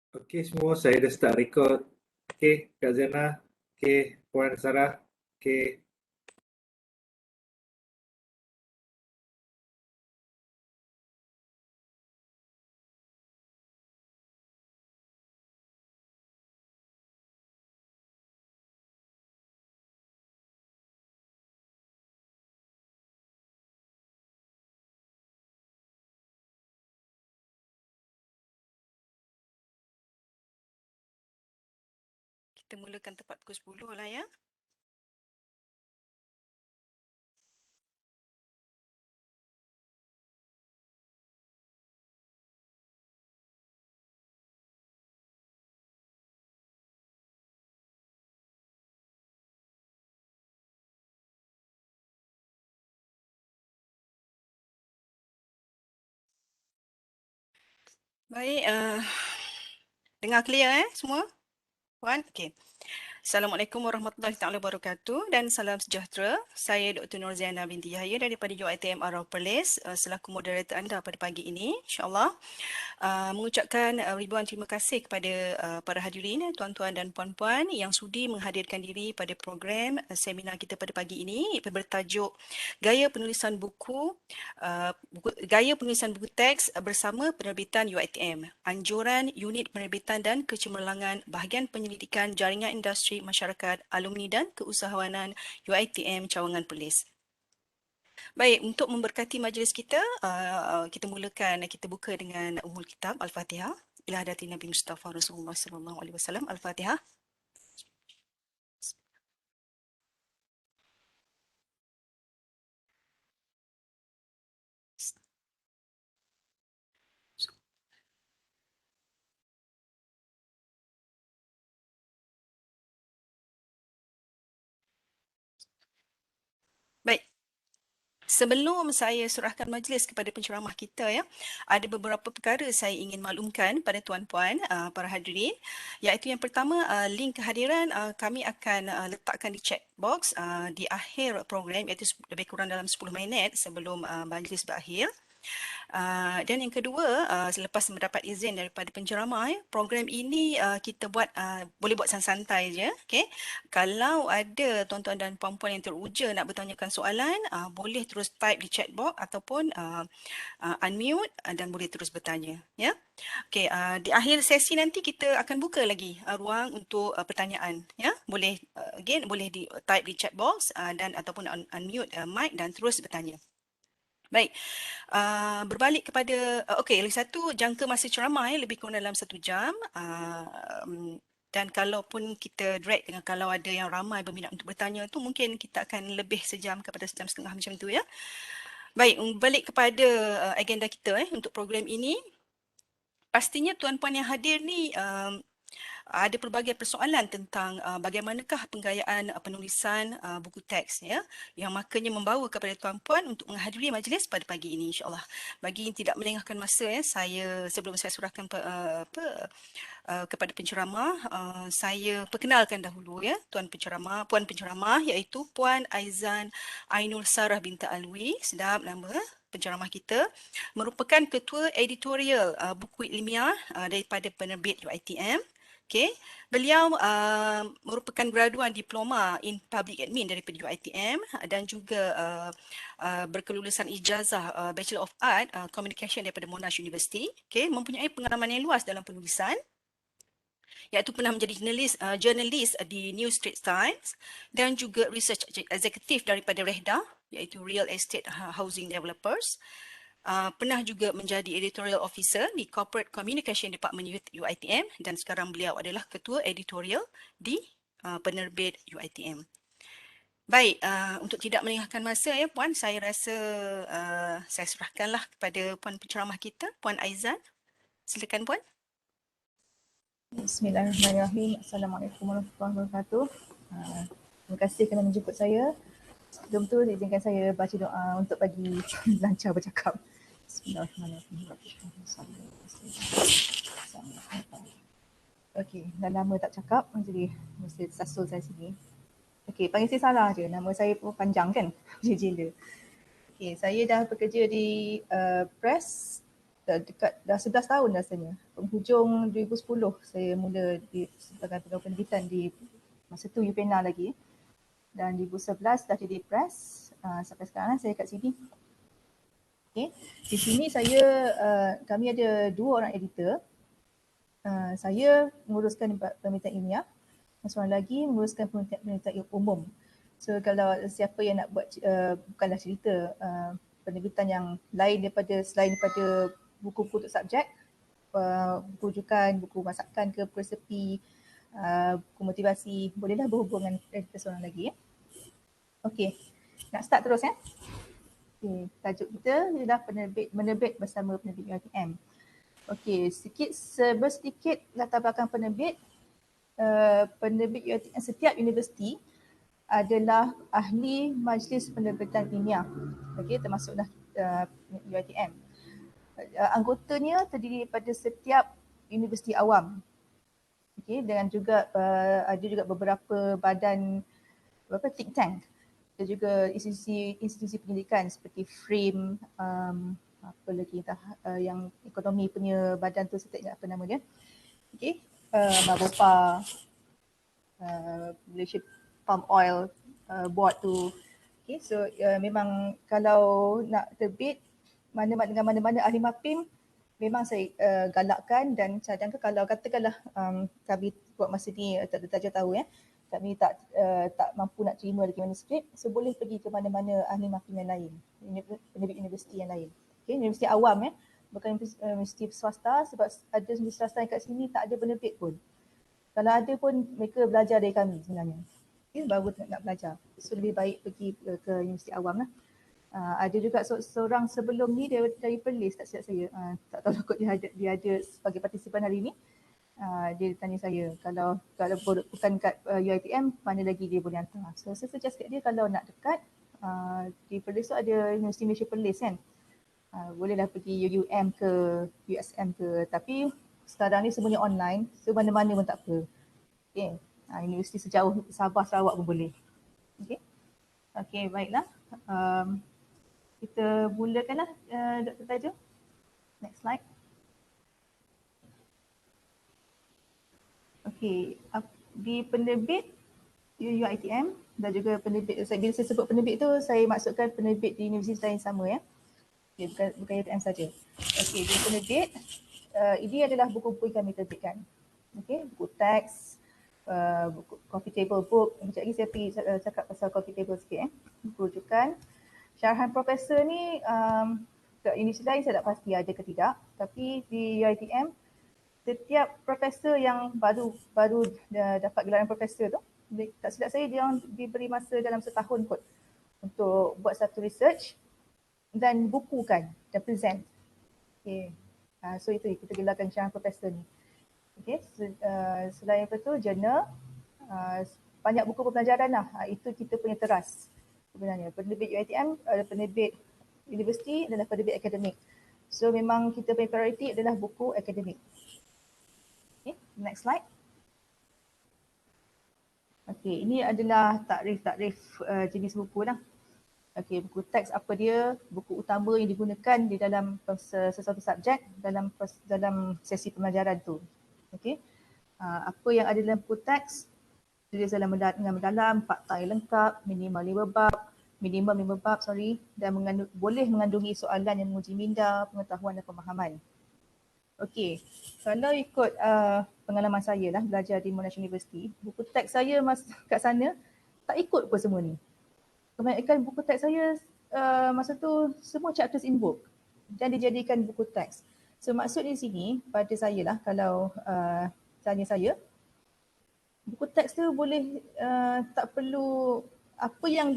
Okey semua, saya dah start record. Okey, Kak Zana. Okey, Puan Sarah. Okey. Kita mulakan tepat pukul 10 lah ya. Baik, dengar clear semua? Puan? Okey. Assalamualaikum warahmatullahi taala wabarakatuh dan salam sejahtera. Saya Dr. Norziana binti Yahya daripada UiTM Arau Perlis selaku moderator anda pada pagi ini, insya-Allah. Mengucapkan ribuan terima kasih kepada para hadirin, tuan-tuan dan puan-puan yang sudi menghadirkan diri pada program seminar kita pada pagi ini bertajuk Gaya Penulisan buku teks bersama penerbitan UiTM, Anjuran Unit Penerbitan dan Kecemerlangan Bahagian Penyelidikan Jaringan Industri Masyarakat Alumni dan Keusahawanan UiTM Cawangan Perlis. Baik, untuk memberkati majlis kita, kita buka dengan Ummul Kitab Al-Fatihah. Ila hadati Nabi Mustafa Rasulullah sallallahu alaihi wasallam. Al-Fatihah. Baik. Sebelum saya serahkan majlis kepada penceramah kita ya, ada beberapa perkara saya ingin maklumkan pada tuan-puan, para hadirin, iaitu yang pertama, link kehadiran kami akan letakkan di chat box di akhir program, iaitu lebih kurang dalam 10 minit sebelum majlis berakhir. Dan yang kedua, selepas mendapat izin daripada penceramah, program ini kita buat boleh buat santai-santai je, okey. Kalau ada tuan-tuan dan puan-puan yang teruja nak bertanyakan soalan, boleh terus type di chat box ataupun unmute dan boleh terus bertanya, ya. Okey, di akhir sesi nanti kita akan buka lagi ruang untuk pertanyaan, ya. Boleh again boleh di type di chat box dan ataupun unmute mic dan terus bertanya. Baik, berbalik kepada, okey, lagi satu, jangka masa ceramah lebih kurang dalam 1 jam. Dan kalaupun kita drag dengan kalau ada yang ramai berminat untuk bertanya tu mungkin kita akan lebih sejam kepada sejam setengah macam tu ya. Baik, balik kepada agenda kita untuk program ini. Pastinya tuan-puan yang hadir ni ada pelbagai persoalan tentang bagaimanakah penggayaan penulisan buku teks ya, yang makanya membawa kepada tuan-puan untuk menghadiri majlis pada pagi ini insya-Allah. Bagi yang tidak melengahkan masa saya sebelum saya surahkan kepada penceramah, saya perkenalkan dahulu ya puan penceramah iaitu Puan Aizan Ainul Sarah binti Alwi, sedap nama penceramah kita, merupakan ketua editorial buku ilmiah daripada penerbit UiTM. Okay. Beliau merupakan graduan diploma in public admin daripada UiTM dan juga berkelulusan ijazah Bachelor of Art Communication daripada Monash University. Okay. Mempunyai pengalaman yang luas dalam penulisan, iaitu pernah menjadi jurnalis di New Straits Times dan juga research executive daripada REHDA, iaitu Real Estate Housing Developers. Pernah juga menjadi editorial officer di Corporate Communication Department UiTM dan sekarang beliau adalah ketua editorial di penerbit UiTM. Baik, untuk tidak melengahkan masa ya Puan, saya rasa saya serahkanlah kepada Puan penceramah kita, Puan Aizan. Silakan Puan. Bismillahirrahmanirrahim. Assalamualaikum warahmatullahi wabarakatuh. Terima kasih kerana menjemput saya. Sebelum tu izinkan saya baca doa untuk bagi lancar bercakap. Bismillahirrahmanirrahim. Okey, dah lama tak cakap jadi mesti sasul saya sini. Okey, panggil saya salah je. Nama saya pun panjang kan? Jela. Okey, saya dah bekerja di press dekat dah 11 tahun rasanya. Penghujung 2010 saya mula di sebagai pegawai penerbitan di masa tu UPenna lagi. Dan 2011 dah jadi press. Sampai sekarang saya kat sini. Okay. Di sini kami ada 2 orang editor. Saya menguruskan permintaan ilmiah. Dan seorang lagi menguruskan permintaan umum. So kalau siapa yang nak buat bukanlah cerita penerbitan yang lain selain daripada buku-buku untuk subjek, buku rujukan, buku masakan ke, buku resepi, buku motivasi, bolehlah berhubung dengan editor seorang lagi. Okey, nak start terus ya. Okay, tajuk kita adalah menerbit bersama penerbit UiTM. Okey, sedikit latar belakang penerbit. Penerbit UiTM, setiap universiti adalah ahli majlis penerbitan ilmiah. Okey, termasuklah UiTM. Anggotanya terdiri daripada setiap universiti awam. Okey, dengan juga ada juga beberapa badan think tank dan juga institusi pendidikan seperti FRAME, apa lagi yang ekonomi punya badan tu saya tak ingat apa nama dia. Okey, Mabopa, Malaysia Palm Oil Board tu. Okay, so memang kalau nak terbit dengan mana-mana ahli MAPIM memang saya galakkan dan cadangkan kalau katakanlah kami buat masa ni tak tahu ya, kami tak mampu nak terima lagi manuskrip, so boleh pergi ke mana-mana ahli MAPIM yang lain, penerbit universiti yang lain. Okay, universiti awam ya, bukan universiti swasta, sebab ada universiti swasta yang kat sini tak ada penerbit pun. Kalau ada pun mereka belajar dari kami sebenarnya. Okay, baru nak belajar. So lebih baik pergi ke universiti awam lah. Ada juga seorang sebelum ni dari Perlis, tak silap saya. Tak tahu kot dia ada sebagai partisipan hari ni. Dia tanya saya kalau bukan kat UiTM, mana lagi dia boleh hantar. So saya suggest kat dia kalau nak dekat, di Perlis tu ada Universiti Malaysia Perlis kan. Bolehlah pergi UUM ke USM ke, tapi sekarang ni semuanya online, so mana-mana pun tak apa. Okay. Universiti sejauh Sabah, Sarawak pun boleh. Okay, baiklah. Kita mulakanlah Dr. Tajo. Next slide. Okay, di penerbit UiTM dan juga penerbit, bila saya sebut penerbit tu, saya maksudkan penerbit di universiti lain sama ya. Okay, bukan UiTM saja. Okay, di penerbit, ini adalah buku-buku yang kami terbitkan. Okay, buku teks, buku coffee table book. Sekejap lagi saya pergi cakap pasal coffee table sikit. Buku rujukan. Syarahan profesor ni kat universiti lain saya tak pasti ada ke tidak, tapi di UiTM setiap profesor yang baru dapat gelaran profesor tu, tak silap saya dia diberi masa dalam setahun kot untuk buat satu research dan bukukan dan present. Okay. So itu kita gelarkan syarahan profesor ni. Okay. Selain itu jurnal, banyak buku pembelajaran lah. Itu kita punya teras. Sebenarnya penerbit UiTM, penerbit universiti adalah penerbit akademik. So memang kita punya priority adalah buku akademik. Okay, next slide. Okay, ini adalah takrif jenis buku lah. Okay, buku teks apa dia, buku utama yang digunakan di dalam sesuatu subjek dalam sesi pembelajaran tu. Okay, apa yang ada dalam buku teks, tulis dengan mendalam, fakta yang lengkap, minimum 5 bab, dan boleh mengandungi soalan yang menguji minda, pengetahuan dan pemahaman. Okey, kalau ikut pengalaman saya lah belajar di Monash University, buku teks saya kat sana tak ikut pun semua ni. Kebanyakan buku teks saya masa tu semua chapters in book dan dijadikan buku teks. So maksud di sini pada saya lah, kalau tanya saya, buku teks tu boleh tak perlu apa yang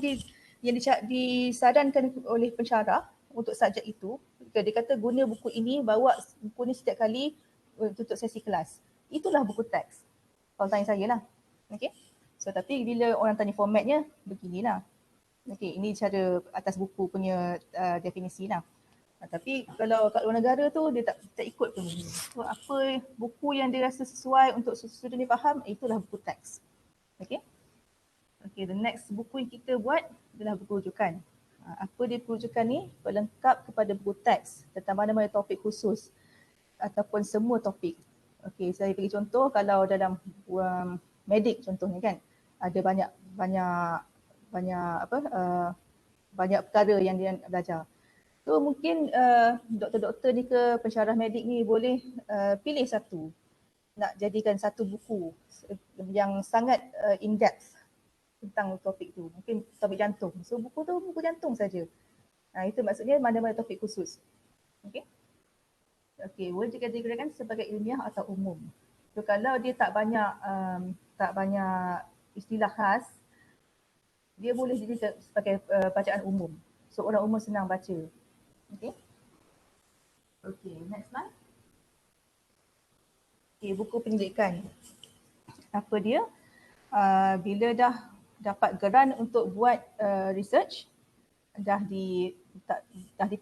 disarankan oleh pensyarah untuk subjek itu. Dia kata guna buku ini, bawa buku ni setiap kali untuk sesi kelas. Itulah buku teks. Kalau tanya saya lah. Okay. So tapi bila orang tanya formatnya, beginilah. Okay, ini cara atas buku punya definisi lah. Tapi kalau kat luar negara tu dia tak ikut pun. So apa buku yang dia rasa sesuai untuk student dia faham, itulah buku teks. Okay. Okay, the next buku yang kita buat adalah buku rujukan. Apa dia perujukan ni? Pelengkap kepada buku teks tentang mana-mana topik khusus ataupun semua topik. Okey, saya bagi contoh kalau dalam medik contohnya kan, ada banyak perkara yang dia belajar. So mungkin doktor-doktor ni ke pensyarah medik ni boleh pilih satu, nak jadikan satu buku yang sangat in-depth tentang topik tu. Mungkin topik jantung. So buku tu buku jantung saja. Itu maksudnya mana-mana topik khusus. Okey. Okey, boleh dikategorikan sebagai ilmiah atau umum. So kalau dia tak banyak istilah khas, dia boleh jadi sebagai bacaan umum. So orang umum senang baca. Okey. Okey, next slide. Okey, buku pendidikan. Apa dia? Bila dah dapat geran untuk buat research, dah di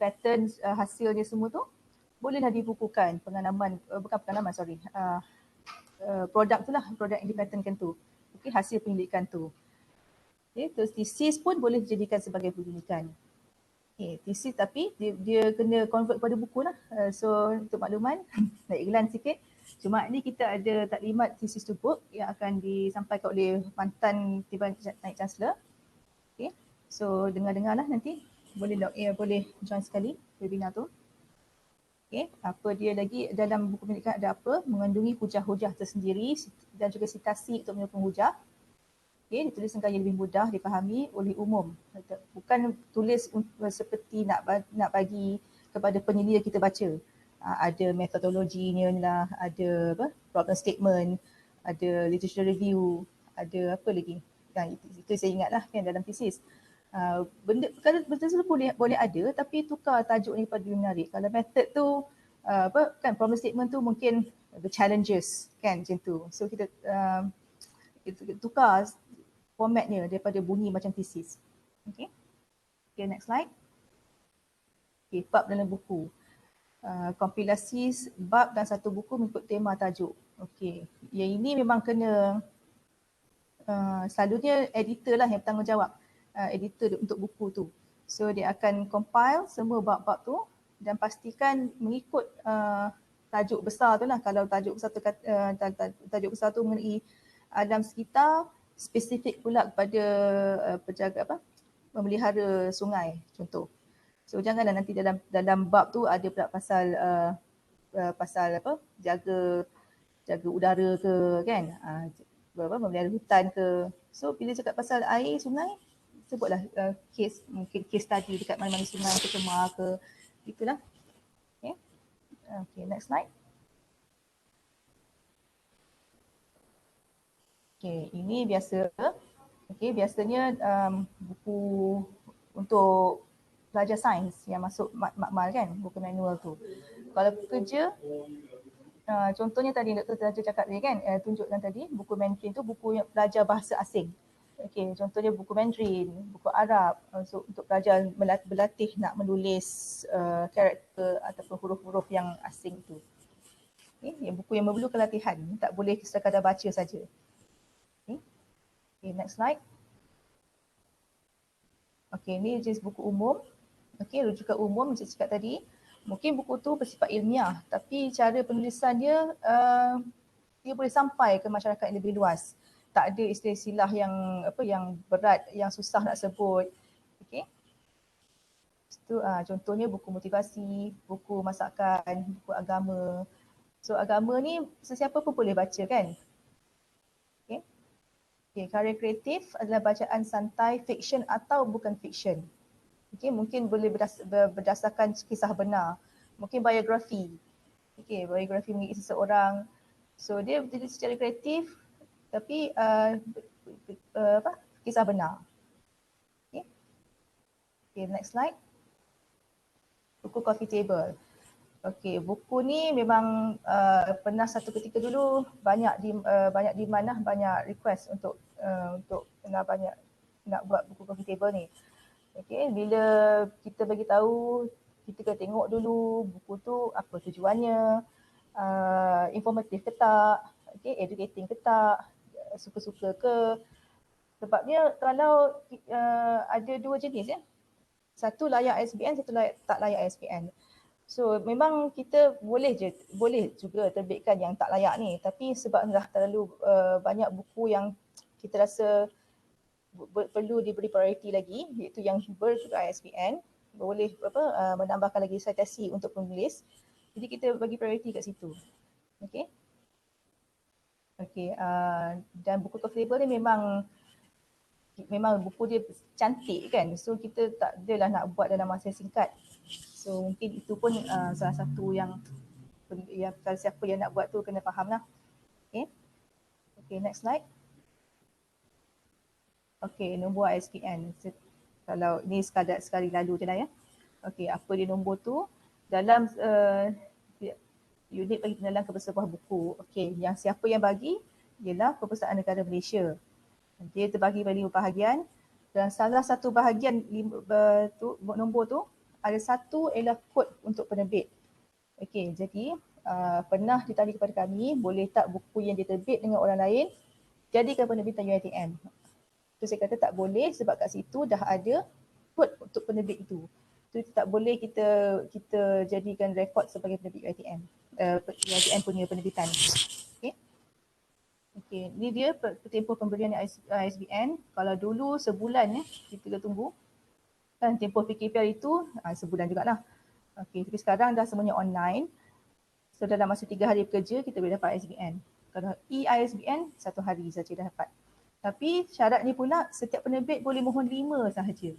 pattern hasil dia semua tu, bolehlah dibukukan produk tu lah, produk yang dipatentkan tu. Okey, hasil penyelidikan tu. Okey, terus thesis pun boleh dijadikan sebagai pendidikan. Okey, thesis tapi dia kena convert pada buku lah. So untuk makluman, nak iklan sikit. Cuma ni kita ada taklimat thesis to book yang akan disampaikan oleh mantan Timbalan Naib Chancellor. Okay. So dengar-dengarlah nanti. Boleh join sekali webinar tu. Okay. Apa dia lagi dalam buku pendidikan ada apa? Mengandungi hujah-hujah tersendiri dan juga sitasi untuk menyokong hujah. Okay, ditulis dengan gaya lebih mudah dipahami oleh umum. Bukan tulis seperti nak bagi kepada penyelia kita baca. Ada metodologinya lah, ada problem statement, ada literature review, ada apa lagi. Itu saya ingatlah kan dalam thesis. Perkara tersebut boleh ada tapi tukar tajuk ni pada lebih menarik. Kalau method tu kan problem statement tu mungkin the challenges kan macam tu. So kita tukar formatnya daripada bunyi macam thesis. Okay. Okay, next slide. Okay, bab dalam buku. Kompilasi bab dan satu buku mengikut tema tajuk. Okey, yang ini memang kena selalunya editor lah yang bertanggungjawab, editor untuk buku tu. So dia akan compile semua bab-bab tu dan pastikan mengikut tajuk besar tu lah. Kalau tajuk besar tu mengenai alam sekitar, spesifik pula kepada memelihara sungai contoh. So janganlah nanti dalam bab tu ada pula pasal jaga udara ke kan, memelihara hutan ke. So bila cakap pasal air sungai, sebutlah mungkin case study dekat mana-mana sungai tercemar ke, gitulah. Okay, next slide. Okay, ini biasa. Okay, biasanya buku untuk pelajar sains yang masuk makmal kan, buku manual tu. Kalau kerja, contohnya tadi Dr. Raja cakap tadi kan, tunjukkan tadi buku Mandarin tu buku yang pelajar bahasa asing. Okey, contohnya buku Mandarin, buku Arab untuk pelajar berlatih nak menulis karakter ataupun huruf-huruf yang asing tu. Okay, buku yang memerlukan latihan, tak boleh sekadar baca saja. Okay, next slide. Okay, ni jenis buku umum. Okay, rujukan umum macam cakap tadi. Mungkin buku tu bersifat ilmiah tapi cara penulisan dia boleh sampai ke masyarakat yang lebih luas. Tak ada istilah-istilah yang berat, yang susah nak sebut. Okay. Itu contohnya buku motivasi, buku masakan, buku agama. So agama ni sesiapa pun boleh baca kan. Okay. Okay, karya kreatif adalah bacaan santai, fiksyen atau bukan fiksyen. Okay, mungkin boleh berdasarkan kisah benar. Mungkin biografi. Okay, biografi mengenai seseorang. So dia jadi secara kreatif tapi kisah benar. Okay. Okay, next slide. Buku coffee table. Okay, buku ni memang pernah satu ketika dulu banyak demand lah, banyak request untuk nak buat buku coffee table ni. Okay, bila kita bagi tahu, kita kena tengok dulu buku tu apa tujuannya, informatif ke tak, okay, educating ke tak, suka-suka ke. Sebabnya kalau ada dua jenis ya. Satu layak ISBN, satu tak layak ISBN. So memang kita boleh juga terbitkan yang tak layak ni, tapi sebab dah terlalu banyak buku yang kita rasa perlu diberi prioriti lagi, iaitu yang ber-ISBN, boleh menambahkan lagi citasi untuk penulis. Jadi kita bagi prioriti kat situ. Okey. Okey, dan buku collectible ni memang buku dia cantik kan. So kita tak adalah nak buat dalam masa singkat. So mungkin itu pun salah satu yang siapa yang nak buat tu kena faham lah. Okay. Okay, next slide. Okay, nombor ISBN. Kalau ni sekali lalu je lah ya. Okay, apa dia nombor tu? Dalam unit bagi pengenalan kepada sebuah buku. Okay, yang siapa yang bagi ialah Perpustakaan Negara Malaysia. Dia terbagi pada 5 bahagian dan salah satu bahagian nombor tu ada satu ialah kod untuk penerbit. Okey, jadi pernah ditanya kepada kami, boleh tak buku yang diterbit dengan orang lain jadikan penerbitan UiTM? Tu saya kata tak boleh sebab kat situ dah ada kod untuk penerbit itu. Itu tak boleh kita jadikan rekod sebagai penerbit UiTM. UiTM punya penerbitan. Okey. Okey, ni dia tempoh pemberian ISBN. Kalau dulu sebulan kita tunggu. Kan tempoh PKPR itu sebulan jugalah. Okey, tapi sekarang dah semuanya online. So dalam masa 3 hari bekerja kita boleh dapat ISBN. Kalau e-ISBN 1 hari saja dah dapat. Tapi syarat ni pula setiap penerbit boleh mohon 5 sahaja.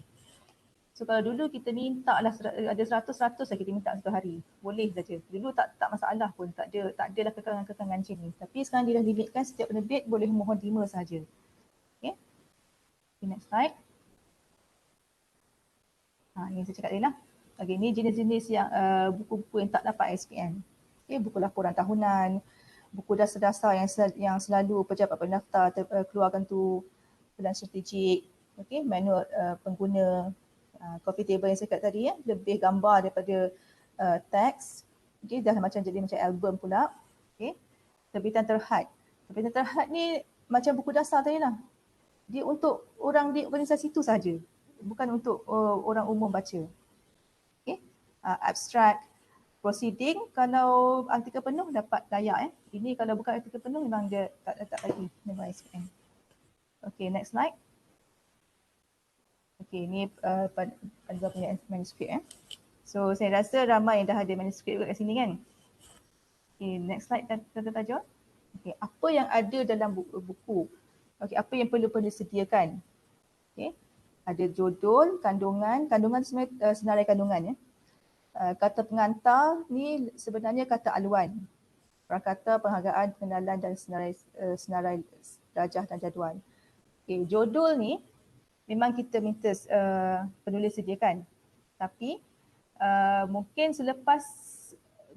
So kalau dulu kita minta lah ada 100 lah kita minta 1 hari. Boleh saja. Dulu tak masalah pun, tak adalah kekangan-kekangan macam ni. Tapi sekarang dia dah limitkan setiap penerbit boleh mohon 5 sahaja. Okay. Next slide. Ni saya cakap tadi lah. Okay, ni jenis-jenis yang buku-buku yang tak dapat ISBN. Okay, buku laporan tahunan, buku dasar-dasar yang selalu pejabat pendaftar keluarkan tu, plan strategik, okay, manual pengguna, coffee table yang saya cakap tadi lebih gambar daripada teks. Okay, dah jadi macam album pula. Okay. Terbitan terhad. Terbitan terhad ni macam buku dasar tadi lah. Dia untuk orang di organisasi tu sahaja. Bukan untuk orang umum baca. Okay. Abstract, proceeding, kalau artikel penuh dapat layak. Ini kalau bukan artikel penuh memang dia tak bagi nombor ISBN. Okay, next slide. Okay, ni panduan punya manuskrip. So saya rasa ramai yang dah ada manuskrip kat sini kan. Okay, next slide Tata Tajul. Okay, apa yang ada dalam buku? Okay, apa yang perlu disediakan? Okay. Ada judul, kandungan sebenarnya senarai kandungan kata pengantar ni sebenarnya kata aluan. Prakata, penghargaan, pengenalan dan senarai darjah dan jadual. Okay, judul ni memang kita minta penulis sediakan. Tapi mungkin selepas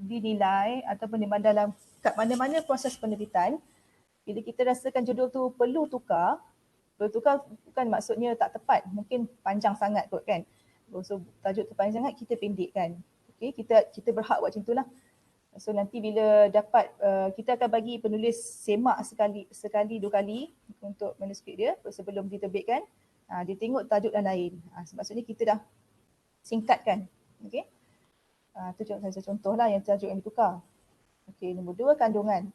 dinilai ataupun dalam kat mana-mana proses penerbitan, bila kita rasakan judul tu perlu tukar bukan maksudnya tak tepat, mungkin panjang sangat kot kan. So tajuk tu panjang sangat, kita pendekkan. Okay, kita berhak buat macam itulah. So nanti bila dapat, kita akan bagi penulis semak sekali 2 kali untuk manuskrip dia sebelum diterbitkan. Dia tengok tajuk dan lain. Maksudnya kita dah singkatkan. Okay. Itu contoh lah yang tajuk yang ditukar. Okay, nombor 2 kandungan.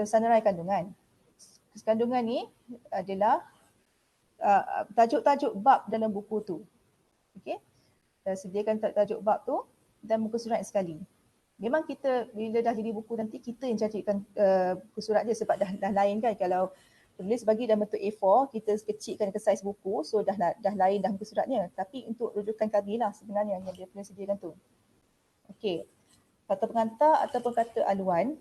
Senarai kandungan. Kandungan ni adalah tajuk-tajuk bab dalam buku tu. Okey. Sediakan tajuk bab tu dan muka surat sekali. Memang kita bila dah jadi buku nanti kita yang carikan buku surat dia sebab dah lain kan. Kalau penulis bagi dalam bentuk A4, kita kecilkan ke saiz buku, so dah lain dah muka suratnya. Tapi untuk rujukan kami lah sebenarnya yang dia perlu sediakan tu. Okey. Kata pengantar ataupun kata aluan.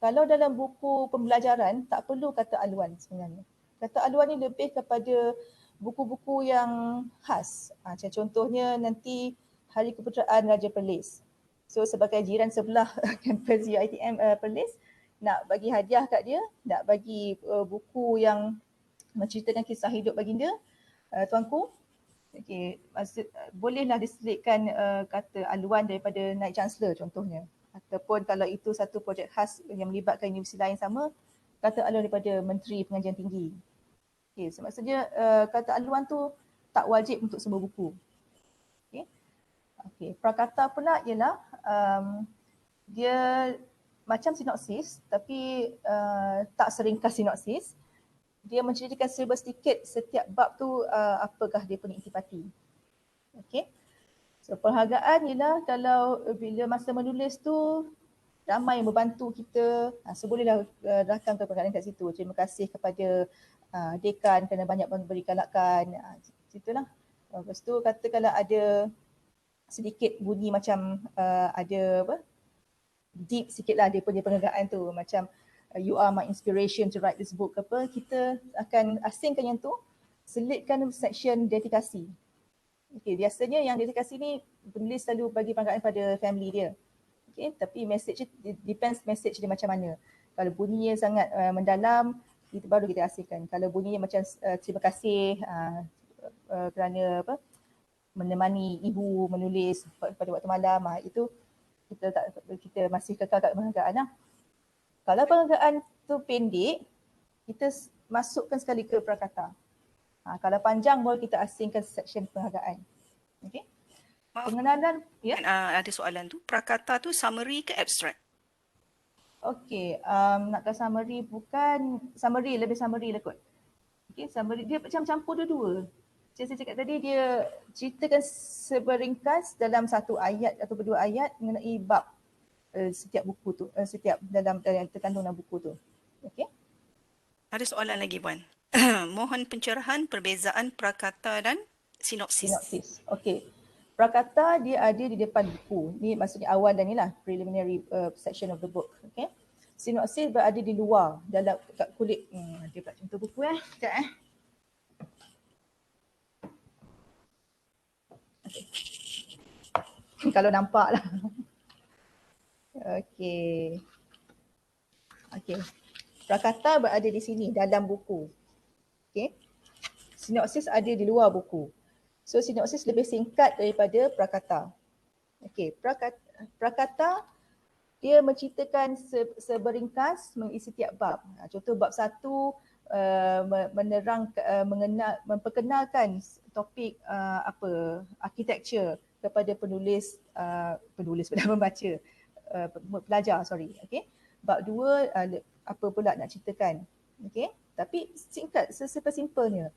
Kalau dalam buku pembelajaran, tak perlu kata aluan sebenarnya. Kata aluan ni lebih kepada buku-buku yang khas. Macam contohnya nanti Hari Keputeraan Raja Perlis. So sebagai jiran sebelah kampus UiTM Perlis, nak bagi hadiah kat dia, nak bagi buku yang menceritakan kisah hidup baginda, tuanku. Okay, bolehlah diselitkan kata aluan daripada Naib Chancellor contohnya. Ataupun kalau itu satu projek khas yang melibatkan universiti lain sama, kata aluan daripada Menteri Pengajian Tinggi. Okay, so maksudnya kata aluan tu tak wajib untuk semua buku. Okey, prakata pula ialah dia macam sinopsis tapi tak seringkas sinopsis. Dia menceritakan serba sedikit setiap bab tu apakah dia punya intipati. Okey. So penghargaan ialah kalau bila masa menulis tu ramai yang membantu kita, so bolehlah rakam penghargaan kat situ. Terima kasih kepada dekan kerana banyak memberi galakan. Situlah. Lepas tu kata kalau ada sedikit bunyi macam ada apa, deep sikit lah dia punya penghargaan tu, macam you are my inspiration to write this book apa, kita akan asingkan yang tu, selitkan section dedikasi. Okay, biasanya yang dedikasi ni penulis selalu bagi penghargaan pada family dia. Okay, tapi message depends message dia macam mana. Kalau bunyinya sangat mendalam, itu baru kita asingkan. Kalau bunyinya macam terima kasih kerana apa, menemani ibu menulis pada waktu malam, itu kita masih kekal kat penghargaan lah. Kalau penghargaan tu pendek, kita masukkan sekali ke prakata. Kalau panjang baru kita asingkan section penghargaan. Okey. Pengenalan, ya. Ada soalan tu, prakata tu summary ke abstract? Okey, nak tahu summary bukan, summary, lebih summary lah kot. Okey, summary dia macam campur dua-dua. Macam saya cakap tadi, dia ceritakan seberingkas dalam satu ayat atau dua ayat mengenai bab setiap buku tu, setiap dalam terkandung dalam buku tu. Okey. Ada soalan lagi, Puan. Mohon pencerahan perbezaan prakata dan sinopsis. Sinopsis. Okey. Prakata dia ada di depan buku. Ni maksudnya awal dan inilah preliminary section of the book. Okey. Sinopsis berada di luar dalam kat kulit. Dia pula contoh buku Sekejap Okay. Kalau nampak lah. Okey. Okey. Prakata berada di sini dalam buku. Okey. Sinopsis ada di luar buku. So sinopsis lebih singkat daripada prakata. Okey, prakata dia menceritakan seberingkas mengisi setiap bab. Contoh bab 1 memperkenalkan topik architecture kepada penulis membaca pelajar, Okey. Bab 2 apa pula nak ceritakan. Okey. Tapi singkat, sesimpel-simpelnya.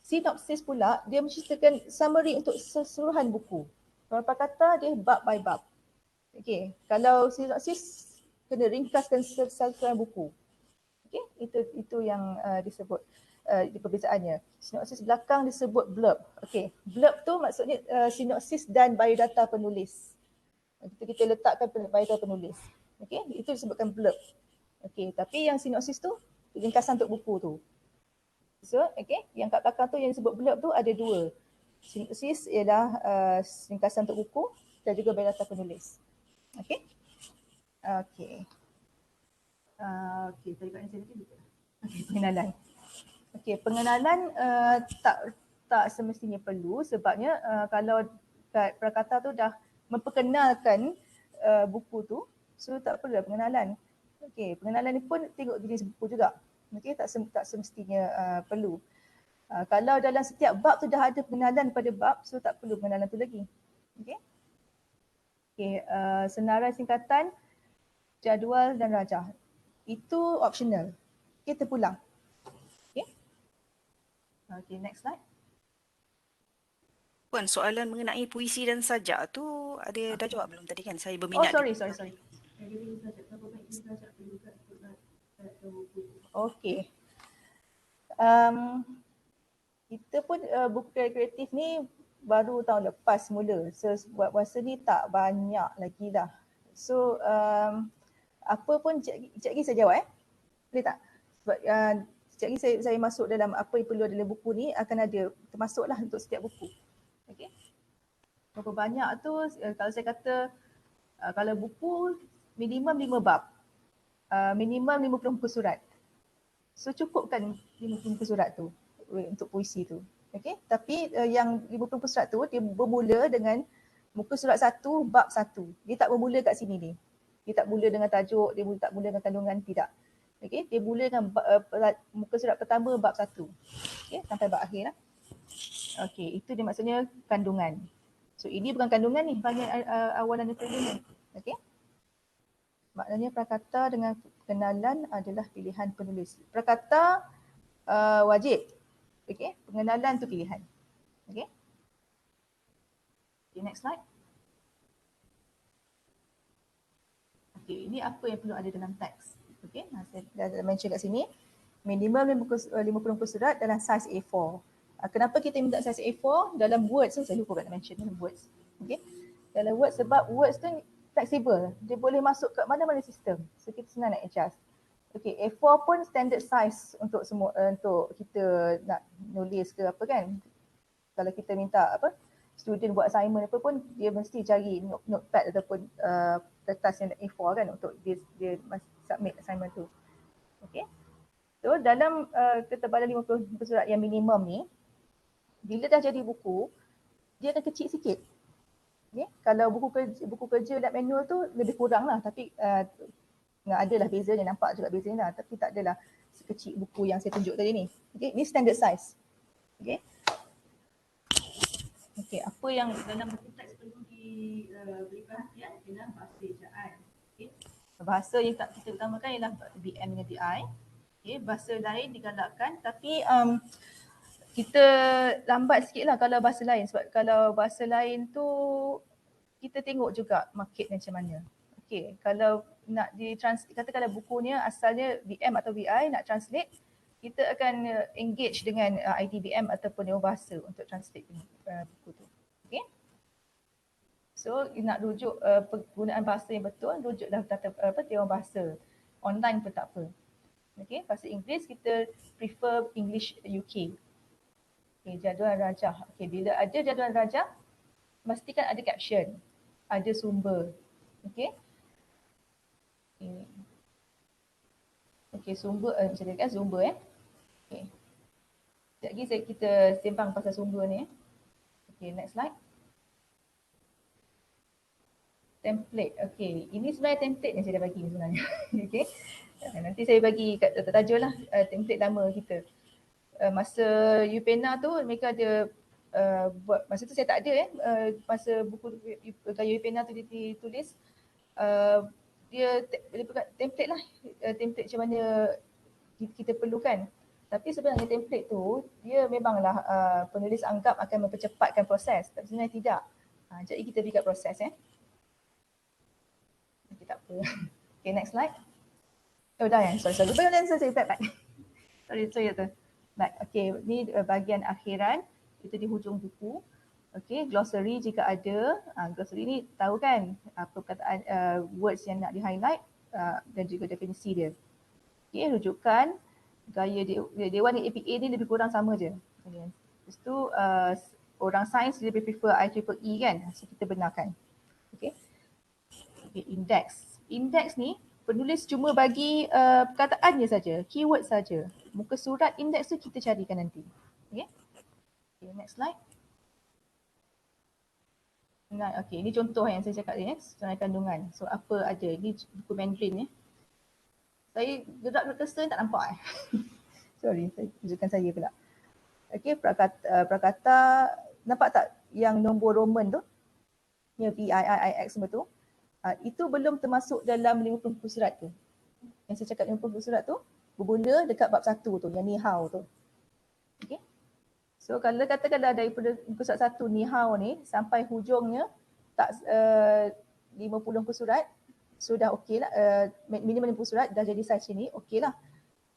Sinopsis pula dia menceritakan summary untuk keseluruhan buku. Kalau prakata dia bab by bab. Okey, kalau sinopsis kena ringkaskan keseluruhan buku. Okey, itu yang disebut perbezaannya. Sinopsis belakang disebut blurb. Okey, blurb tu maksudnya sinopsis dan biodata penulis. Kita letakkan biodata penulis. Okey, itu disebutkan blurb. Okey, tapi yang sinopsis tu ringkasan untuk buku tu. So, okay, yang kat belakang tu yang disebut blurb tu ada dua. Sinopsis ialah ringkasan untuk buku dan juga biodata penulis. Okay. Okay. Okay, tadi kat saya tadi lupa. Okay, pengenalan. Okay, pengenalan tak semestinya perlu sebabnya kalau kat prakata tu dah memperkenalkan buku tu, so tak perlu pengenalan. Okay, pengenalan ni pun tengok jenis buku juga. Okay, tak semestinya perlu. Kalau dalam setiap bab tu dah ada pengenalan pada bab, so tak perlu pengenalan tu lagi. Okay. Okay, senarai singkatan, jadual dan rajah. Itu optional. Okay, terpulang. Okay. Okay, next slide. Puan, soalan mengenai puisi dan sajak tu ada dah jawab belum tadi kan? Saya Oh, berminat. sorry. Okay. Kita pun buku kreatif ni baru tahun lepas mula. So buat masa ni tak banyak lagi lah. So apa pun sekejap lagi saya jawab Boleh tak? Sebab sekejap lagi saya masuk dalam apa yang perlu dalam buku ni akan ada termasuklah untuk setiap buku. Okay. Berapa banyak tu kalau saya kata kalau buku minimum 5 bab. Minimum 50 muka surat. So cukupkan 50 muka surat tu untuk puisi tu. Okay. Tapi yang 50 muka surat tu dia bermula dengan muka surat 1 bab 1. Dia tak bermula kat sini ni. Dia tak mula dengan tajuk, dia tak mula dengan kandungan, tidak. Okay. Dia mula dengan muka surat pertama bab 1. Okay. Sampai bab akhir lah. Okay. Itu dia maksudnya kandungan. So ini bukan kandungan ni, bahagian awalan dan kandungan. Okey. Maknanya prakata dengan pengenalan adalah pilihan penulis. Prakata wajib. Okey, pengenalan tu pilihan. Okey. Okay, next slide. Okey, ini apa yang perlu ada dalam teks. Okey, saya dah mention kat sini. Minimum 50 muka surat dalam saiz A4. Kenapa kita minta saiz A4? Dalam Word, saya lupa nak mention dalam Words. Okey. Dalam Word sebab Words tu fleksibel. Dia boleh masuk ke mana-mana sistem. So kita senang nak adjust. Okey, A4 pun standard size untuk semua untuk kita nak nulis ke apa kan. Kalau kita minta apa student buat assignment apa pun dia mesti cari notepad ataupun kertas yang A4 kan untuk dia submit assignment tu. Okey. So dalam ketebalan 50 muka surat yang minimum ni, bila dah jadi buku, dia akan kecil sikit. Okay. Kalau buku kerja lab manual tu lebih kurang lah, tapi adalah bezanya, nampak juga bezanya lah, tapi tak adalah sekecil buku yang saya tunjuk tadi ni. Okay. Ni standard size. Okay. Okay. Apa yang dalam buku teks perlu diberi perhatian ialah bahasa ejaan. Okay. Bahasa yang tak kita utamakan ialah BM dengan DI. Okay. Bahasa lain digalakkan, tapi kita lambat sikit lah kalau bahasa lain, sebab kalau bahasa lain tu kita tengok juga market macam mana. Okay, kalau nak katakanlah bukunya asalnya BM atau BI, nak translate, kita akan engage dengan IDBM ataupun Dewan Bahasa untuk translate buku tu. Okay. So nak rujuk penggunaan bahasa yang betul, rujuklah Dewan Bahasa. Online pun tak apa. Okay, bahasa Inggeris kita prefer English UK. Okay, jadual rajah. Okay, bila ada jadual rajah, pastikan ada caption, ada sumber. Okay. Okay, sumber, macam kan sumber Okay. Sekejap lagi kita sembang pasal sumber ni. Okay, next slide. Template. Okay, ini sebenarnya template yang saya dah bagi sebenarnya. Okay. Nanti saya bagi kat tajuk lah template lama kita. Masa UPenna tu mereka ada buat, masa tu saya tak ada masa buku gaya UPenna tu ditulis, dia template lah, template macam mana kita perlukan. Tapi sebenarnya template tu dia memanglah penulis anggap akan mempercepatkan proses, tapi sebenarnya tidak. Jadi kita pergi kat proses Okay, tak apa. Okay, next slide. Oh dah sorry. Baik, saya back. Sorry tu. Baik, okay, ni bahagian akhiran, itu di hujung buku. Okay, glossary jika ada. Glossary ni tahu kan apa perkataan words yang nak di-highlight dan juga definisi dia. Okay, rujukan, gaya Dewan APA ni lebih kurang sama je. Okay. Lepas tu orang sains dia lebih prefer IEEE kan, so kita benarkan. Okay. Okay, index. Index ni penulis cuma bagi perkataannya saja, keyword saja. Muka surat index tu kita carikan nanti. Okay. Okay, next slide. Nah, okay, ini contoh yang saya cakap ni sesuai kandungan. So apa ada? Ini buku Mandarin ni. Saya gerak terkesan tak nampak Sorry, saya tunjukkan saya pula. Okay, prakata nampak tak yang nombor Roman tu? Yang VIIIX semua tu. Itu belum termasuk dalam 50 buku surat tu. Yang saya cakap 50 buku surat tu bermula dekat bab 1 tu, yang ni how tu. Okay. So kalau katakanlah daripada muka surat 1 ni how ni sampai hujungnya tak 50 muka surat, sudah okey lah, minimum 50 surat dah jadi saiz ni, okey lah.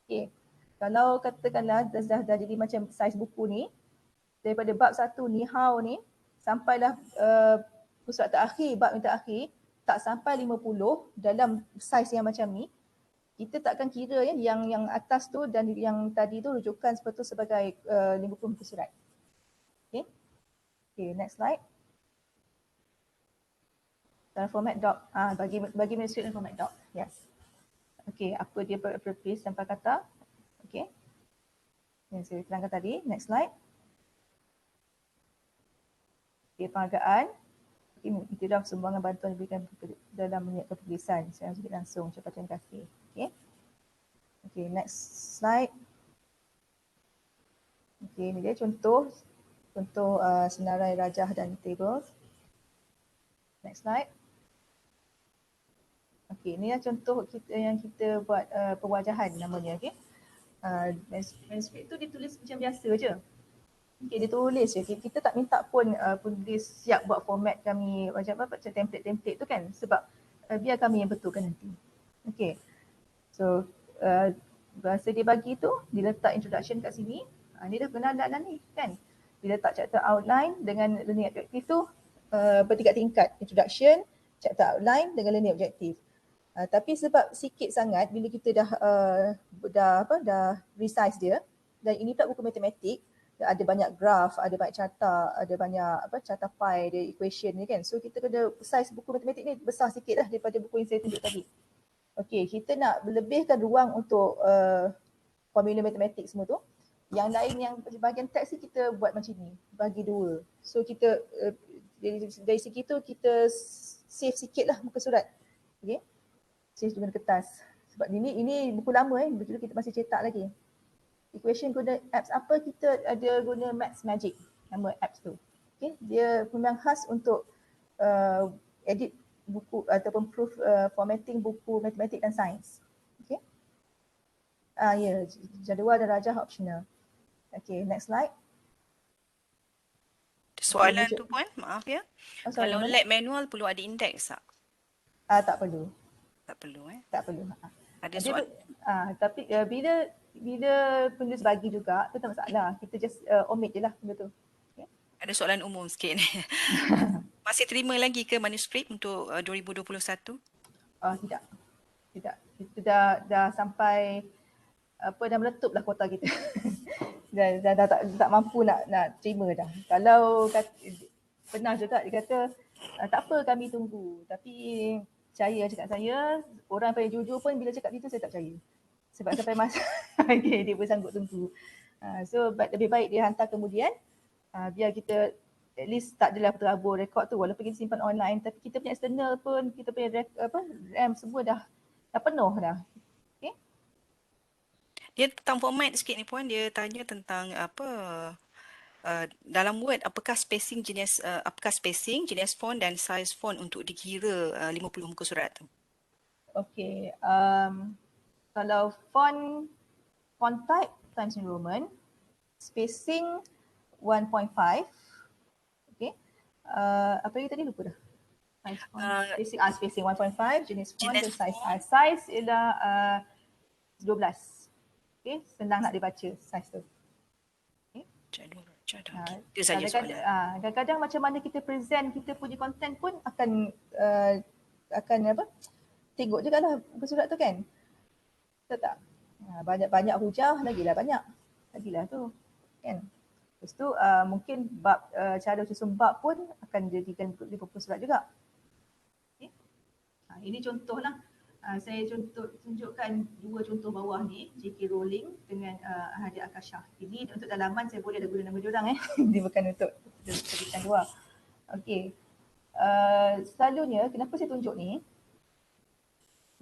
Okay. Kalau katakanlah dah jadi macam saiz buku ni, daripada bab 1 ni how ni sampailah muka surat terakhir, bab yang terakhir, tak sampai 50 dalam saiz yang macam ni, kita takkan kira yang atas tu dan yang tadi tu rujukan seperti sebagai 50 muka surat. Okay. Okay, next slide. Dalam format doc, bagi manuskrip dalam format doc. Yes. Okay, apa dia purpose dan kata. Okay. Yang saya terangkan tadi. Next slide. Okay, penghargaan. Okay, iktiraf sumbangan bantuan diberikan dalam menyiapkan penulisan. Saya sebut langsung. Ucapan terima kasih. Okay. Okay, next slide. Okay, ini dia contoh senarai rajah dan table. Next slide. Okey, ini lah contoh kita yang kita buat perwajahan namanya. Okey. Manuskrip tu ditulis macam biasa je. Okay, dia tulis je. Kita tak minta pun penulis siap buat format kami macam apa, macam template-template tu kan. Sebab biar kami yang betulkan nanti. Okay. So, bahasa dia bagi tu, dia letak introduction kat sini. Ni dah kenalan dah ni kan. Dia letak chapter outline dengan learning objective tu bertingkat tingkat. Introduction, chapter outline dengan learning objective. Tapi sebab sikit sangat bila kita dah resize dia, dan ini pula buku matematik, ada banyak graf, ada banyak carta, ada banyak carta pie, ada equation ni kan. So kita kena size buku matematik ni besar sikit lah daripada buku yang saya tunjuk tadi. Okey, kita nak lebihkan ruang untuk formula matematik semua tu. Yang lain yang bahagian teks ni kita buat macam ni, bagi dua. So kita dari segi tu kita save sikit lah muka surat. Okey. Save guna kertas. Sebab ini buku lama betul kita masih cetak lagi. Equation guna apps apa, kita ada guna Maths Magic nama apps tu. Okay, dia memang khas untuk edit buku ataupun proof formatting buku matematik dan sains. Okay. Ya, jadual dan rajah optional. Okay, next slide. Soalan tu Puan, maaf ya. Sorry, Kalau mana? lab manual perlu ada indeks tak? Tak perlu. Tak perlu Tak perlu. Ada soalan. Tapi bila penulis bagi juga, tu tak masalah. Kita just omit je lah benda tu. Okay. Ada soalan umum sikit ni. Masih terima lagi ke manuskrip untuk 2021? Tidak. Tidak. Kita dah sampai dah meletup dah kuota kita. dah tak mampu nak terima dah. Kalau pernah juga dia kata tak apa kami tunggu. Tapi percaya cakap saya, orang paling jujur pun bila cakap gitu saya tak percaya. Sebab sampai masa dia pun sanggup tunggu. So lebih baik dia hantar kemudian biar kita at least tak adalah terabur rekod tu walaupun kita simpan online, tapi kita punya external pun, kita punya RAM semua dah penuh dah. Okay. Dia tentang format sikit ni Puan, dia tanya tentang dalam Word apakah spacing jenis font dan size font untuk dikira 50 muka surat tu? Okay, kalau font type Times New Roman, spacing 1.5. Okay, apa lagi tadi lupa dah. Size font, spacing 1.5, jenis font dan size ialah 12. Okay, senang nak dibaca size tu. Okay. Kadang-kadang macam mana kita present kita punya content pun akan tengok juga lah muka surat tu kan. Betul tak? Banyak hujah lagilah tu kan. Lepas tu mungkin bab cara susun bab pun akan jadikan muka surat juga. Okay. Ini contohlah. Saya tunjukkan dua contoh bawah ni, J.K. Rowling dengan Hadia Akashah. Ini untuk dalaman saya boleh dah guna nama diorang Dia bukan untuk terbitan luar. Okey. Selalunya kenapa saya tunjuk ni?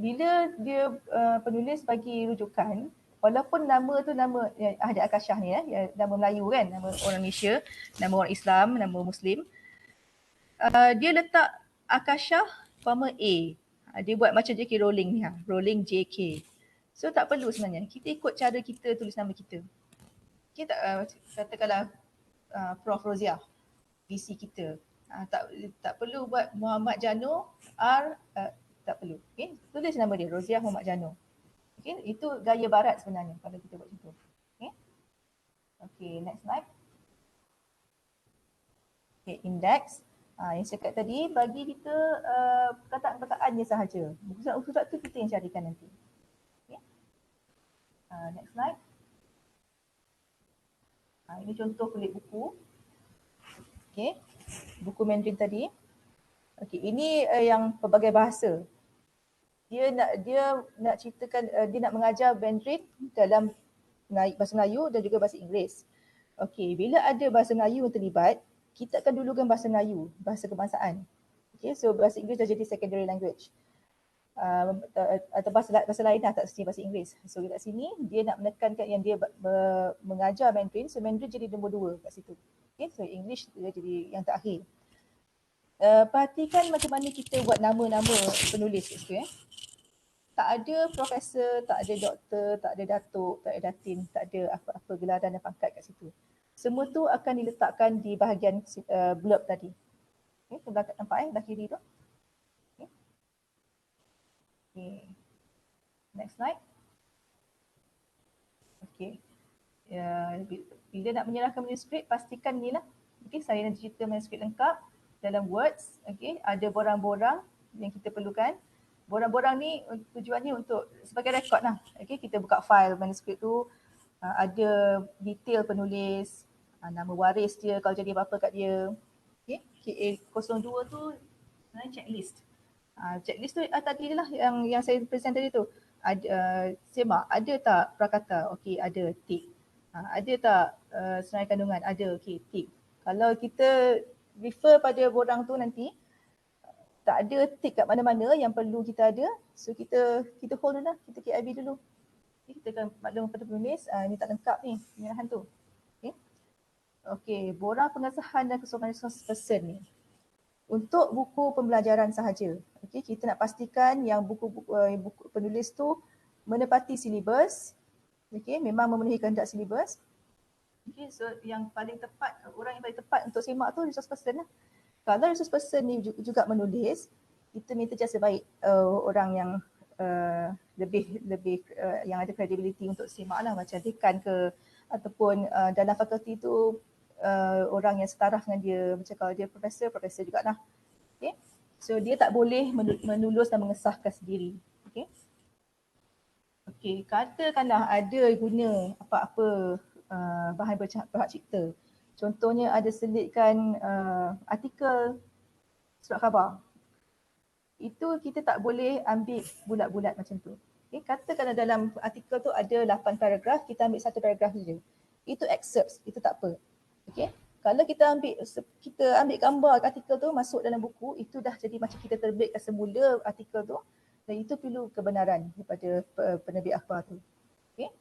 Bila dia penulis bagi rujukan, walaupun nama tu nama Hadia Akashah ni nama Melayu kan, nama orang Malaysia, nama orang Islam, nama Muslim. Dia letak Akashah, A. Dia buat macam J.K. Rowling ni Rowling JK. So tak perlu sebenarnya. Kita ikut cara kita tulis nama kita. Kita katakanlah Prof. Roziah, VC kita. Tak perlu buat Muhammad Jano R, tak perlu. Okay? Tulis nama dia Roziah Muhammad Jano. Okay? Itu gaya barat sebenarnya kalau kita buat macam tu. Okay? Okay, next slide. Okay, index. Yang saya cakap tadi bagi kita perkataan-perkataannya sahaja. Buku surat tu kita yang carikan nanti. Okay. Next slide. Ini contoh kulit buku. Okay. Buku Mandarin tadi. Okay, ini yang pelbagai bahasa. Dia nak ceritakan, dia nak mengajar Mandarin dalam bahasa Melayu dan juga bahasa Inggeris. Okay, bila ada bahasa Melayu yang terlibat, kita akan dulukan bahasa Melayu, bahasa kebangsaan. Okay, so bahasa Inggeris dah jadi secondary language. Atau bahasa lain tak mesti bahasa Inggeris. So kat sini dia nak menekankan yang dia mengajar Mandarin, so Mandarin jadi nombor 2 kat situ. Okay, so English dia jadi yang terakhir. Perhatikan macam mana kita buat nama-nama penulis kat situ. Tak ada profesor, tak ada doktor, tak ada datuk, tak ada datin, tak ada apa-apa gelaran dan pangkat kat situ. Semua tu akan diletakkan di bahagian blurb tadi. Okay, sebelah nampak belah kiri tu. Okay. Okay. Next slide. Okay. Bila nak menyerahkan manuskrip, pastikan ni lah. Okay, saya nak cerita manuskrip lengkap dalam words. Okay, ada borang-borang yang kita perlukan. Borang-borang ni tujuannya untuk sebagai rekod lah. Okay, kita buka file manuskrip tu, ada detail penulis, nama waris dia kalau jadi apa-apa kat dia. Okay, KA02 tu sebenarnya checklist. Checklist tu tadi lah yang saya present tadi tu. Semak, ada tak prakata? Okey, ada, tick. Ada tak senarai kandungan? Ada, okey, tick. Kalau kita refer pada borang tu nanti, tak ada tick kat mana-mana yang perlu kita ada. So kita hold dulu lah, kita KIV dulu. Okay, kita akan maklum pada penulis, ni tak lengkap ni penyerahan tu. Okey, borang pengesahan dan keseluruhan person ni. Untuk buku pembelajaran sahaja. Okey, kita nak pastikan yang buku penulis tu menepati silibus. Okey, memang memenuhi kehendak silibus. Okey, so yang paling tepat, orang yang paling tepat untuk semak tu resource person lah. Kalau resource person ni juga menulis, kita minta jasa baik orang yang lebih yang ada credibility untuk semak lah, macam dekan ke ataupun dalam fakulti tu orang yang setaraf dengan dia, macam kalau dia profesor jugalah. Okay. So dia tak boleh menulis dan mengesahkan sendiri. Okay. Okay, katakanlah ada guna apa-apa bahan berhak cipta. Contohnya ada selitkan artikel surat khabar. Itu kita tak boleh ambil bulat-bulat macam tu. Okay, katakanlah dalam artikel tu ada 8 paragraf, kita ambil satu paragraf saja. Itu excerpts, itu tak apa. Okay. Kalau kita ambil gambar artikel tu masuk dalam buku, itu dah jadi macam kita terbitkan semula artikel tu, dan itu perlu kebenaran daripada penerbit akhbar tu. Okay.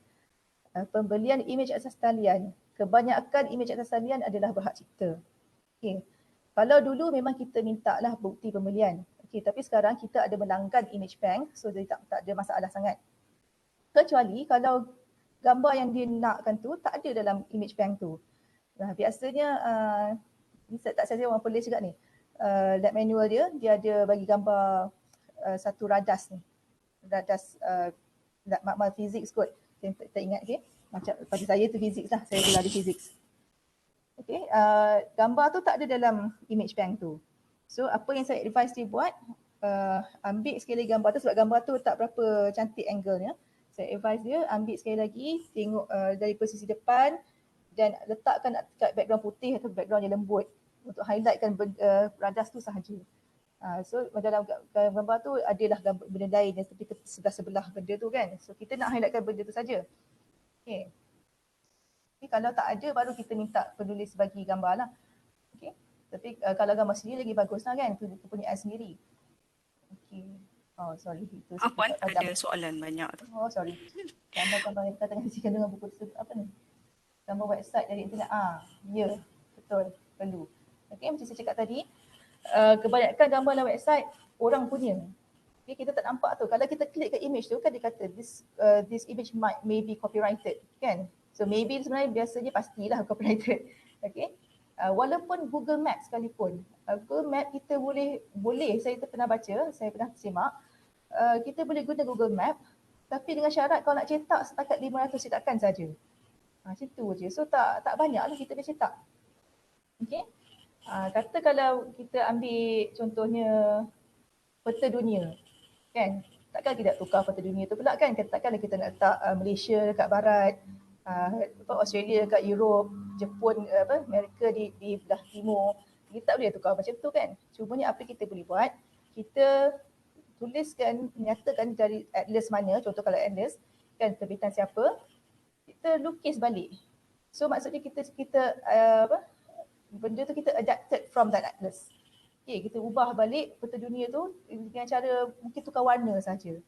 Pembelian imej asas talian. Kebanyakan imej asas talian adalah berhak cipta. Okay. Kalau dulu memang kita minta lah bukti pembelian. Okay, tapi sekarang kita ada melanggan image bank, so jadi tak ada masalah sangat. Kecuali kalau gambar yang dia nakkan tu tak ada dalam image bank tu. Nah, biasanya tak saya orang polis juga ni. Lab manual dia ada bagi gambar satu radas ni. Radas makmal fizik kot. Saya tak ingat, okay. Macam pada saya tu fizik lah, saya gelar di fizik. Okay, gambar tu tak ada dalam image bank tu. So apa yang saya advise dia buat, ambil sekali lagi gambar tu, sebab gambar tu tak berapa cantik angle-nya. Saya advise dia ambil sekali lagi, tengok dari posisi depan, dan letakkan kat background putih atau background yang lembut untuk highlightkan radas tu sahaja. So dalam gambar tu adalah benda lain yang seperti sebelah-sebelah benda tu kan. So kita nak highlightkan benda tu saja. Okay. Okay, kalau tak ada baru kita minta penulis bagi gambar lah. Okay. Tapi kalau gambar sendiri lagi bagus lah kan, itu kepunyaan sendiri. Okay. Oh sorry. Puan ada soalan banyak tu. Oh sorry. Gambar-gambar yang tengah isi kandungan buku tu apa ni? Gambar website dari internet. Ya, betul, perlu. Okay, macam saya cakap tadi, kebanyakan gambar dalam website orang punya. Okay, kita tak nampak tu. Kalau kita klik ke image tu kan dia kata this image may be copyrighted, kan? So maybe sebenarnya biasanya pastilah copyrighted. Okay. Walaupun Google Maps sekalipun, Google Map kita boleh saya pernah baca, saya pernah semak, kita boleh guna Google Map tapi dengan syarat kalau nak cetak setakat 500 cetakan saja. Macam tu je. So tak banyaklah kita boleh cetak. Okay. Kata kalau kita ambil contohnya peta dunia, kan? Takkan kita tukar peta dunia tu pula kan? Takkanlah kita nak letak Malaysia dekat barat, Australia dekat Europe, Jepun, Amerika di belah timur. Kita tak boleh tukar macam tu kan? Cumanya apa kita boleh buat, kita tuliskan, nyatakan dari atlas mana, contoh kalau atlas, kan terbitan siapa, kita lukis balik. So maksudnya kita benda tu kita adapted from that atlas. Okay, kita ubah balik peta dunia tu dengan cara mungkin tukar warna saja.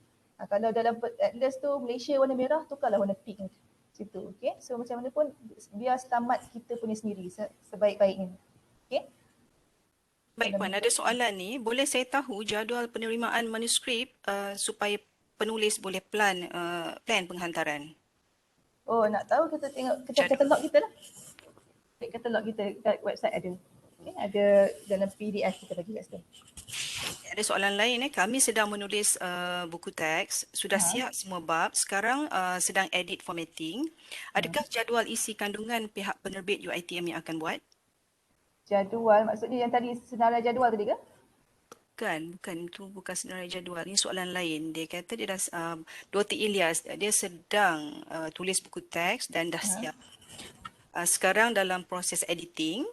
Kalau dalam atlas tu Malaysia warna merah, tukarlah warna pink. Situ. Okay, so macam mana pun biar selamat kita punya sendiri sebaik-baiknya. Okay. Baik Puan, ada soalan ni. Boleh saya tahu jadual penerimaan manuskrip supaya penulis boleh plan penghantaran? Oh, nak tahu kita tengok Jadual. katalog kita lah. Katalog kita kat website ada. Okay, ada dalam PDF kita bagi kat situ. Ada soalan lain kami sedang menulis buku teks, sudah siap semua bab, sekarang sedang edit formatting. Adakah jadual isi kandungan pihak penerbit UiTM yang akan buat? Jadual maksudnya yang tadi senarai jadual tadi ke? Bukan itu bukan senarai jadual. Ini soalan lain. Dia kata dia dah Dr. Ilyas dia sedang tulis buku teks dan dah siap. Sekarang dalam proses editing.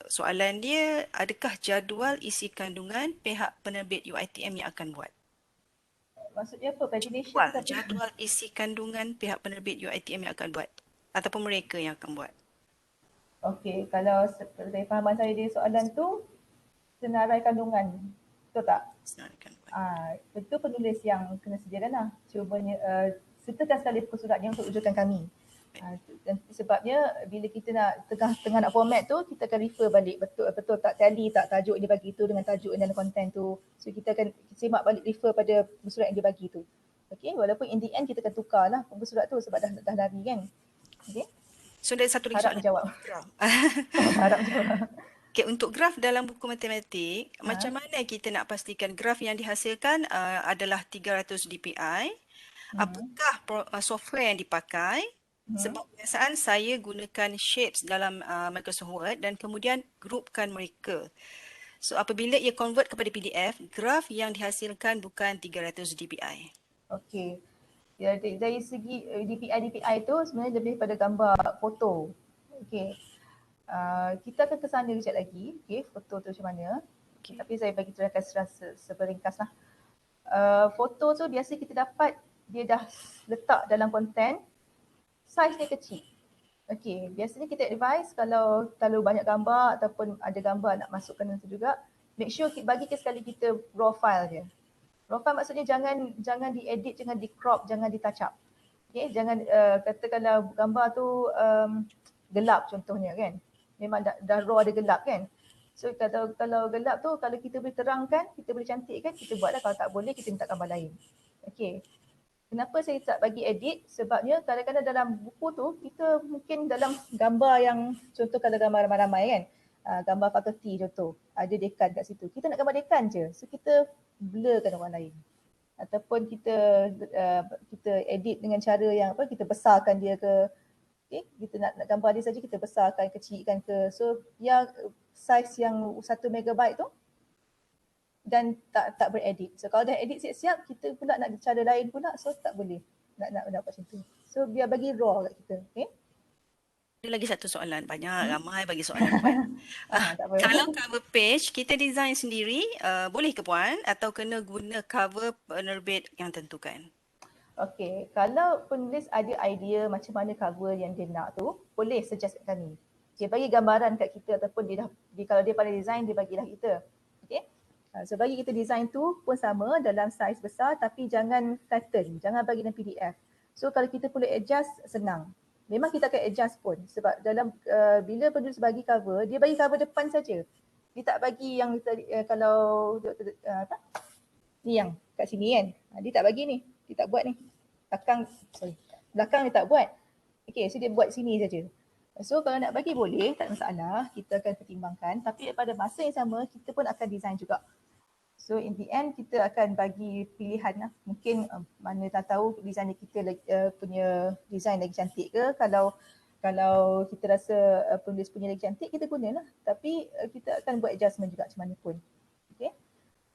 Soalan dia, adakah jadual isi kandungan pihak penerbit UiTM yang akan buat? Maksudnya apa? Pagination ke apa? Jadual isi kandungan pihak penerbit UiTM yang akan buat ataupun mereka yang akan buat. Okey, kalau dari fahaman saya di soalan tu senarai kandungan, betul tak? Senaraikan buat. Itu penulis yang kena sediakan lah. Cubanya sertakan sekali buku suratnya untuk wujudkan kami. Dan sebabnya bila kita nak tengah nak format tu, kita akan refer balik betul tak tally tak tajuk yang dia bagi tu dengan tajuk yang dalam konten tu. So kita akan semak balik refer pada buku surat yang dia bagi tu. Okay, walaupun in the end kita akan tukar lah buku surat tu sebab dah lari kan. Okay. So dari satu lagi Harap soalan. menjawab. Harap menjawab. Okay, untuk graf dalam buku matematik, macam mana kita nak pastikan graf yang dihasilkan adalah 300 dpi? Apakah software yang dipakai? Sebab kebiasaan saya gunakan shapes dalam Microsoft Word dan kemudian grupkan mereka. So apabila ia convert kepada PDF, graf yang dihasilkan bukan 300 dpi. Okey. Ya, dari segi DPI tu sebenarnya lebih pada gambar foto. Okey. Kita akan ke sana kejap lagi. Okey, foto tu macam mana. Okay. Tapi saya bagi terangkan seberingkas lah. Foto tu biasa kita dapat dia dah letak dalam konten. Saiz dia kecil. Okey, biasanya kita advise kalau terlalu banyak gambar ataupun ada gambar nak masukkan itu juga, make sure bagi sekali kita raw file je. Raw file maksudnya jangan diedit, jangan di crop, jangan di touch up. Okey, jangan katakanlah gambar tu gelap contohnya kan. Memang dah raw ada gelap kan. So kalau gelap tu kalau kita boleh terangkan, kita boleh cantikkan, kita buatlah. Kalau tak boleh kita minta gambar lain. Okey. Kenapa saya tak bagi edit? Sebabnya kadang-kadang dalam buku tu kita mungkin dalam gambar yang contoh kalau gambar ramai-ramai kan, gambar fakulti contoh, ada dekan kat situ. Kita nak gambar dekan je. So kita blurkan orang lain. Ataupun kita edit dengan cara yang kita besarkan dia ke. Okay, kita nak gambar dia saja kita besarkan, kecilkan ke. So yang saiz yang 1 megabyte tu dan tak beredit. So kalau dah edit siap-siap, kita pula nak cara lain pula, so tak boleh nak buat macam tu. So biar bagi raw kat kita. Okay? Ada lagi satu soalan. Banyak, ramai bagi soalan Puan. Kalau cover page kita design sendiri, boleh ke Puan? Atau kena guna cover penerbit yang tentukan? Okay, kalau penulis ada idea macam mana cover yang dia nak tu, boleh suggest kat kami. Dia bagi gambaran kat kita ataupun kalau dia pandai design, dia bagilah kita. Okay? So bagi kita design tu pun sama dalam saiz besar tapi jangan flatten, jangan bagi dalam PDF. So kalau kita perlu adjust, senang. Memang kita akan adjust pun sebab dalam bila penulis bagi cover, dia bagi cover depan saja. Dia tak bagi yang kalau ni yang kat sini kan. Dia tak bagi ni, dia tak buat ni. Belakang dia tak buat. Okay, so dia buat sini saja. So kalau nak bagi boleh, tak masalah. Kita akan pertimbangkan. Tapi pada masa yang sama, kita pun akan design juga. So in the end kita akan bagi pilihan lah. Mungkin mana tak tahu design kita punya design lagi cantik ke. Kalau kita rasa penulis punya lagi cantik, kita gunalah. Tapi kita akan buat adjustment juga macam mana pun. Okay?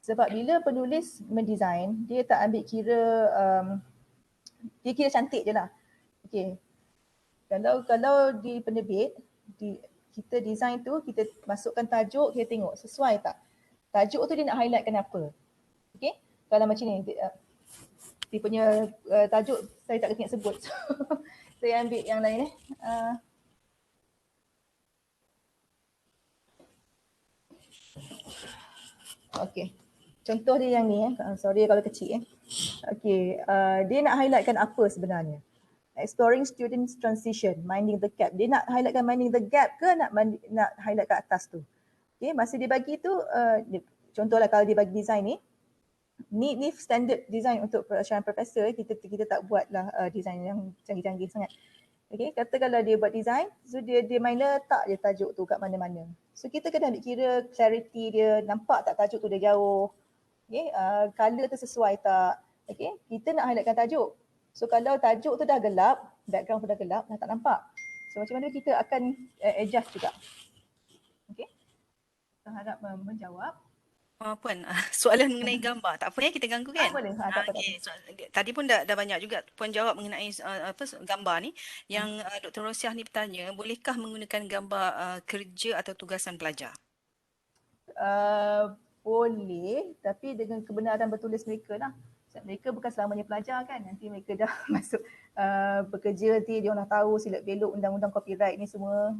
Sebab bila penulis mendesign, dia tak ambil kira, dia kira cantik je lah. Okay. Kalau di penerbit, kita design tu, kita masukkan tajuk, kita tengok sesuai tak. Tajuk tu dia nak highlightkan apa. Okay. Kalau macam ni, dia punya tajuk saya tak ingat sebut. So, saya ambil yang lain Okay. Contoh dia yang ni sorry kalau kecil Okay. Dia nak highlightkan apa sebenarnya. Exploring students transition, minding the gap. Dia nak highlightkan minding the gap ke nak highlight kat atas tu. Okay, masa dia bagi tu, contohlah kalau dia bagi design ni standard design untuk perancangan profesor, kita tak buatlah design yang canggih-canggih sangat. Okay, katakanlah dia buat design, so dia main letak je tajuk tu kat mana-mana. So kita kena ambil kira clarity dia, nampak tak tajuk tu dia jauh. Okay, colour tu sesuai tak. Okay, kita nak highlightkan tajuk. So kalau tajuk tu dah gelap, background tu dah gelap, dah tak nampak. So macam mana kita akan adjust juga. Okay, saya harap menjawab. Puan, soalan mengenai gambar. Tak apa ya, kita ganggu kan? Boleh, tak apa. Okey, tadi pun dah banyak juga Puan jawab mengenai gambar ni. Yang Dr. Rosiah ni bertanya, bolehkah menggunakan gambar kerja atau tugasan pelajar? Boleh, tapi dengan kebenaran bertulis mereka lah. Mereka bukan selamanya pelajar kan, nanti mereka dah masuk bekerja, nanti dia orang dah tahu silap belok undang-undang copyright ni semua.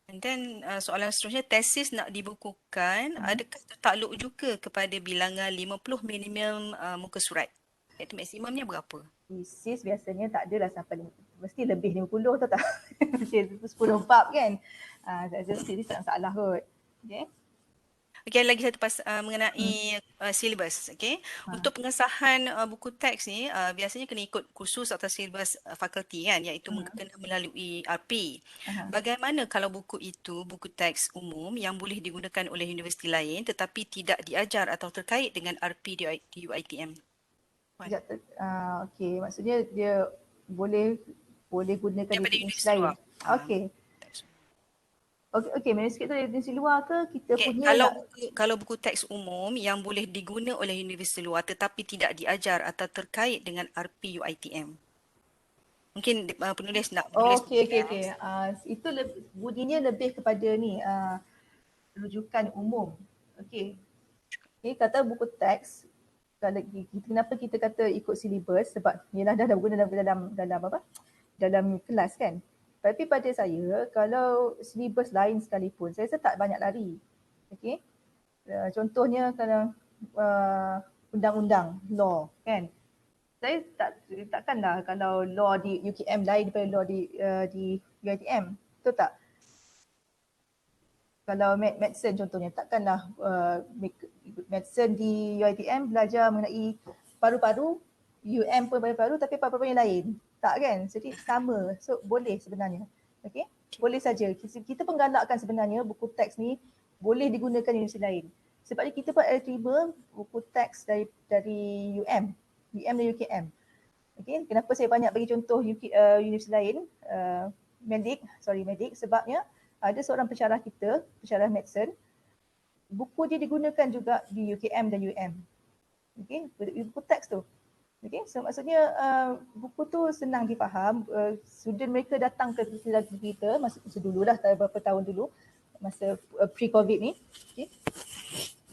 And then soalan seterusnya, tesis nak dibukukan, adakah tertakluk juga kepada bilangan 50 minimum muka surat? Iaitu maksimumnya berapa? Tesis biasanya tak adalah sampai mesti lebih 50 tau tak? Mesti 10 bab kan. Tesis tak salah kot. Okay. Okey, lagi satu mengenai silibus. Okey, untuk pengesahan buku teks ni biasanya kena ikut kursus atau silibus fakulti kan, iaitu kena melalui RP. Bagaimana kalau buku itu buku teks umum yang boleh digunakan oleh universiti lain tetapi tidak diajar atau terkait dengan RP di UiTM? Okey, maksudnya dia boleh gunakan Daripada di universiti lain. luar. Okey. Okey, manuskrip tu dari universiti luar ke kita punya kalau buku teks umum yang boleh diguna oleh universiti luar tetapi tidak diajar atau terkait dengan RP UiTM. Mungkin penulis nak menulis. Okey. Itu bunyinya lebih kepada ni rujukan umum. Okey. Kata buku teks, kalau kenapa kita kata ikut silibus, sebab ialah dah guna dalam kelas kan. Tapi pada saya, kalau silibus lain sekalipun, saya rasa tak banyak lari. Okey. Contohnya kalau undang-undang, law kan. Saya takkanlah kalau law di UKM lain daripada law di UiTM. Betul tak? Kalau medicine contohnya, takkanlah medicine di UiTM belajar mengenai paru-paru, UM pun paru-paru tapi paru-paru yang lain. Tak kan? Jadi sama. So boleh sebenarnya. Okay? Boleh saja. Kita penggalakkan sebenarnya buku teks ni boleh digunakan di universiti lain. Sebab kita pun ada terima buku teks dari UM dan UKM. Okay? Kenapa saya banyak bagi contoh universiti lain, Medik, sebabnya ada seorang pensyarah kita, pensyarah medicine, buku dia digunakan juga di UKM dan UM. Okay? Buku teks tu. Okay, so maksudnya buku tu senang difaham. Student mereka datang ke kita masa dulu dah, beberapa tahun dulu, masa pre-COVID ni. Okay.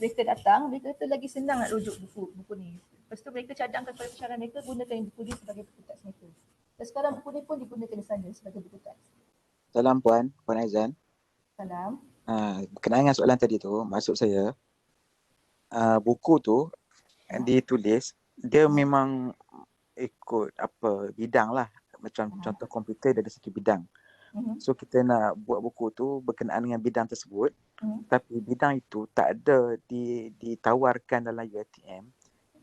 Mereka datang, mereka kata lagi senang nak rujuk buku ni. Lepas tu mereka cadangkan kepada pensyarah mereka, gunakan buku ni sebagai buku teks mereka. Dan sekarang buku ni pun digunakan di sana sebagai buku teks. Salam Puan Aizan. Salam. Berkenaan dengan soalan tadi tu, maksud saya buku tu ditulis, dia memang ikut bidang lah. Macam contoh komputer dia ada satu bidang. So kita nak buat buku tu berkenaan dengan bidang tersebut, tapi bidang itu tak ada ditawarkan dalam UiTM.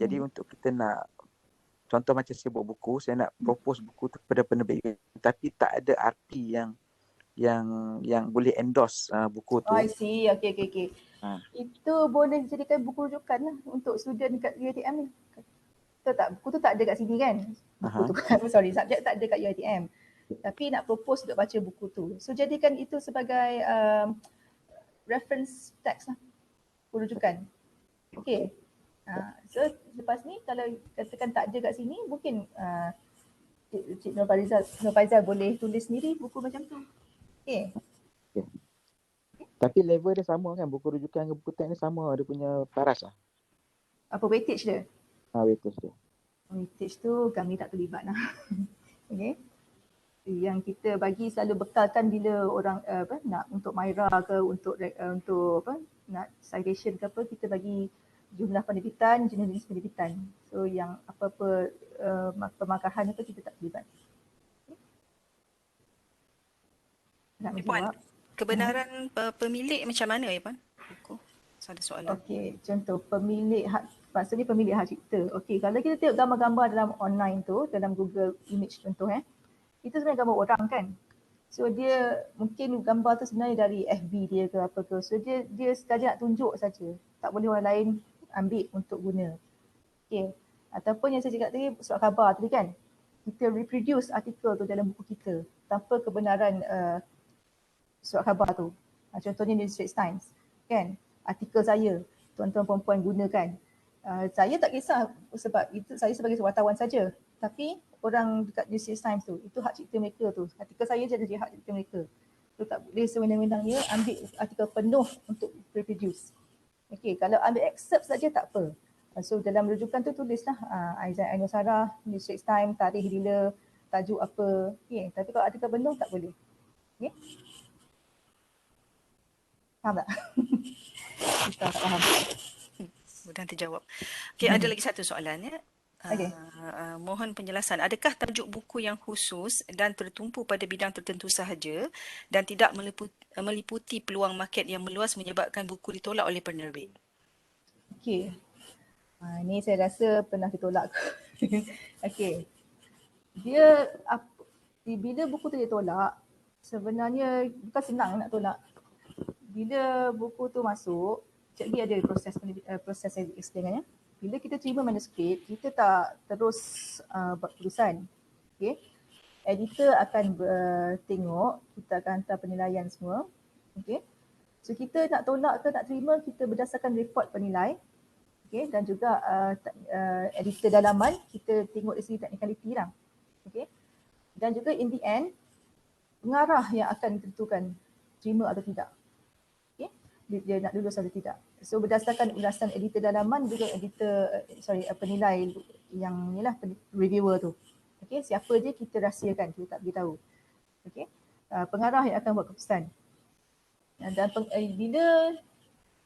Jadi untuk kita nak, contoh macam saya buat buku, saya nak propose buku tu kepada penerbit, tapi tak ada RP yang boleh endorse buku tu. I see. Okay. Itu boleh dijadikan buku rujukan lah untuk student kat UiTM ni. Betul tak? Buku tu tak ada kat sini kan? Buku tu kan, subjek tak ada kat UiTM. Tapi nak propose untuk baca buku tu. So jadikan itu sebagai reference text lah. Buku rujukan. Okay. So lepas ni kalau katakan tak ada kat sini, mungkin Cik Nur Faizal boleh tulis sendiri buku macam tu. Okay. Tapi level dia sama kan? Buku rujukan dengan buku teks ni sama, dia punya paras lah. Apa weightage dia? Weightage dia. Weightage tu kami tak terlibat lah. Okay. Yang kita bagi selalu bekalkan bila orang nak untuk MyRA ke, untuk nak citation ke apa, kita bagi jumlah penerbitan, jenis penerbitan. So yang apa-apa pemakahan itu kita tak terlibat. Okay. Nak menjawab? Kebenaran pemilik macam mana ya, Puan? Buku. Ada soalan. Okey, contoh pemilik hak, maksudnya pemilik hak cipta. Okey, kalau kita tengok gambar-gambar dalam online tu, dalam Google Image contoh itu sebenarnya gambar orang kan. So dia mungkin gambar tu sebenarnya dari FB dia ke apa ke. So dia sekadar nak tunjuk saja. Tak boleh orang lain ambil untuk guna. Okey. Ataupun yang saya cakap tadi surat khabar tadi kan. Kita reproduce artikel tu dalam buku kita tanpa kebenaran surat khabar tu. Contohnya di Straits Times kan. Artikel saya tuan-tuan perempuan gunakan. Saya tak kisah sebab itu saya sebagai wartawan saja. Tapi orang dekat di Straits Times tu, itu hak cipta mereka tu. Artikel saya je ada hak cipta mereka. Tu tak boleh sewenang-wenangnya ambil artikel penuh untuk reproduce. Okey, kalau ambil excerpt saja tak apa. So dalam rujukan tu tulislah Aizat Ainusara di Straits Times, tarikh bila, tajuk apa. Okey, tapi kalau artikel penuh tak boleh. Okey. Faham tak? Kita tak faham. Mudah terjawab. Okey, ada lagi satu soalan ya. Okey. Mohon penjelasan. Adakah tajuk buku yang khusus dan tertumpu pada bidang tertentu sahaja dan tidak meliputi peluang market yang meluas menyebabkan buku ditolak oleh penerbit? Okey. Ni saya rasa pernah ditolak. Okey. Dia bila buku tu ditolak, sebenarnya bukan senang nak tolak. Bila buku tu masuk, cikgu ada proses saya explain ya. Bila kita terima manuskrip, kita tak terus buat keputusan. Okay. Editor akan tengok, kita akan hantar penilaian semua. Okay. So kita nak tolak ke nak terima, kita berdasarkan report penilai. Okay. Dan juga editor dalaman, kita tengok dari segi technicality lah. Okay. Dan juga in the end, pengarah yang akan tentukan terima atau tidak. Okay. Dia nak lulus atau tidak. So berdasarkan ulasan editor dalaman juga penilai yang inilah reviewer tu. Okey, siapa je kita rahsiakan, kita tak beritahu. Okey. Pengarah yang akan buat keputusan. Dan bila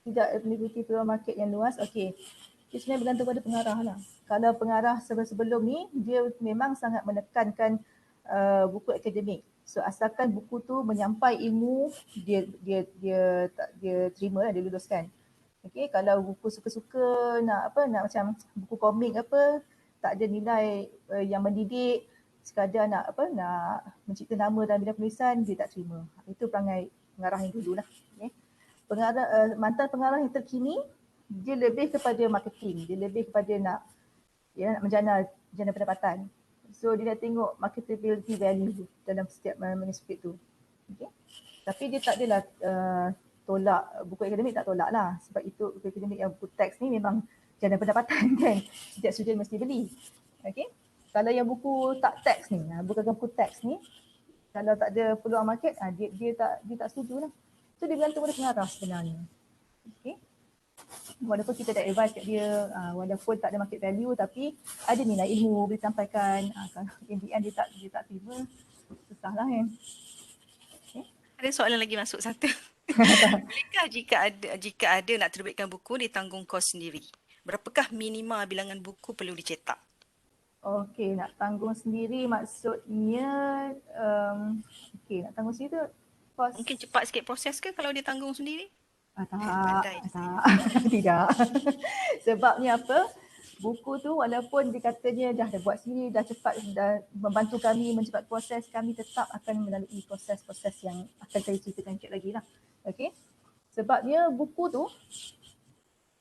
tidak meliputi peluang market yang luas, okey. Dia sebenarnya bergantung pada pengarah lah. Kalau pengarah sebelum ni dia memang sangat menekankan buku akademik. So asalkan buku tu menyampai ilmu, dia terima lah, dia luluskan. Okey, kalau buku suka-suka nak macam buku komik apa, tak ada nilai yang mendidik, sekadar nak mencipta nama dalam bidang penulisan, dia tak terima. Itu perangai pengarah yang dululah. Okay. Mantan pengarah yang terkini, dia lebih kepada marketing, dia lebih kepada nak menjana pendapatan. So dia nak tengok marketability value dalam setiap manuskrip tu. Okay. Tapi dia tak adalah tolak buku akademik, tak tolak lah. Sebab itu buku akademik yang buku teks ni memang jana pendapatan kan. Setiap student mesti beli. Okay. Kalau yang buku tak teks ni, buku teks ni, kalau tak ada peluang market, dia tak setuju lah. So dia bergantung pada pengarah sebenarnya. Okay. Walaupun kita dah advise kat dia, walaupun tak ada market value tapi ada nilai ilmu boleh sampaikan. Kalau in the end dia tak terima, susah lah kan. Okay. Ada soalan lagi masuk satu. Bolehkah jika ada nak terbitkan buku ditanggung kos sendiri? Berapakah minima bilangan buku perlu dicetak? Okey, nak tanggung sendiri maksudnya nak tanggung sendiri tu kos. Mungkin cepat sikit proses ke kalau dia tanggung sendiri? Tak. Tidak. Sebabnya apa? Buku tu walaupun dia katanya dah buat sendiri, dah cepat, dah membantu kami mencepat proses, kami tetap akan melalui proses-proses yang akan saya ceritakan sikit lagi lah. Okey. Sebabnya buku tu,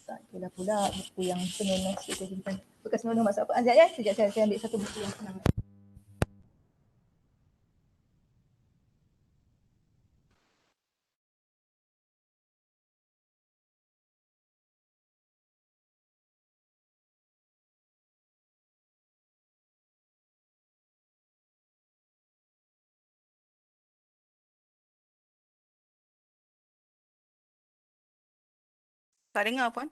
tak kira pula buku yang senonoh sikit saya simpan. Bukan senonoh maksud apa? Sekejap ya, sekejap saya ambil satu buku yang senang. Tak dengar Puan?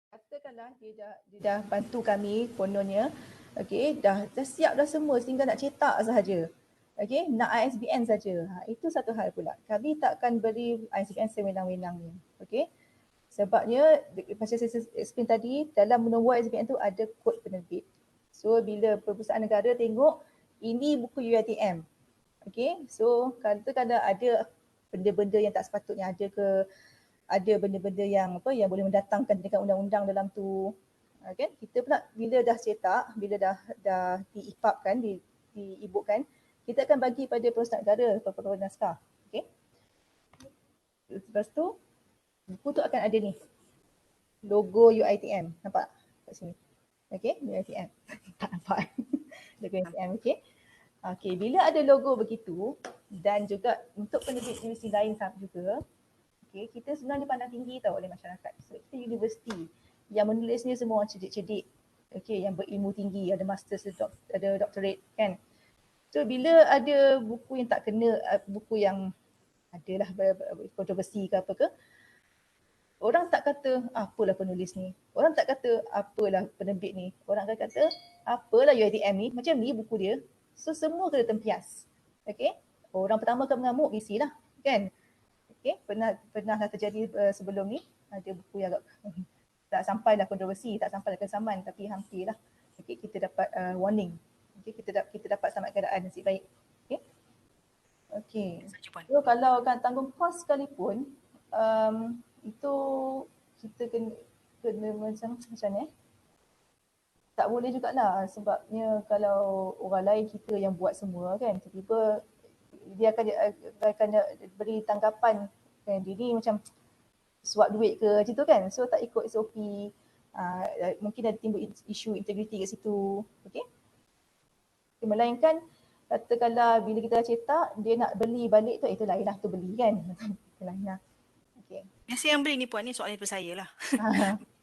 Katakanlah dia dah bantu kami kononnya. Okey, dah siap dah semua, tinggal nak cetak sahaja. Okey, nak ISBN saja. Itu satu hal pula. Kami takkan beri ISBN sewenang-wenangnya. Okey. Sebabnya macam saya explain tadi, dalam nombor ISBN tu ada kod penerbit. So bila perpustakaan negara tengok ini buku UiTM. Okay, so kadang-kadang ada benda-benda yang tak sepatutnya ada ke, ada benda-benda yang yang boleh mendatangkan tindakan undang-undang dalam tu. Kan kita pula bila dah cetak, bila dah diipapkan, diibukkan, kita akan bagi pada perusahaan negara, pegawai naskah. Okay. Lepas tu buku tu akan ada ni logo UiTM, nampak kat sini. Okay, UiTM. Tak nampak. Logo UiTM, okay. Okay, bila ada logo begitu dan juga untuk penerbit universiti lain juga, okay, kita sebenarnya dipandang tinggi tau oleh masyarakat. So kita universiti yang menulis ni semua orang cerdik-cerdik, okay, yang berilmu tinggi, ada masters, ada doctorate kan. So bila ada buku yang tak kena, buku yang adalah kontroversi ke apa ke, orang tak kata apalah penulis ni, orang tak kata apalah penerbit ni, orang akan kata apalah UiTM ni, macam ni buku dia. So semua kena tempias. Okay, orang pertama akan mengamuk VC lah kan. Okay, pernah terjadi sebelum ni, ada buku yang agak tak sampailah kontroversi, tak sampailah kesaman, tapi hampir lah. Okay, kita dapat warning. Okay, kita dapat selamat keadaan, nasib baik. Okay. Okay. So kalau kan tanggung kos sekalipun, itu kita kena macam ni. Tak boleh jugalah, sebabnya kalau orang lain kita yang buat semua kan, tiba-tiba dia akan beri tanggapan kan, dia ni macam suap duit ke macam tu kan, so tak ikut SOP, mungkin ada timbul isu integriti kat situ. Okay. Melainkan katakanlah bila kita dah cetak, dia nak beli balik tu, itu lain lah, tu beli kan. Itu lain lah. Okay. Biasa yang beli ni puan, ni soalan daripada saya lah.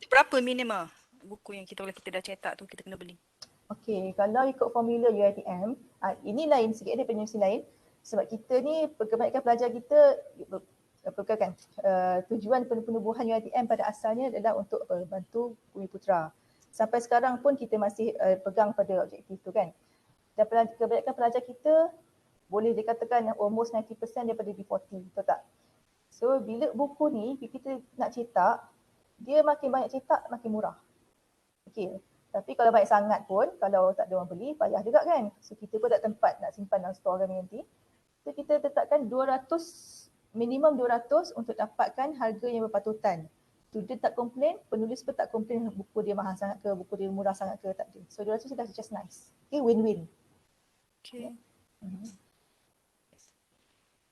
Berapa minimum buku yang kita dah cetak tu kita kena beli? Okay, kalau ikut formula UiTM, ini lain sikit daripada universiti lain. Sebab kita ni, kebanyakan pelajar kita, tujuan penubuhan UiTM pada asalnya adalah untuk bantu Bumiputera. Sampai sekarang pun kita masih pegang pada objektif tu kan. Dan kebanyakan pelajar kita boleh dikatakan almost 90% daripada B40, betul tak? So bila buku ni kita nak cetak, dia makin banyak cetak makin murah. Okay. Tapi kalau banyak sangat pun, kalau tak ada orang beli, payah juga kan. So kita pun tak tempat nak simpan dalam store kami nanti. So kita tetapkan 200, minimum 200 untuk dapatkan harga yang berpatutan. Student tak komplain, penulis pun tak komplain buku dia mahal sangat ke, buku dia murah sangat ke, tak ada. So 200 sudah just nice. Okay, win-win. Okay.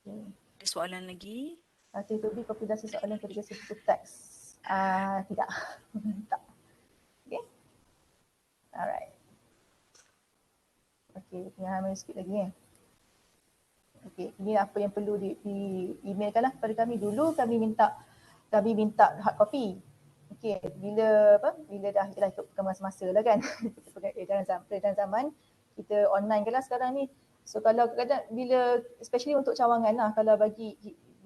Okay. Ada soalan lagi? T2B kompilasi soalan ketika buku teks. Tidak. Tak. Okay. Alright. Okay, tinggal manuskrip lagi kan. Okay, ini apa yang perlu di emailkan lah kepada kami. Dulu kami minta hard copy. Okay, bila dah ikut masa-masa lah kan. Dalam zaman kita online kan lah sekarang ni. So kalau kadang bila, especially untuk cawangan lah, kalau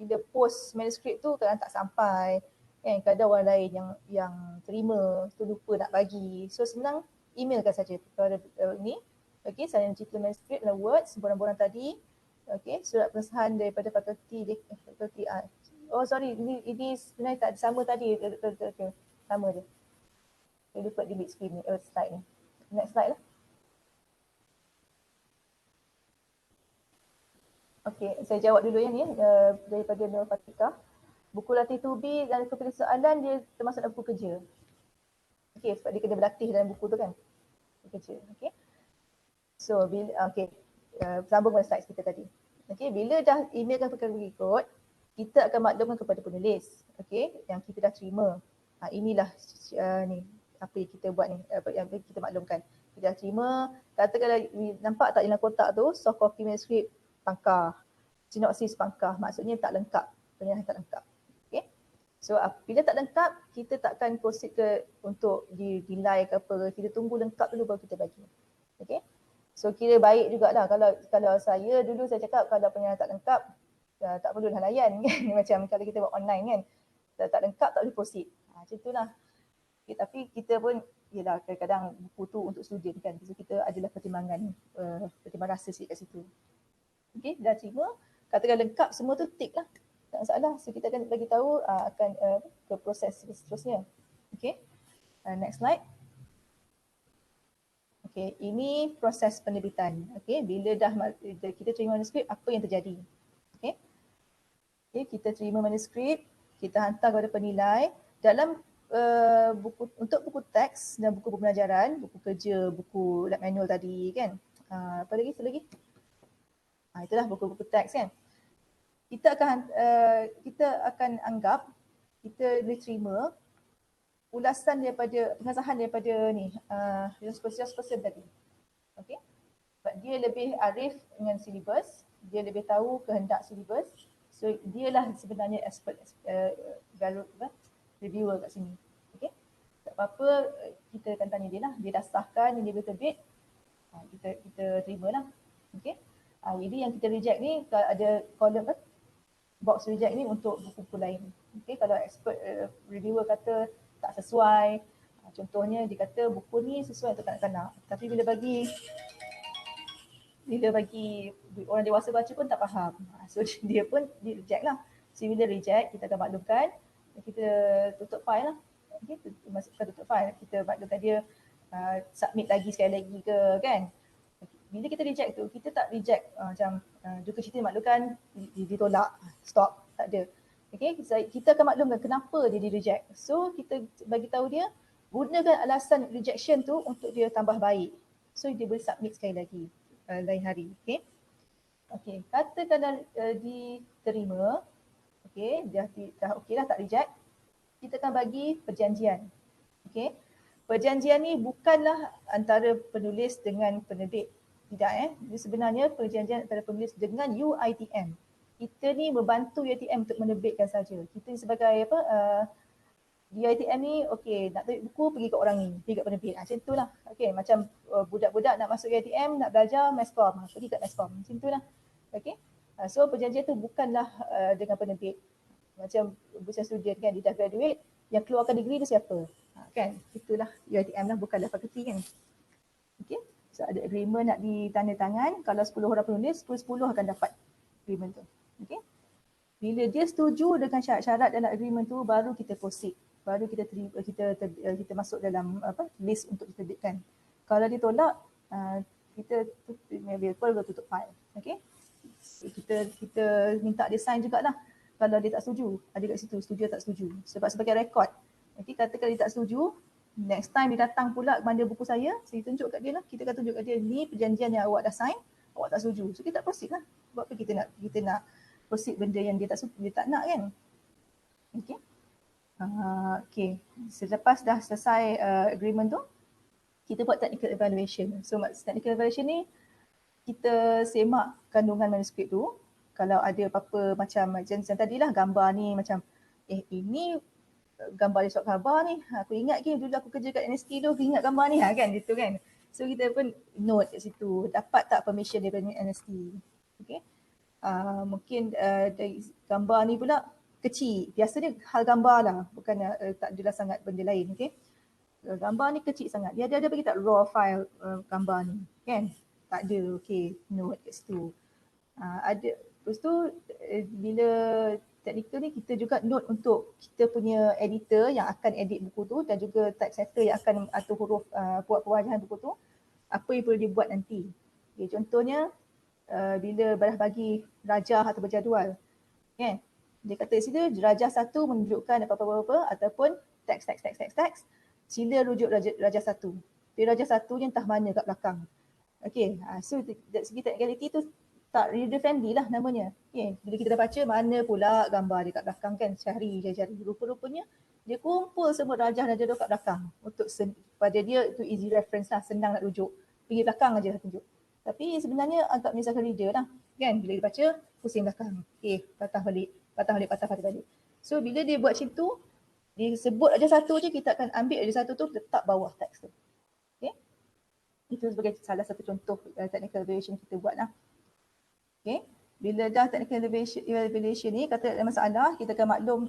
bila post manuskrip tu kadang tak sampai. Kan, kadang orang lain yang terima, tu lupa nak bagi. So senang emailkan saja kepada ni. Okay, saya cerita manuskrip dalam Word, sembarang-barang tadi. Okay, surat pengesahan daripada fakulti. Oh sorry, ini sebenarnya tak sama tadi. Okay, sama je. Saya lupa delete screen ni, slide ni. Next slide lah. Okay, saya jawab dulu yang ni daripada Nur Fatika. Buku latih Tubi dan kompilasi soalan dia termasuk dalam buku kerja. Okay, sebab dia kena berlatih dalam buku tu kan. Buku kerja, okay. So, sambung pada slide kita tadi. Okay, bila dah emailkan perkara berikut, kita akan maklumkan kepada penulis, okay, yang kita dah terima. Inilah ni, apa yang kita buat ni, apa yang kita maklumkan. Kita dah terima, katakanlah nampak tak dalam kotak tu, soft copy manuskrip pangkah, sinopsis pangkah, maksudnya tak lengkap, penyerahan tak lengkap. Okay. So bila tak lengkap, kita takkan proceed untuk dinilai ke apa, kita tunggu lengkap dulu baru kita bagi. Okay. So kira baik jugalah kalau saya dulu saya cakap kalau penyerahan tak lengkap, tak perlulah layan kan. Macam kalau kita buat online kan, tak lengkap tak boleh proceed. Macam itulah. Okay, tapi kita pun, yelah kadang-kadang buku tu untuk student kan, so kita adalah pertimbangan rasa sikit kat situ. Okay, dah terima, katakan lengkap semua tu tick lah, tak masalah. So kita akan bagi tahu akan ke proses seterusnya. Okay, next slide. Okay, ini proses penerbitan. Okay, bila dah kita terima manuskrip, apa yang terjadi? Okay, kita terima manuskrip, kita hantar kepada penilai. Dalam untuk buku teks dan buku pembelajaran, buku kerja, buku lab manual tadi kan. Apa lagi? Itulah buku-buku teks kan. Kita akan anggap kita boleh terima ulasan daripada pengasahan daripada ni person tadi. Okey. Sebab dia lebih arif dengan silibus, dia lebih tahu kehendak silibus. So dialah sebenarnya expert reviewer kat sini. Okey. Tak apa-apa, kita akan tanya dia lah. Dia dah sahkan, dia boleh terbit. Kita terimalah. Okey. Jadi yang kita reject ni ada kolom box reject ni untuk buku-buku lain. Okey, kalau expert reviewer kata tak sesuai, contohnya dia kata buku ni sesuai untuk kanak-kanak, tapi bila bagi orang dewasa baca pun tak faham. So dia pun di reject lah. So bila reject, kita akan maklumkan, kita tutup file lah. Okay, masukkan tutup file, kita maklumkan dia submit lagi sekali lagi ke kan. Bila kita reject tu, kita tak reject macam duka cita maklumkan ditolak, stop, tak ada. Okay, kita akan maklumkan kenapa dia di-reject. So kita bagi tahu dia, gunakan alasan rejection tu untuk dia tambah baik. So dia boleh submit sekali lagi lain hari. Okay, katakanlah diterima, okay, dah okey lah, tak reject, kita akan bagi perjanjian. Okay, perjanjian ni bukanlah antara penulis dengan penerbit. Tidak Dia sebenarnya perjanjian antara penulis dengan UiTM. Kita ni membantu UiTM untuk menerbitkan saja. Kita sebagai UiTM ni okey, nak terbit buku pergi ke orang ni, pergi ke penerbit. Macam itulah. Okey, macam budak-budak nak masuk UiTM, nak belajar Masscom, pergi kat Masscom. Macam itulah. Okey. So perjanjian tu bukanlah dengan penerbit. Macam bukan student kan, dia dah graduate, yang keluarkan degree tu siapa? Kan? Itulah UiTM lah, bukanlah fakulti kan. Okey. So ada agreement nak ditandatangan, kalau 10 orang penulis, 10 akan dapat agreement tu. Okey. Bila dia setuju dengan syarat-syarat dalam agreement tu, baru kita proceed. Baru kita masuk dalam list untuk diterbitkan. Kalau dia tolak, kita tutup file. Okey. Kita minta dia sign jugalah. Kalau dia tak setuju, ada kat situ setuju atau tak setuju. Sebab sebagai rekod. Okey, katakan dia tak setuju, next time dia datang pula mana buku saya tunjuk kat dia lah. Kita akan tunjuk kat dia, ni perjanjian yang awak dah sign, awak tak setuju. So kita tak proceed lah. Sebab apa kita nak proceed benda yang dia tak nak kan. Okay. Okay. Selepas dah selesai agreement tu, kita buat technical evaluation. So technical evaluation ni, kita semak kandungan manuskrip tu. Kalau ada apa-apa macam tadilah gambar ni macam, ini gambar dia surat khabar ni, aku ingat ke dulu aku kerja kat NST tu, aku ingat gambar ni kan, gitu kan. So kita pun note kat situ, dapat tak permission daripada NST. Okay. Mungkin dari gambar ni pula kecil, biasanya hal gambar lah, bukan tak adalah sangat benda lain. Okay. Gambar ni kecil sangat, dia ada bagi tak raw file gambar ni kan, tak ada. Okay, note kat situ. Ada, lepas tu bila technical ni kita juga note untuk kita punya editor yang akan edit buku tu dan juga typesetter yang akan atur huruf buat pewajahan buku tu, apa yang perlu dibuat nanti. Okay, contohnya bila dah bagi rajah atau berjadual, kan? Dia kata di situ rajah 1 menunjukkan apa-apa ataupun teks, sila rujuk rajah 1. Tapi rajah 1 ni entah mana kat belakang. Okay, so dari segi technicality tu tak reader friendly lah namanya. Okay. Bila kita dah baca, mana pula gambar dia kat belakang kan, cari. Rupa-rupanya dia kumpul semua rajah kat belakang untuk pada dia tu easy reference lah, senang nak rujuk. Pergi belakang aja tunjuk. Tapi sebenarnya agak menyusahkan reader lah kan, bila dia baca pusing belakang. Okay, patah balik. So bila dia buat macam tu, dia sebut rajah 1 je, kita akan ambil rajah 1 tu letak bawah teks tu. Okay. Itu sebagai salah satu contoh technical evaluation kita buat lah. Okay. Bila dah technical evaluation ni, kata ada masalah, kita akan maklum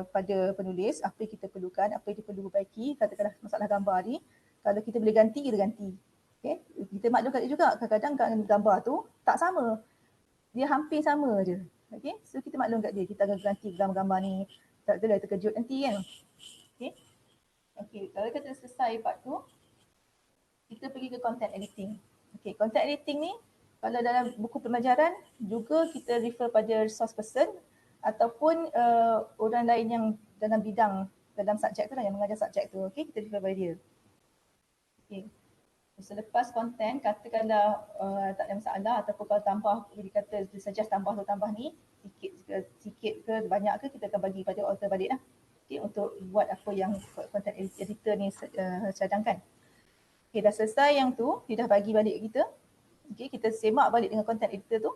pada penulis apa yang kita perlukan, apa yang perlu perbaiki. Katakanlah masalah gambar ni, kalau kita boleh ganti, kita ganti. Okay. Kita maklumkan juga kadang-kadang gambar tu tak sama. Dia hampir sama je. Okay. So kita maklum kat dia, kita akan ganti gambar ni. Tak adalah terkejut nanti kan. Okay. Okay. Kalau kita selesai part tu, kita pergi ke content editing. Okay, content editing ni kalau dalam buku pembelajaran juga kita refer pada resource person ataupun orang lain yang dalam bidang, dalam subjek tu lah, yang mengajar subjek tu. Okay, kita refer pada dia. Okay. Selepas konten, katakanlah tak ada masalah ataupun kalau tambah, dia kata dia suggest tambah ni, sikit ke banyak ke, kita akan bagi pada author balik lah. Okay, untuk buat apa yang content editor ni cadangkan. Okay, dah selesai yang tu, dia dah bagi balik kita. Okay, kita semak balik dengan content editor tu.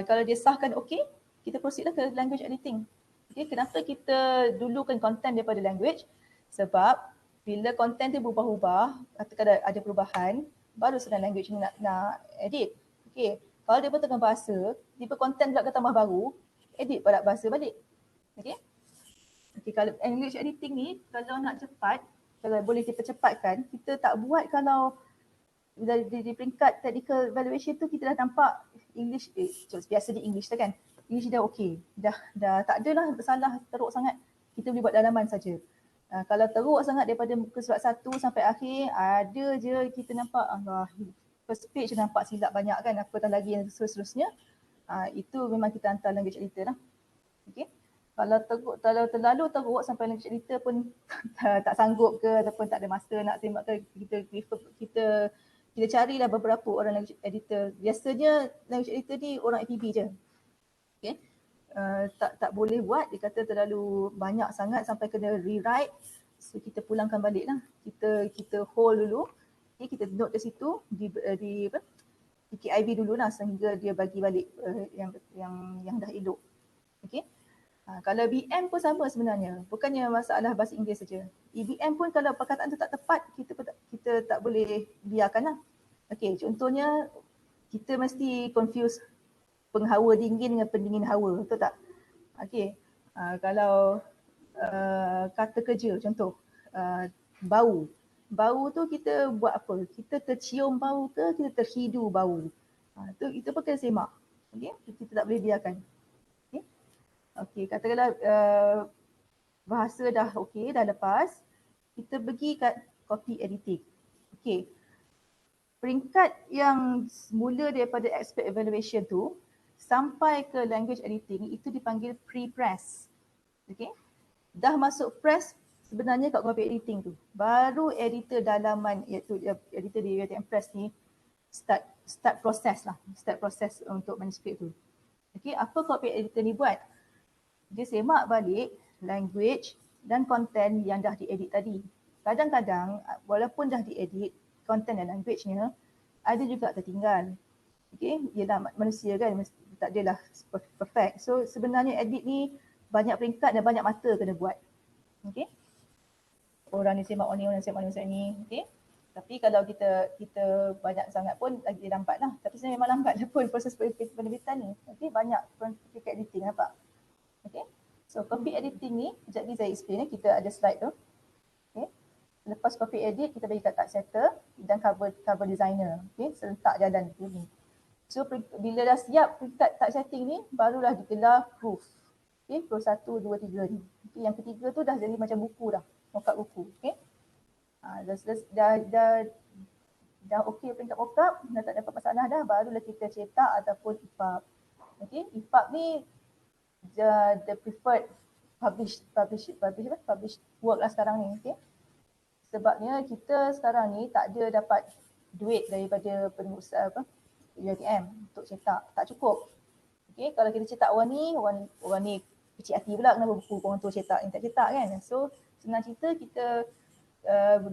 Kalau dia sahkan okay, kita proceed lah ke language editing. Okay, kenapa kita dulukan content daripada language? Sebab bila content tu berubah-ubah, katakan ada perubahan, baru senang language ni nak edit. Okay, kalau dia bertengah bahasa, tiba content pula ke tambah baru, edit pula bahasa balik. Okay. Okay, kalau language editing ni, kalau nak cepat, kalau boleh dipercepatkan, kita tak buat kalau di peringkat technical evaluation tu kita dah nampak English, biasa di English lah kan, English dah okay, dah tak ada lah salah teruk sangat, kita boleh buat dalaman saja. Kalau teruk sangat daripada muka surat 1 sampai akhir, ada je kita nampak first page nampak silap banyak kan, apatah lagi yang seterusnya, itu memang kita hantar language editor lah. Okay. Kalau terlalu teruk sampai language editor pun tak sanggup ke ataupun tak ada masa nak tembak ke, kita carilah beberapa orang language editor. Biasanya language editor ni orang APB je. Okay. Tak boleh buat, dia kata terlalu banyak sangat sampai kena rewrite. So kita pulangkan balik lah. Kita hold dulu. Okay, kita note di situ di PKIB dulu lah sehingga dia bagi balik yang dah elok. Okay. Kalau BM pun sama sebenarnya. Bukannya masalah bahasa Inggeris saja. EBM pun kalau perkataan tu tak tepat, kita tak boleh biarkan lah. Okay, contohnya kita mesti confuse penghawa dingin dengan pendingin hawa, betul tak? Okay, kalau kata kerja contoh, bau tu kita buat apa? Kita tercium bau ke kita terhidu bau? Itu pun kena semak. Okay, kita tak boleh biarkan. Okay, katakanlah bahasa dah okay, dah lepas, kita pergi kat copy editing. Okay, peringkat yang mula daripada expert evaluation tu sampai ke language editing itu dipanggil pre-press. Okay, dah masuk press sebenarnya kat copy editing tu, baru editor dalaman iaitu editor di writing press ni start proses untuk manuskrip tu. Okay, apa copy editor ni buat? Dia semak balik language dan content yang dah diedit tadi. Kadang-kadang walaupun dah diedit, content dan language-nya ada juga tertinggal. Okay, ialah manusia kan, tak adalah perfect. So sebenarnya edit ni banyak peringkat dan banyak mata kena buat. Okay, orang ni semak ni, orang semak ni. Okay, tapi kalau kita banyak sangat pun lagi lambat lah. Tapi sebenarnya memang lambat lah pun proses penerbitan ni. Okay, banyak peringkat editing nampak. Okay, so copy editing ni, sekejap lagi saya explain. Kita ada slide tu. Okay, lepas copy edit, kita bagi kat typesetter dan cover designer. Okay, serentak jalan ni. So bila dah siap peringkat typesetting ni, barulah digelar proof. Okay, proof 1, 2, 3 ni. Okay, yang ketiga tu dah jadi macam buku dah, mockup buku. Okay, dah okay peringkat mockup, dah tak dapat masalah dah, barulah kita cetak ataupun EPUB. Okay, EPUB ni the preferred published work lah sekarang ni. Okay, sebabnya kita sekarang ni tak ada dapat duit daripada UiTM untuk cetak, tak cukup. Okay, kalau kita cetak orang ni kecil hati pula, kenapa buku orang tu cetak, ni tak cetak kan. So senang cerita, kita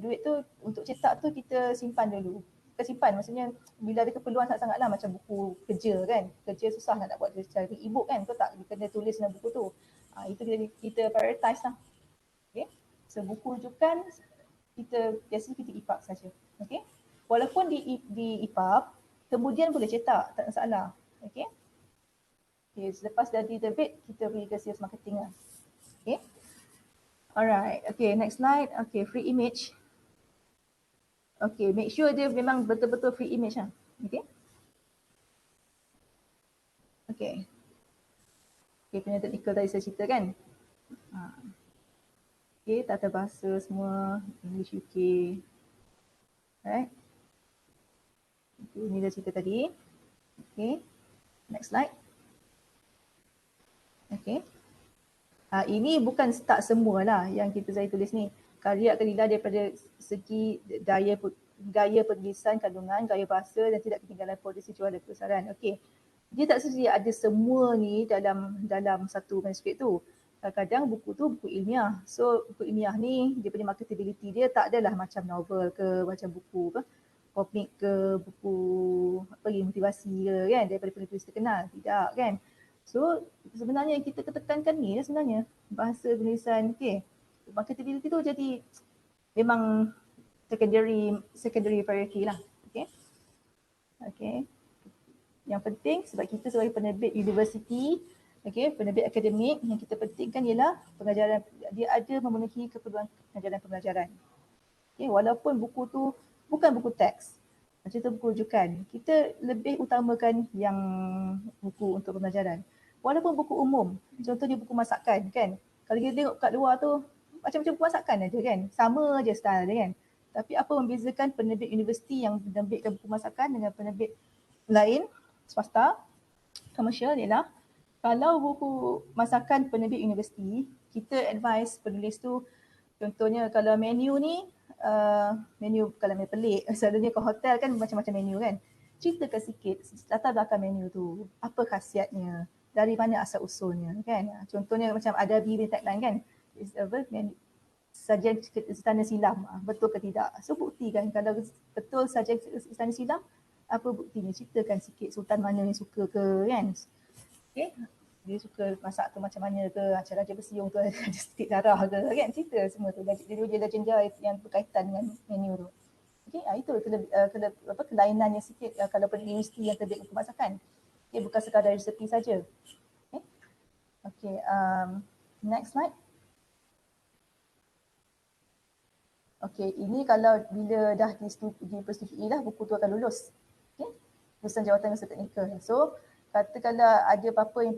duit tu untuk cetak tu kita simpan dulu. Kita simpan maksudnya bila ada keperluan sangat-sangat lah, macam buku kerja kan, kerja susah nak buat secara e-book kan, betul tak, kita kena tulis dalam buku tu. Itu kita prioritize lah. Okay, so buku rujukan biasanya kita EPUB saja. Okay, walaupun di EPUB kemudian boleh cetak, tak masalah. Okay, selepas dah diterbit, kita pergi ke sales marketing lah. Okay, alright, okay, next slide. Okay, free image. Okay, make sure dia memang betul-betul free image lah. Okay. Okay. Okay, punya technical tadi saya cerita kan. Okay, tata bahasa semua, English UK. Alright. Okay, ini dah cerita tadi. Okay. Next slide. Okay. Ini bukan tak semualah yang saya tulis ni. Karya akan dilihat daripada segi gaya penulisan, kandungan, gaya bahasa dan tidak ketinggalan polisi juara kebesaran. Okey. Dia tak sedia ada semua ni dalam satu manuskrip tu. Kadang-kadang buku tu buku ilmiah. So buku ilmiah ni dia punya marketability dia tak adalah macam novel ke, macam buku komik ke, buku motivasi ke kan, daripada penulis terkenal. Tidak kan. So sebenarnya yang kita ketekankan ni sebenarnya bahasa penulisan, okey. Marketability tu jadi memang secondary priority lah. Okay. Okay. Yang penting sebab kita sebagai penerbit universiti, okay, penerbit akademik, yang kita pentingkan ialah pengajaran, dia ada memenuhi keperluan pembelajaran. Okay, walaupun buku tu bukan buku teks, macam tu buku rujukan, kita lebih utamakan yang buku untuk pembelajaran. Walaupun buku umum, contohnya buku masakan kan, kalau kita tengok kat luar tu macam-macam buku masakan aja kan, sama aja style dia kan. Tapi apa membezakan penerbit universiti yang menerbitkan buku masakan dengan penerbit lain, swasta, komersial ialah kalau buku masakan penerbit universiti, kita advise penulis tu, contohnya kalau menu ni, menu kalau menu pelik, selalunya ke hotel kan macam-macam menu kan. Ceritakan sikit latar belakang menu tu, apa khasiatnya, dari mana asal usulnya kan. Contohnya macam Adabi punya tagline kan, sajian Istana Silam, betul ke tidak? So buktikan kalau betul sajian Istana Silam, apa buktinya? Ceritakan sikit sultan mana yang suka ke kan. Okay. Dia suka masak tu macam mana ke, Raja Bersiung tu ada sikit darah ke kan, cerita semua tu. Dia legenda yang berkaitan dengan menu tu. Okay, itu kelainannya sikit kalau penerbit universiti yang terbit buku masakan. Okay, bukan sekadar resepi saja. Okay. Okay, next slide. Okay, ini kalau bila dah dipersetujui lah, buku tu akan lulus. Okay, lulusan jawatan usaha teknikal. So, katakanlah ada apa-apa yang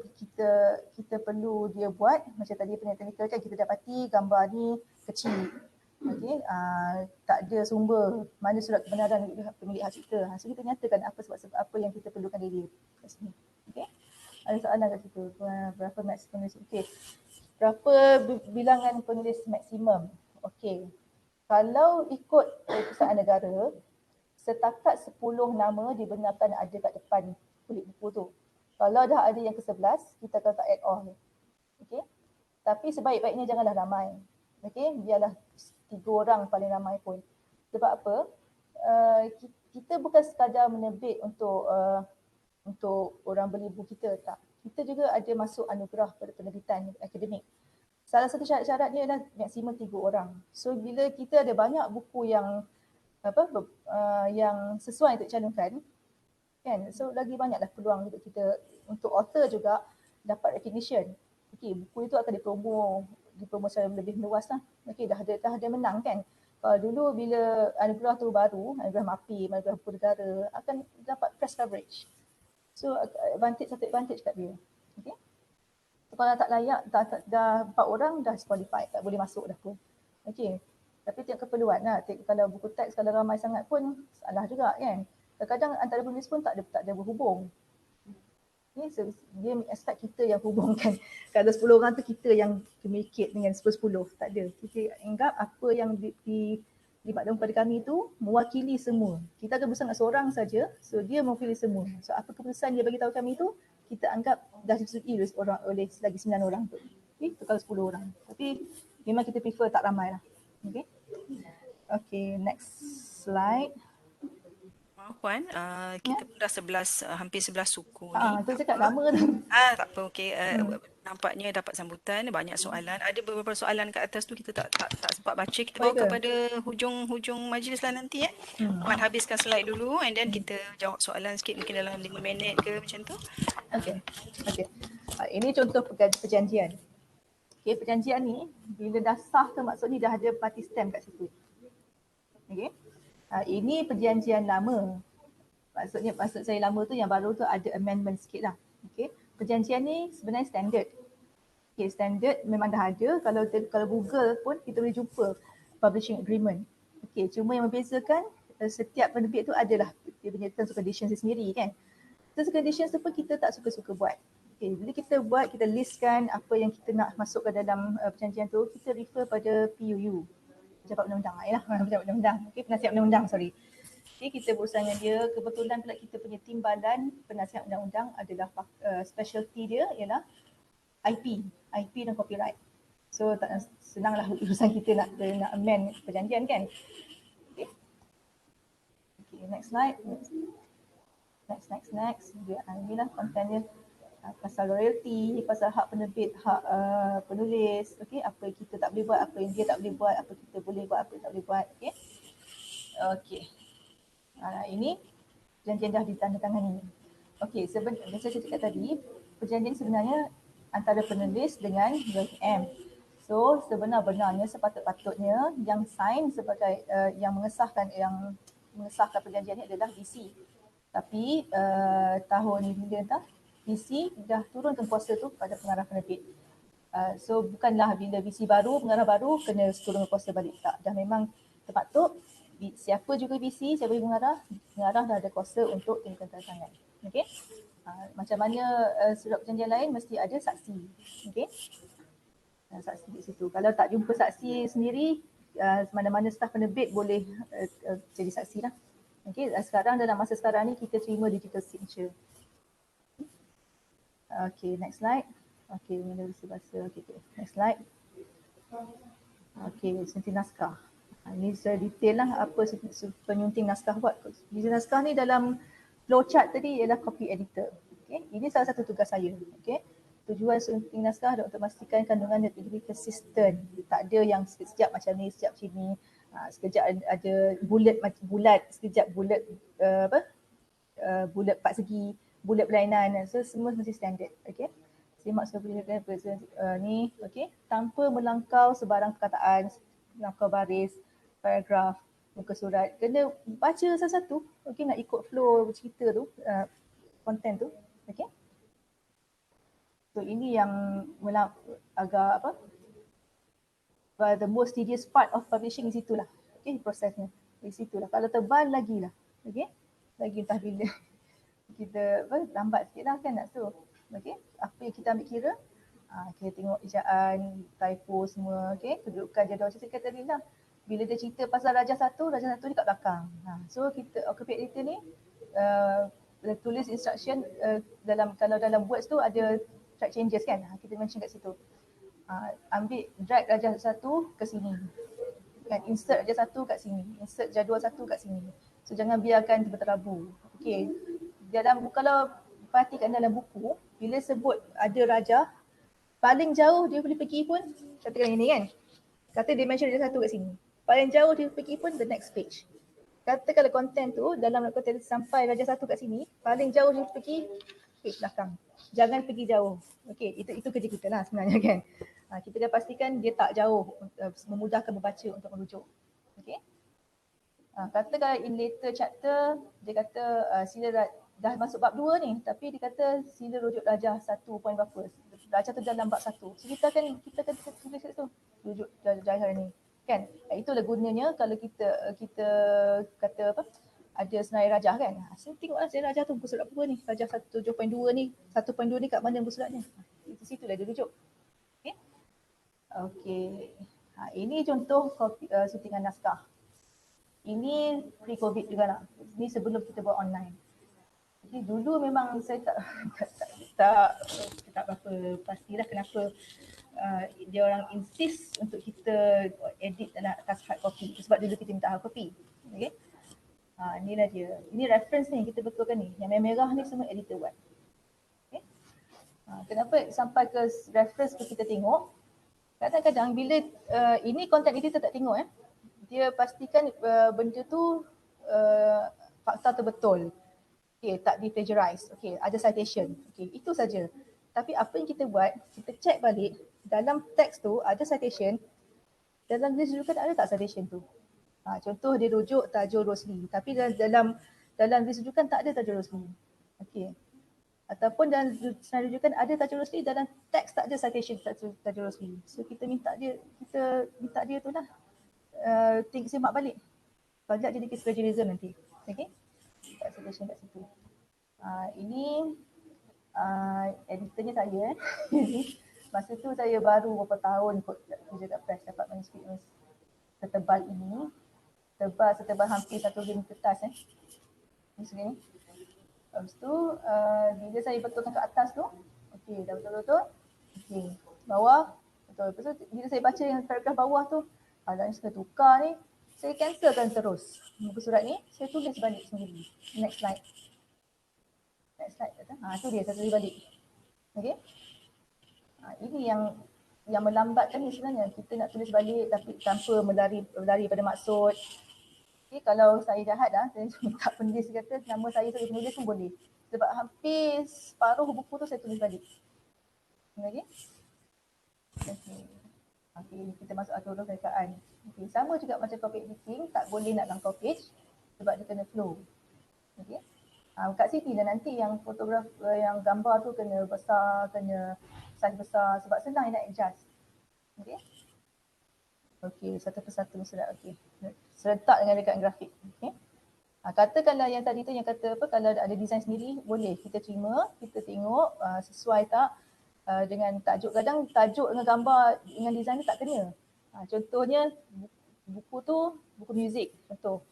kita perlu dia buat, macam tadi penelitian teknikal kan, kita dapati gambar ni kecil. Okay, tak ada sumber, mana surat kebenaran pemilik hak cipta. So, kita nyatakan apa sebab apa yang kita perlukan dari dia kat sini. Okay, ada soalan kat situ, berapa maksimum penulis? Okay, berapa bilangan penulis maksimum? Okay. Kalau ikut Perpustakaan Negara, setakat 10 nama dibenarkan ada kat depan kulit buku tu. Kalau dah ada yang ke-11, kita akan tak add on. Okay? Tapi sebaik-baiknya janganlah ramai. Okay? Biarlah 3 orang paling ramai pun. Sebab apa? Kita bukan sekadar menerbit untuk orang beli buku kita, tak. Kita juga ada masuk anugerah pada penerbitan akademik. Salah satu syarat-syaratnya adalah maksimum 3 orang. So bila kita ada banyak buku yang yang sesuai untuk dicalonkan, kan? So lagi banyaklah peluang untuk kita, untuk author juga dapat recognition. Okey, buku itu akan dipromo secara lebih luas lah. Okey, dah ada menang kan. Kalau dulu bila anugerah tu baru, anugerah MAPI, anugerah buku negara, akan dapat press coverage. So satu advantage kat dia. Okey. Kalau tak layak, dah 4 orang dah disqualified, tak boleh masuk dah pun. Okey. Tapi tengok keperluan lah. Kalau buku teks kalau ramai sangat pun salah juga kan. Kadang-kadang antara penulis pun tak ada berhubung. Okay, so dia expect kita yang hubungkan. Kalau 10 orang tu kita yang communicate dengan 10-10. Tak ada. Kita anggap apa yang dimaklum pada kami tu mewakili semua. Kita akan bersama seorang saja, so dia mewakili semua. So apa keputusan dia bagi tahu kami tu, kita anggap dah disetujui oleh lagi 9 orang tu. Okay, itu kalau 10 orang. Tapi memang kita prefer tak ramai lah. Okay. Okay, next slide. Maaf Puan, kita pun dah hampir 11 suku ni. Tu cakap lama tu. Tak apa, okey. Nampaknya dapat sambutan, banyak soalan. Ada beberapa soalan kat atas tu kita tak sempat baca. Kita bawa kepada hujung majlis lah nanti Puan habiskan slide dulu and then kita jawab soalan sikit mungkin dalam 5 minit ke macam tu. Okey. Ini contoh perjanjian. Okey, perjanjian ni bila dah sah tu maksudnya dah ada party stamp kat situ. Okey. Ini perjanjian lama. Maksud saya lama tu yang baru tu ada amendment sikit lah. Okey. Perjanjian ni sebenarnya standard. Okey, standard memang dah ada. Kalau Google pun kita boleh jumpa publishing agreement. Okey, cuma yang membezakan setiap penerbit tu adalah dia punya terms and conditions dia sendiri kan. Terms and conditions tu pun kita tak suka-suka buat. Okay, bila kita buat, kita listkan apa yang kita nak masuk ke dalam perjanjian tu, kita refer pada PUU, Pejabat Undang-Undang lah. Pejabat Undang-Undang. Okay, penasihat undang-undang, sorry. Okay, kita berusaha dengan dia. Kebetulan pula kita punya timbalan penasihat undang-undang adalah specialty dia ialah IP dan copyright. So tak senanglah urusan kita nak amend perjanjian kan. Okay, next slide. Next. Inilah konten dia. Pasal royalty, pasal hak penerbit, hak penulis, okey, apa yang kita tak boleh buat, apa yang dia tak boleh buat, apa kita boleh buat, apa tak boleh buat, okey. Okey. Ini perjanjian dah ditandatangani. Okey, sebenarnya saya cakap tadi, perjanjian sebenarnya antara penulis dengan UiTM. So sebenar-benarnya sepatut-patutnya yang sign sebagai yang mengesahkan perjanjian ini adalah VC. Tapi tahun bila entah VC dah turunkan kuasa tu pada pengarah penerbit. So bukanlah bila VC baru, pengarah baru kena turunkan kuasa balik. Tak, dah memang terpatut siapa juga VC, siapa juga pengarah dah ada kuasa untuk tingkatkan tanda tangan. Okey. Macam mana surat perjanjian lain mesti ada saksi. Okey. Saksi di situ. Kalau tak jumpa saksi sendiri, mana-mana staf penerbit boleh jadi saksi lah. Okey, sekarang dalam masa sekarang ni kita terima digital signature. Okay, next slide. Okay, mula bahasa. Okay, next slide. Okay, sunting naskah. Ini saya detail lah apa penyunting naskah buat. Penyunting naskah ni dalam flowchart tadi ialah copy editor. Okay, ini salah satu tugas saya. Okay, tujuan sunting naskah adalah untuk memastikan kandungan dan integritas konsisten. Tak ada yang sekejap macam ni, sekejap macam ni. Sekejap ada bulat, sekejap bulat bulat 4 segi, bulat berlainan, so semua mesti standard. Okey, simak sebelum ni, okey, tanpa melangkau sebarang perkataan, melangkau baris, paragraf, muka surat, kena baca satu-satu. Okey, nak ikut flow cerita tu, konten tu. Okey, so ini yang agak the most tedious part of publishing di situlah. Okey, prosesnya di situlah. Kalau tebal lagi lah. Okey, lagi entah bila kita lambat sikit lah kan nak tu. Okey, apa yang kita ambil kira, kita tengok ejaan, typo semua, okey, kedudukan jadual macam saya kata tadi lah. Bila dia cerita pasal Raja Satu ni kat belakang. So kita copy editor ni tulis instruction kalau dalam words tu ada track changes kan, kita mention kat situ. Ambil drag Raja Satu ke sini. Kan, insert Raja Satu kat sini, insert jadual satu kat sini. So jangan biarkan berterabu. Okey. Kalau perhatikan dalam buku, bila sebut ada raja, paling jauh dia boleh pergi pun, katakan ini kan, kata dia mention Raja Satu kat sini. Paling jauh dia pergi pun the next page. Kata kalau konten tu dalam konten sampai Raja Satu kat sini, paling jauh dia pergi page belakang. Jangan pergi jauh. Okey, itu kerja kita lah sebenarnya kan. Kita dah pastikan dia tak jauh, memudahkan membaca untuk merujuk. Okey. Kata kalau in later chapter, dia kata sila dah masuk bab 2 ni, tapi dia kata sila rujuk Raja 1 point berapa. Raja tu dalam bab 1. So kita akan tulis kat tu, rujuk Raja ni. Kan? Itulah gunanya kalau kita kata ada senarai Raja kan. So tengoklah senarai Raja tu buku surat apa ni. Raja 7.2 ni, 1.2 ni kat mana buku suratnya. Itu situlah dia rujuk. Okey. Okey. Ini contoh suntingan naskah. Ini pre-COVID juga lah. Ini sebelum kita buat online. Jadi dulu memang saya tak berapa pastilah kenapa dia orang insist untuk kita edit dalam atas hard copy. Sebab dulu kita minta hard copy. Okay. Inilah dia. Ini reference ni kita betulkan ni. Yang merah ni semua editor buat. Okay. Kenapa sampai ke reference tu kita tengok. Kadang-kadang bila ini content editor tak tengok dia pastikan benda tu fakta tu betul. Okay, tak di plagiarize. Okay, ada citation. Okay, itu saja. Tapi apa yang kita buat, kita check balik dalam teks tu ada citation, dalam list rujukan ada tak citation tu. Contoh dia rujuk Tajul Rosli, tapi dalam list rujukan tak ada Tajul Rosli. Okay. Ataupun dalam senarai rujukan ada Tajul Rosli, dalam teks tak ada citation Tajul Rosli. So kita minta dia tu lah. Semak balik. Kalau tak jadi case plagiarism nanti. Okay. Tak solution kat situ. Ini editornya saya. Masa tu saya baru berapa tahun kot kerja kat press dapat manuskrip setebal ini. Setebal hampir 1 ring kertas Macam ni. Lepas tu bila saya betulkan ke atas tu, okey dah betul-betul. Okey, bawah betul. Lepas tu bila saya baca yang paragraf bawah tu, ni saya tukar ni, saya cancelkan terus muka surat ni, saya tulis balik sendiri. Next slide. Next slide kata. Tu dia saya tulis balik. Okey. Ini yang melambatkan ni sebenarnya. Kita nak tulis balik tapi tanpa melari pada maksud. Okay, kalau saya jahat saya minta penulis kata nama saya sebagai penulis pun boleh. Sebab hampir separuh buku tu saya tulis balik. Okay. Okay, kita masuk atur rekaan. Okay, sama juga macam copy editing, tak boleh nak langkau page sebab dia kena flow. Okay. Kat sini lah nanti yang fotograf, yang gambar tu kena besar, kena size besar sebab senang nak adjust. Okay. Okay, satu persatu surat. Okay. Serentak dengan rekaan grafik. Okay. Katakanlah yang tadi tu yang kata apa, kalau ada design sendiri boleh kita terima, kita tengok sesuai tak dengan tajuk. Kadang tajuk dengan gambar dengan design tu tak kena. Contohnya buku tu buku muzik contoh.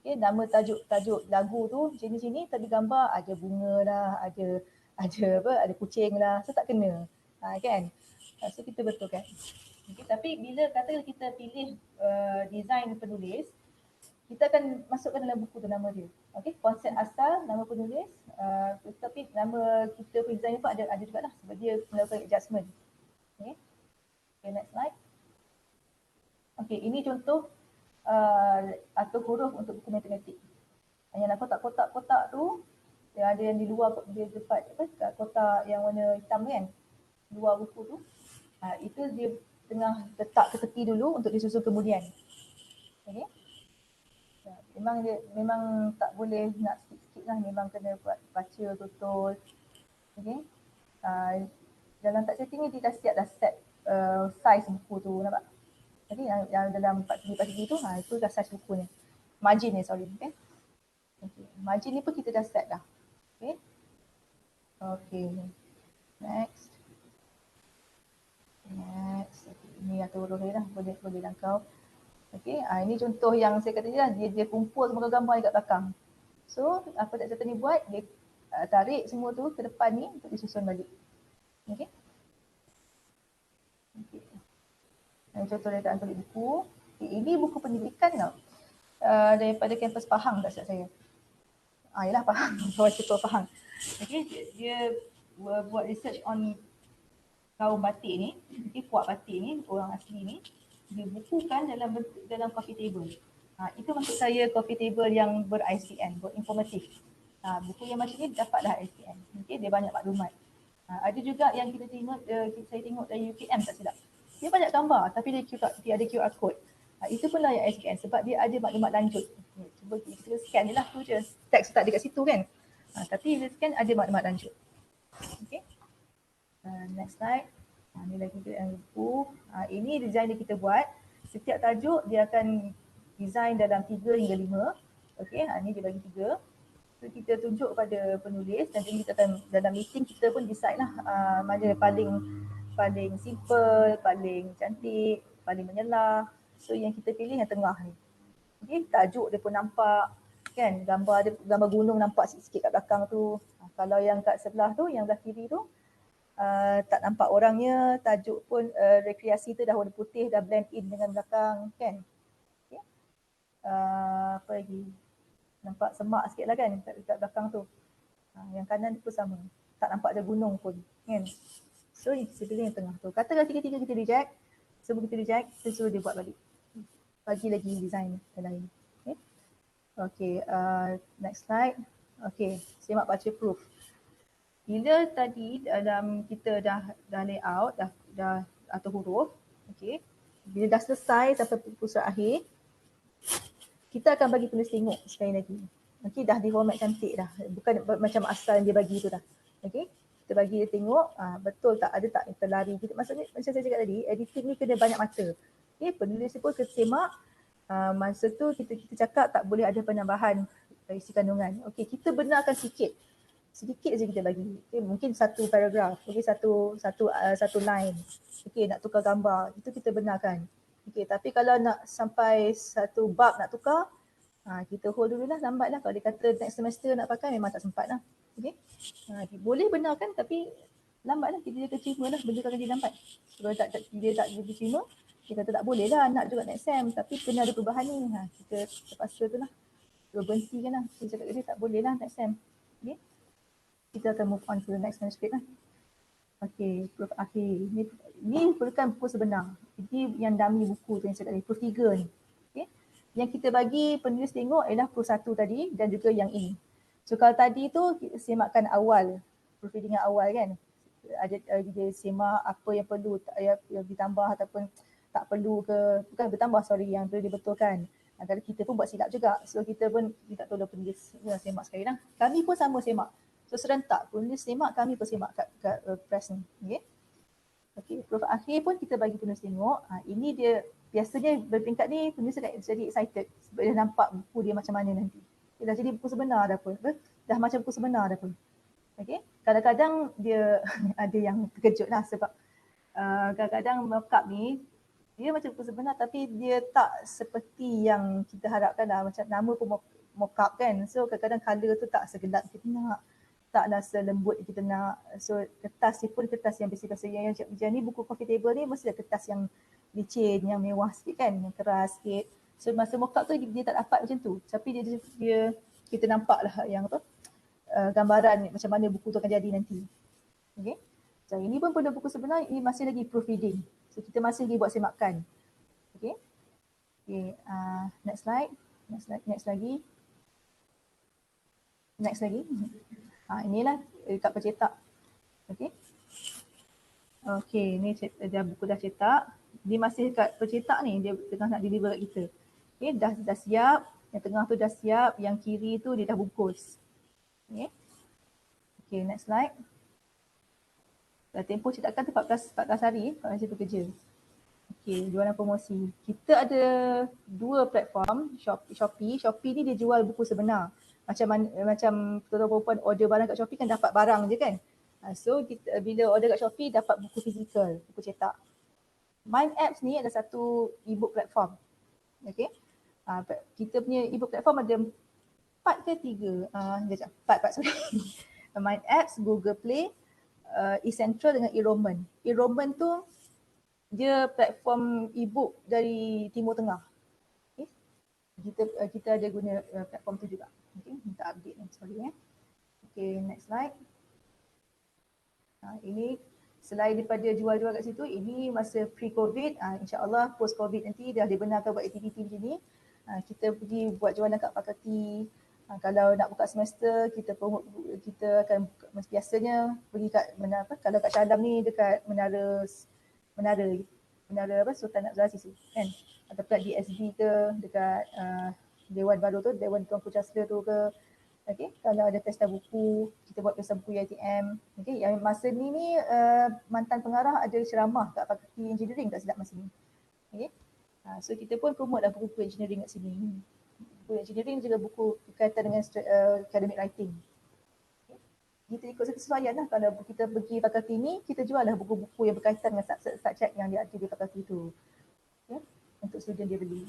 Okay, nama tajuk lagu tu jenis sini tapi gambar ada bunga lah, ada kucing lah, so tak kena. Kan? So kita betulkan. Okay, tapi bila katakan kita pilih design penulis, kita akan masukkan dalam buku tu nama dia. Okay, konsep asal, nama penulis, tapi nama kita designer pun ada jugalah sebab dia melakukan adjustment. Okay, next slide. Okay, ini contoh atur huruf untuk buku matematik. Yang kotak-kotak tu, yang ada yang di luar, dia dekat kotak yang warna hitam kan, luar buku tu. Itu dia tengah letak ke tepi dulu untuk disusun kemudian. Okay. Memang tak boleh nak sikit-sikit lah, memang kena buat baca betul. Okay. Dalam tak setting ni dia dah siap dah set size buku tu, nampak? Jadi yang dalam 4 segi tu, itu dah size bukunya. Margin ni, sorry. Okay. Margin ni pun kita dah set dah. Okay. Okay. Next. Ini atur huruf ni lah, boleh langkau. Okay, ini contoh yang saya kata je lah, dia kumpul semua gambar dekat belakang. So, apa tak serta ni buat, dia tarik semua tu ke depan ni untuk disusun balik. Okay. Ini contoh rekaan kulit buku. Ini buku pendidikan tau. Daripada kampus Pahang tak silap saya. Yelah Pahang, kawan ketua Pahang. Okay, dia buat research on kaum batik ni, puak batik ni, orang asli ni, dia bukukan dalam coffee table. Itu maksud saya coffee table yang ber-ISBN, berinformatif. Buku yang macam ni dapatlah ISBN. Okay, dia banyak maklumat. Ada juga yang saya tengok dari UKM tak silap. Dia banyak gambar tapi dia ada QR code. Itu pun lah yang ISBN sebab dia ada maklumat lanjut. Cuba kita scan je lah tu je. Teks tak ada kat situ kan. Tapi bila scan ada maklumat lanjut. Okay. Next slide. Ni lagi buku. Ini design yang kita buat. Setiap tajuk dia akan design dalam 3 hingga 5. Okey, ni dia bagi 3. So kita tunjuk pada penulis dan kita akan dalam meeting kita pun decide lah mana paling simple, paling cantik, paling menyelah. So yang kita pilih yang tengah ni. Okey, tajuk dia pun nampak kan, gambar gunung nampak sikit-sikit kat belakang tu. Kalau yang kat sebelah tu, yang belah kiri tu tak nampak orangnya, tajuk pun rekreasi tu dah warna putih, dah blend in dengan belakang kan. Okay. Apa lagi? Nampak semak sikit lah kan kat belakang tu. Yang kanan pun sama, tak nampak ada gunung pun kan. So kita pilih yang tengah tu. Katakan tiga-tiga kita reject, semua kita reject, kita suruh dia buat balik. Bagi lagi design yang lain. Okay. Okay, next slide. Okay, semak baca proof. Bila tadi dalam kita dah layout, dah atur huruf, okay. Bila dah selesai sampai pusat akhir, kita akan bagi penulis tengok sekali lagi. Okay, dah di format cantik dah. Bukan macam asal yang dia bagi tu dah. Okay, kita bagi dia tengok, betul tak, ada tak yang terlari. Maksudnya macam saya cakap tadi, editing ni kena banyak mata. Okay, penulis pun kena semak, masa tu kita cakap tak boleh ada penambahan isi kandungan. Okey, kita benarkan sikit je kita bagi. Okay, mungkin satu paragraf, okay, satu line. Okey, nak tukar gambar, itu kita benarkan. Okey, tapi kalau nak sampai satu bab nak tukar, kita hold dulu lah, lambat lah. Kalau dia kata next semester nak pakai, memang tak sempat lah. Okey, boleh benarkan tapi lambat lah, kita terima lah, benda akan jadi lambat. Kalau dia tak diterima, dia kata tak boleh lah, nak juga next sem, tapi kena ada perubahan ni. Kita terpaksa tu lah, berhentikan lah. Kita cakap dia tak boleh lah next sem. Okay, kita akan move on to the next manuscript lah. Okay, Prof Akhir. Ni bukan buku sebenar. Ini yang dummy buku tu yang saya kata, Proof 3 ni. Okay. Yang kita bagi penulis tengok ialah Proof 1 tadi dan juga yang ini. So kalau tadi tu semakkan awal, proofreading yang awal kan. Dia semak apa yang perlu yang ditambah ataupun tak perlu ke, bukan bertambah yang perlu dibetulkan. Kalau kita pun buat silap juga. So kita pun minta tolong penulis semak sekali lah. Kami pun sama semak. So serentak penulis semak, kami pun semak kat press ni. Okay. Okay, Prof Akhir pun kita bagi penulis tengok. Ini dia biasanya berperingkat ni penulis jadi excited sebab dia nampak buku dia macam mana nanti. Dia dah jadi buku sebenar dah pun. Dah macam buku sebenar dah pun. Okay. Kadang-kadang dia ada yang terkejut lah sebab kadang-kadang mock-up ni dia macam buku sebenar tapi dia tak seperti yang kita harapkan lah. Macam nama pun mock-up kan. So kadang-kadang colour tu tak segelap kita nak. Taklah selembut kita nak. So kertas ni pun kertas yang biasa-biasa. Yang ni buku coffee table ni mesti ada kertas yang licin, yang mewah sikit kan, yang keras sikit. So masa mock-up tu dia tak dapat macam tu. Tapi dia kita nampak lah yang apa, gambaran macam mana buku tu akan jadi nanti. Okay. So ini pun pada buku sebenar, ini masih lagi proofreading. So kita masih lagi buat semakan. Okay. Okay. Next slide. Next lagi. Inilah dekat pencetak. Okey. Okey, ni buku dah cetak. Dia masih dekat pencetak ni, dia tengah nak deliver kat kita. Okey, dah siap. Yang tengah tu dah siap, yang kiri tu dia dah bungkus. Okey. Okey, next slide. Tempoh cetakan tu 14 hari kalau saya bekerja. Okey, jualan promosi. Kita ada 2 platform, Shopee. Shopee ni dia jual buku sebenar. Macam tuan-tuan perempuan order barang kat Shopee kan dapat barang je kan. So kita bila order kat Shopee dapat buku fizikal, buku cetak. Mind Apps ni ada satu e-book platform. Okay. Kita punya e-book platform ada 4 ke 3? 4 sorry. Mind Apps, Google Play, eCentral dengan eRoman. eRoman tu dia platform e-book dari Timur Tengah. Okay. Kita ada guna platform tu juga. Okay, minta update ni, sorry ya. Okay, next slide. Ini selain daripada jual-jual kat situ, ini masa pre-COVID, insyaAllah post-COVID nanti dah dibenarkan buat aktiviti macam ni. Kita pergi buat jualan kat fakulti. Kalau nak buka semester, kita akan biasanya pergi kat mana apa? Kalau kat Syadam ni dekat menara Sultan Abdul Aziz kan? Ataupun DSB ke dekat Dewan Baru tu, Dewan Tuanku Chancellor tu ke. Okay, kalau ada pesta buku, kita buat pesta buku UiTM. Okay, yang masa ni mantan pengarah ada ceramah kat Fakulti Engineering tak silap masa ni. Okay, so kita pun promote lah buku engineering kat sini. Buku engineering juga buku berkaitan dengan academic writing. Okay. Kita ikut kesesuaian lah. Kalau kita pergi fakulti ni, kita jual lah buku-buku yang berkaitan dengan subjek yang dia ada di fakulti tu. Okay, untuk student dia beli.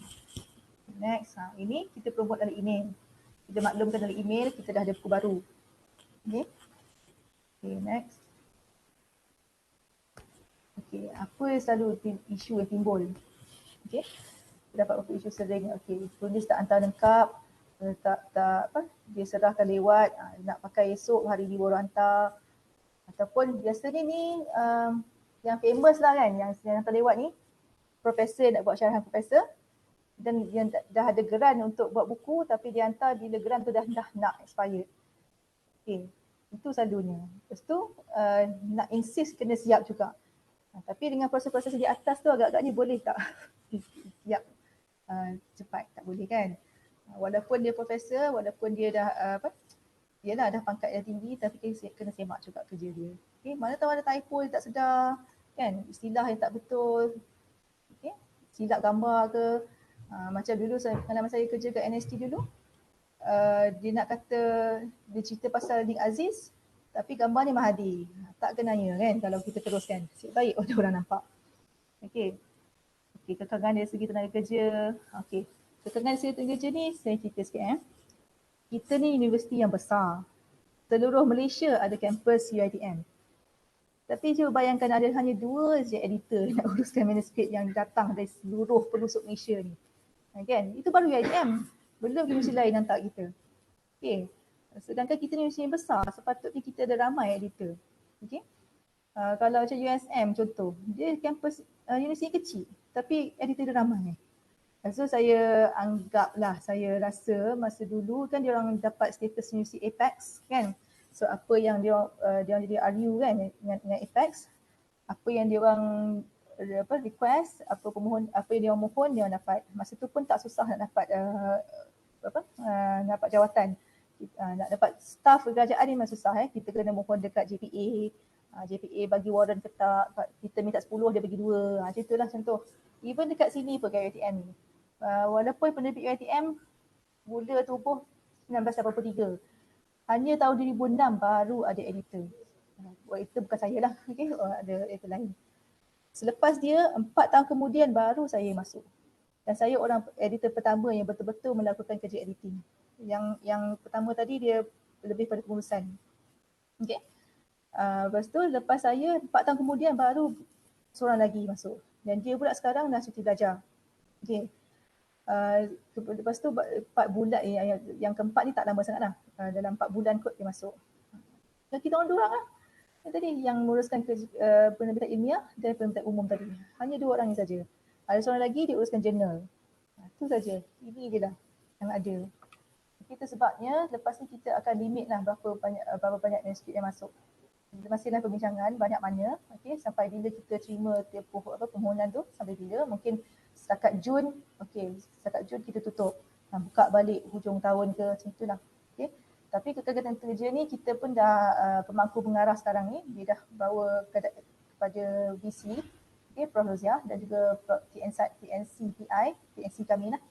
Next, ini kita promote dalam email. Kita maklumkan dalam email kita dah ada buku baru. Okay. Okay, next. Okay, apa selalu isu yang timbul? Okay, dapat beberapa isu sering. Okay, penulis tak hantar lengkap, dia serahkan lewat, nak pakai esok, hari ni baru hantar. Ataupun biasanya ni yang famous lah kan, yang hantar lewat ni, profesor nak buat syarahan profesor. Dan yang dah ada geran untuk buat buku tapi dia hantar bila geran tu dah nak expired. Okay, itu selalunya. Lepas tu nak insist kena siap juga. Tapi dengan proses-proses di atas tu agak-agaknya boleh tak siap cepat, tak boleh kan. Walaupun dia profesor, walaupun dia dah yelah dah pangkat yang tinggi tapi kena semak juga kerja dia. Okay, mana tahu ada typo dia tak sedar kan, istilah yang tak betul. Okay, silap gambar ke. Macam dulu pengalaman saya kerja kat NST dulu, dia nak kata, dia cerita pasal Ning Aziz tapi gambarnya Mahathir. Tak kenanya kan kalau kita teruskan. Nasib baik orang nampak. Okey. Okey, kekangan dari segi tenaga kerja. Okey. Kekangan dari segi tenaga kerja ni saya cerita sikit. Kita ni universiti yang besar. Seluruh Malaysia ada kampus UiTM. Tapi cuba bayangkan ada hanya 2 je editor nak uruskan manuskrip yang datang dari seluruh pelosok Malaysia ni. Kan? Itu baru UiTM. Belum universiti lain hantar kita. Okey. Sedangkan kita ni universiti yang besar, sepatutnya kita ada ramai editor. Okey. Kalau macam USM contoh, dia kampus universiti kecil tapi editor dia ramai. So saya anggaplah, saya rasa masa dulu kan dia orang dapat status universiti Apex kan. So apa yang dia jadi RU kan dengan Apex, apa yang dia orang request, apa yang dia orang mohon dia orang dapat. Masa tu pun tak susah nak dapat dapat jawatan. Nak dapat staff kerajaan ni memang susah Kita kena mohon dekat JPA. JPA bagi warrant ke tak, kita minta 10 dia bagi 2. Macam itulah contoh. Even dekat sini pun kat UiTM ni. Walaupun penerbit UiTM mula tubuh 1983. Hanya tahun 2006 baru ada editor. Editor bukan saya lah, ada editor lain. Selepas dia 4 tahun kemudian baru saya masuk. Dan saya orang editor pertama yang betul-betul melakukan kerja editing. Yang pertama tadi dia lebih pada pengurusan. Okey. Lepas tu lepas saya 4 tahun kemudian baru seorang lagi masuk. Dan dia pula sekarang dah cuti belajar. Okey. Lepas tu 4 bulan yang keempat ni tak lama sangat lah. Dalam 4 bulan kot dia masuk. Dan kita orang 2 orang lah. Yang tadi yang menguruskan penerbitan ilmiah dan penerbitan umum tadi. Hanya 2 orang ni saja. Ada seorang lagi dia uruskan jurnal. Itu saja. Ini je lah yang ada. Itu sebabnya lepas ni kita akan limit lah berapa banyak manuskrip yang masuk. Masih dalam perbincangan banyak mana, sampai bila kita terima permohonan tu, sampai bila mungkin setakat Jun, setakat Jun kita tutup. Buka balik hujung tahun ke macam itulah. Tapi kegiatan kerja ni kita pun dah pemangku pengarah sekarang ni, dia dah bawa kepada VC, Prof. Roziah dan juga TNC kami lah.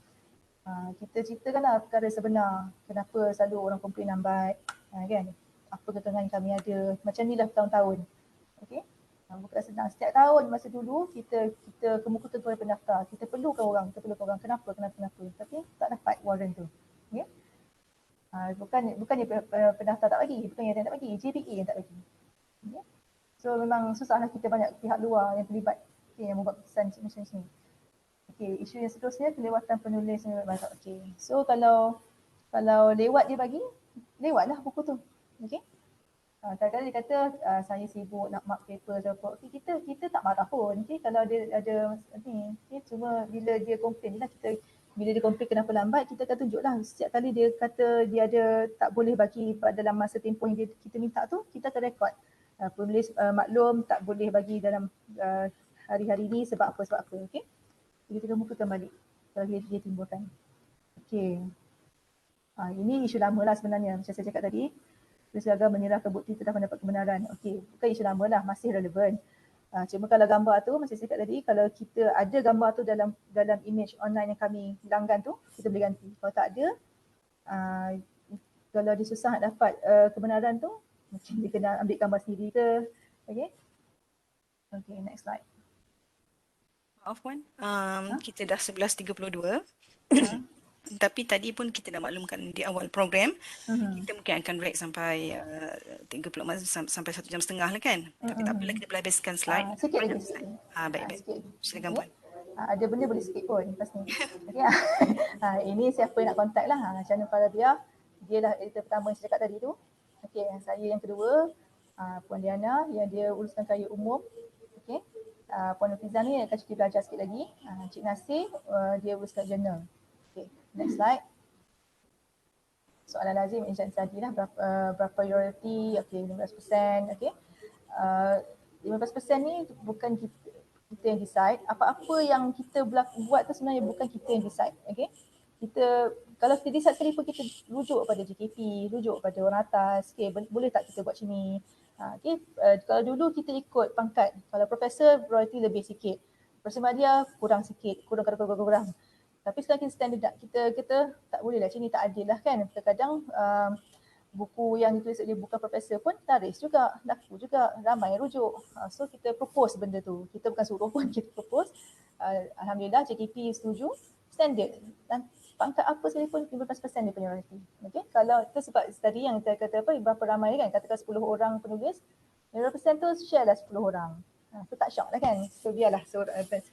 Kita ceritakanlah perkara sebenar, kenapa selalu orang komplain lambat, kan? Apa kekangan kami ada, macam ni lah bertahun-tahun. Bukan senang. Setiap tahun masa dulu kita kemukakan kepada pendaftar, kita perlukan orang, kenapa. Tapi tak dapat warrant tu. Bukannya pendaftar tak bagi, bukannya yang tak bagi, JPA yang tak bagi. So memang susahlah, kita banyak pihak luar yang terlibat yang membuat keputusan macam ni. Isu yang seterusnya, kelewatan penulis. So kalau lewat dia bagi, lewatlah buku tu. Kadang-kadang dia kata saya sibuk nak mark paper atau apa. Kita tak marah pun. Kalau dia ada ni, cuma bila dia komplain lah, bila dia komplain kenapa lambat, kita akan tunjuklah. Setiap kali dia kata dia ada tak boleh bagi dalam masa tempoh yang kita minta tu, kita akan rekod. Penulis maklum tak boleh bagi dalam hari-hari ni sebab apa. Jadi kita mukakan balik kalau dia timbulkan. Ini isu lama lah sebenarnya, macam saya cakap tadi. Terus gagal menyerahkan bukti telah mendapat kebenaran. Bukan isu lama lah, masih relevan. Cuma kalau gambar tu, macam saya cakap tadi, kalau kita ada gambar tu dalam image online yang kami langgan tu, kita boleh ganti. Kalau tak ada, kalau dia susah nak dapat kebenaran tu, mungkin dia kena ambil gambar sendiri ke. Next slide. Maaf Puan, kita dah 11.32. Tapi tadi pun kita dah maklumkan di awal program, kita mungkin akan break sampai 30 sampai 1 jam setengah lah kan. Tapi tak apalah, kita boleh habiskan slide. Sikit lagi. Baik. Silakan Puan. Ada benda boleh skip pun lepas ni. Ini siapa yang nak contact lah. Channel Farabia, dia lah editor pertama yang saya cakap tadi tu. Saya yang kedua, Puan Diana yang dia uruskan karya umum. Puan Nufizan ni akan cuti belajar sikit lagi. Cik Nasir, dia uruskan jurnal. Next slide. Soalan lazim macam tadi lah, berapa royalty? 15%. 15% ni bukan kita yang decide. Apa-apa yang kita buat tu sebenarnya bukan kita yang decide. Kita, kalau kita decide sekali pun kita rujuk pada JKP, rujuk pada orang atas. Boleh tak kita buat macam ni? Kalau dulu kita ikut pangkat. Kalau profesor royalty lebih sikit. Profesor Madia kurang sikit, kurang. Tapi sekarang kita standard kita tak boleh lah, macam ni tak adil lah kan. Terkadang buku yang ditulis oleh bukan profesor pun laris juga, laku juga, ramai yang rujuk. So kita propose benda tu. Kita bukan suruh pun, kita propose. Alhamdulillah JTP setuju, standard. Dan pangkat apa sekalipun 15% dia punya royalty. Okay? Kalau itu sebab tadi yang saya kata apa, berapa ramai kan, katakan 10 orang penulis, 15% tu share lah 10 orang. So tak syok lah kan. So biarlah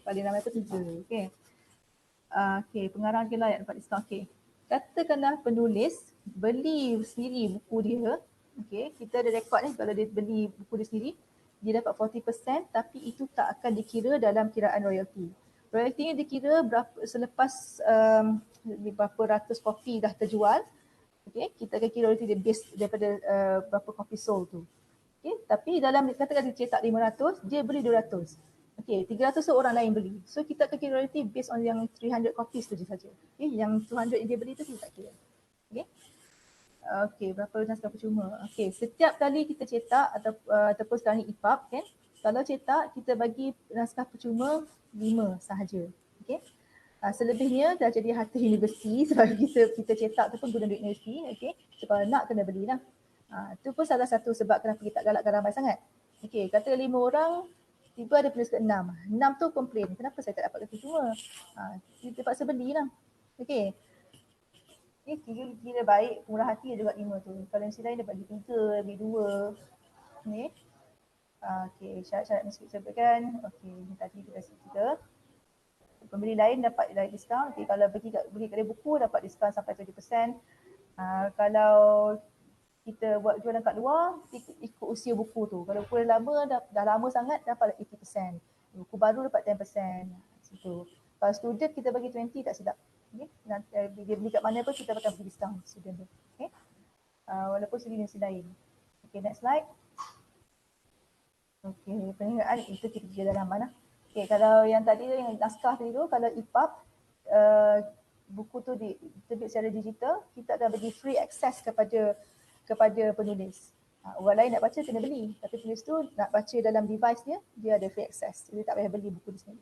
paling ramai tu 3. Okay. Okay, pengarang dia layak dapat diskaun. Okay. Katakanlah penulis beli sendiri buku dia. Okay, kita ada rekod ni kalau dia beli buku dia sendiri, dia dapat 40% tapi itu tak akan dikira dalam kiraan royalty. Royalty ni dikira selepas berapa ratus kopi dah terjual. Okay, kita akan kira royalty dia based daripada berapa kopi sold tu. Okay, tapi dalam katakan dia cetak 500, dia beli 200. Okay, 300 tu orang lain beli. So kita akan kira royalty based on yang 300 copies tu je saja. Okay, yang 200 yang dia beli tu kita tak kira. Okay. Okay, berapa naskah percuma? Okay, setiap kali kita cetak ataupun sekarang ni EPUB kan, kalau cetak kita bagi naskah percuma 5 sahaja. Okay. Selebihnya dah jadi harta universiti sebab kita cetak tu pun guna duit universiti. Okay. So kalau nak kena belilah. Itu pun salah satu sebab kenapa kita tak galakkan ramai sangat. Okay, kata 5 orang, tiba ada penulis ke 6. 6 tu komplain, kenapa saya tak dapat percuma? Kita terpaksa belilah. Okay. Ni kira baik, murah hati juga 5 tu. Kalau mesti lain dia bagi 3, bagi 2. Ni. Okay, syarat-syarat mesti sebutkan. Okay, ni tadi kita cerita. Pembeli lain dapat diskaun. Okay, kalau beli kedai buku dapat diskaun sampai 7%. Kalau kita buat jualan kat luar, ikut usia buku tu. Kalau buku dah lama, dah lama sangat, dapat 80%. Buku baru dapat 10%. Situ. Kalau student kita bagi 20, tak silap. Okay. Nanti dia beli kat mana pun kita akan bagi diskaun student tu. Okay. Walaupun segi universiti lain. Okay, next slide. Okay, perniagaan itu kita kerja dalam mana. Okay, kalau yang tadi yang naskah tadi tu, kalau EPUB, buku tu diterbit secara digital, kita akan bagi free access kepada penulis. Orang lain nak baca kena beli, tapi penulis tu nak baca dalam device dia ada free access. Jadi tak payah beli buku di sini.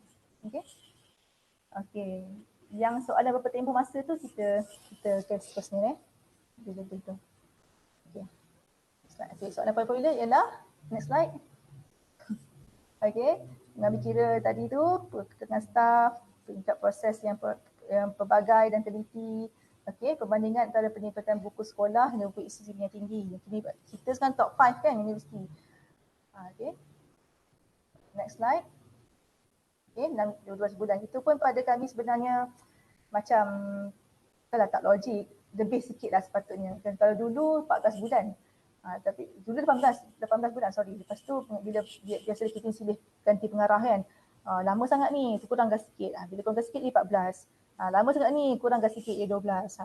Okay. Okay. Yang soalan berapa tempoh masa tu kita first ni betul. Okay. Okay. Soalan paling popular ialah next slide. Okay. Mengambil kira tadi tu dengan staff, peringkat proses yang pelbagai dan teliti. Okay, perbandingan antara penerbitan buku sekolah dengan buku isi yang tinggi. Kita sekarang top 5 kan universiti. Okay. Next slide. Okay, 12 bulan. Itu pun pada kami sebenarnya macam kalau tak logik, lebih sikit lah sepatutnya. Dan kalau dulu 14 bulan. Tapi dulu 18 bulan, sorry. Lepas tu bila biasa kita silih ganti pengarah kan. Lama sangat ni, kurangkan sikit. Bila kurangkan sikit dia 14. Lama sangat ni, kurangkan sikit dia 12.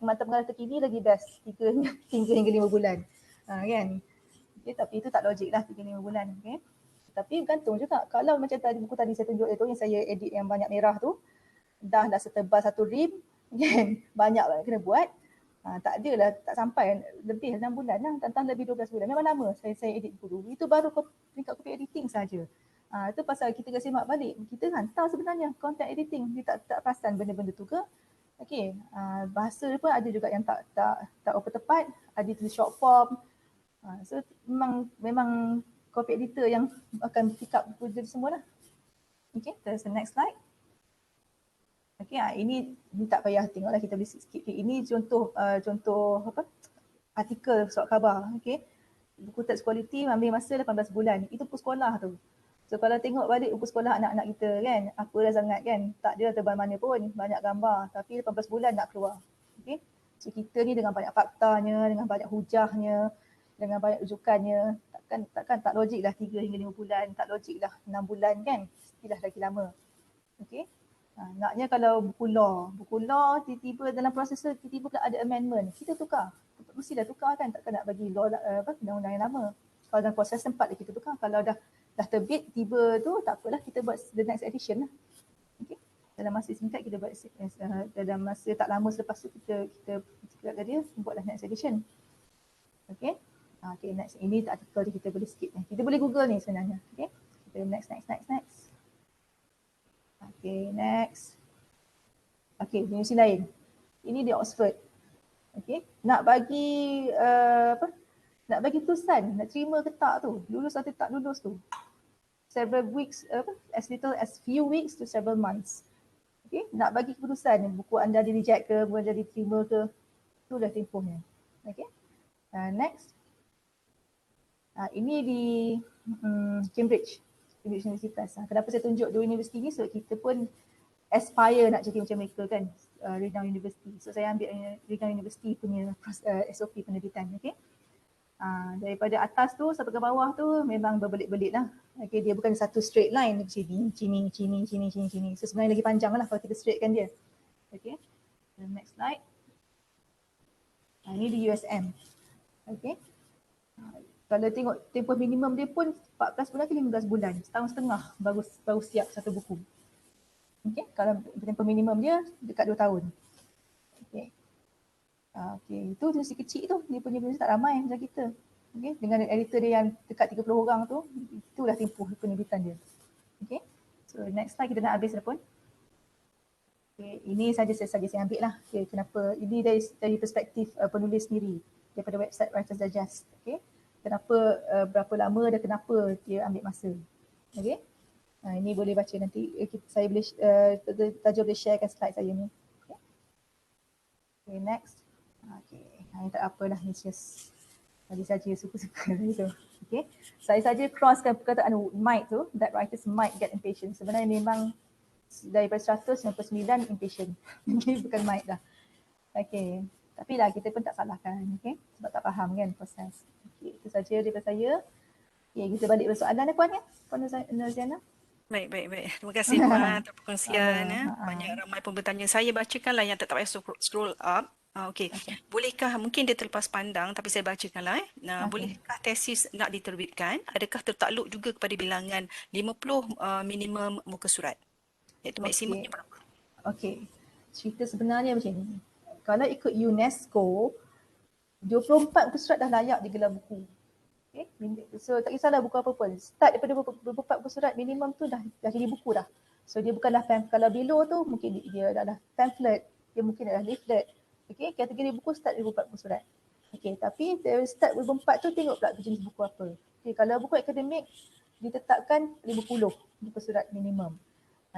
Mata pengarah terkini lagi best. 3 hingga 5 bulan. Kan? Okay, tapi itu tak logik lah 3-5 bulan. Okay? Tapi gantung juga. Kalau macam tadi buku tadi saya tunjuk itu yang saya edit yang banyak merah tu, dah setebal satu rim, kan? Banyak kena buat. Tak adalah, tak sampai lebih 6 bulan lah, tentang lebih 12 bulan. Memang lama saya edit buku tu. Itu baru tingkat copy editing saja. Itu pasal kita kena semak balik. Kita hantar sebenarnya content editing. Dia tak perasan benda-benda tu ke. Okay. Bahasa pun ada juga yang tak apa tepat. Ada tulis short form. So memang copy editor yang akan pick up benda semua lah. Okay, terus next slide. Okay, ini tak payah tengoklah, kita boleh skip. Ini contoh apa? Artikel surat khabar. Okay. Buku teks kualiti ambil masa 18 bulan. Itu buku sekolah tu. So kalau tengok balik buku sekolah anak-anak kita kan, apa dah sangat kan, tak ada tebal mana pun, banyak gambar. Tapi 18 bulan nak keluar. Okay. So kita ni dengan banyak faktanya, dengan banyak hujahnya, dengan banyak rujukannya, takkan tak logik lah 3 hingga 5 bulan, tak logik lah 6 bulan kan, mestilah lagi lama. Okay. Naknya kalau buku law tiba-tiba dalam proses tu tiba-tiba ada amendment, kita tukar. Mestilah tukar kan, takkan nak bagi law undang-undang yang lama. Kalau dalam proses sempat kita tukar, kalau dah terbit tiba tu tak apalah, kita buat the next edition lah. Okay. Dalam masa singkat kita buat dalam masa tak lama selepas tu kita dia buatlah next edition. Okay. Okay, next. Ini artikel kita boleh skip. Kita boleh Google ni sebenarnya. Okay. Kita next. Okay, next. Okey, universiti lain. Ini di Oxford. Okey, nak bagi nak bagi keputusan, nak terima ke tak tu, lulus atau tak lulus tu. Several weeks, as little as few weeks to several months. Okey, nak bagi keputusan, buku anda di reject ke, buku anda diterima ke, tu dah tempohnya. Okey, next. Ini di Cambridge University Press. Kenapa saya tunjuk dua universiti ni? Sebab kita pun aspire nak jadi macam mereka kan, renowned university. So saya ambil renowned university punya SOP penerbitan. Okay. Daripada atas tu sampai ke bawah tu memang berbelit-belit lah. Okay, dia bukan satu straight line, sini. So sebenarnya lagi panjang lah kalau kita straightkan dia. Okay. Next slide. Ini di USM. Okay. Kalau tengok tempoh minimum dia pun 14 bulan ke 15 bulan, setahun setengah baru siap satu buku. Okey, kalau tempoh minimum dia dekat 2 tahun. Okey. Okey, itu universiti kecil tu, dia punya universiti tak ramai macam kita. Okey, dengan editor dia yang dekat 30 orang tu, itulah tempoh penerbitan dia. Okey. So next slide kita nak habis dah pun. Okey, ini saja saya ambil lah. Okay, kenapa? Ini dari perspektif penulis sendiri daripada website Writers Digest. Okey. Kenapa berapa lama dan kenapa dia ambil masa. Okey. Ini boleh baca nanti. Saya boleh Tajul boleh sharekan slide saya ni. Okay, next. Okay, ini tak apalah, ni just bagi saja suka-suka gitu. Okay, saya saja crosskan perkataan might tu, that writers might get impatient. Sebenarnya memang daripada 199 impatient. Ini bukan might dah. Okay, tapi lah kita pun tak salahkan, okay, sebab tak faham kan proses. Okay, itu saja daripada saya. Okay, kita balik ke soalan ya Puan ya, Puan Nurziana. Baik. Terima kasih Puan atas perkongsian. Banyak ramai pun bertanya. Saya bacakanlah yang tak payah scroll up. Okey. Bolehkah, mungkin dia terlepas pandang tapi saya bacakanlah. Bolehkah tesis nak diterbitkan? Adakah tertakluk juga kepada bilangan 50 minimum muka surat? Iaitu maksimumnya berapa? Okey. Cerita sebenarnya macam ni. Kalau ikut UNESCO, 24 muka surat dah layak digelar buku. Okay. So tak kisahlah buku apa pun. Start daripada 24 muka surat minimum tu dah jadi buku dah. So dia bukanlah kalau below tu mungkin dia adalah pamphlet, dia mungkin adalah leaflet. Okay, kategori buku start dari 24 muka surat. Okay, tapi dari start 24 tu tengok pula jenis buku apa. Okay, kalau buku akademik ditetapkan 50 muka surat minimum.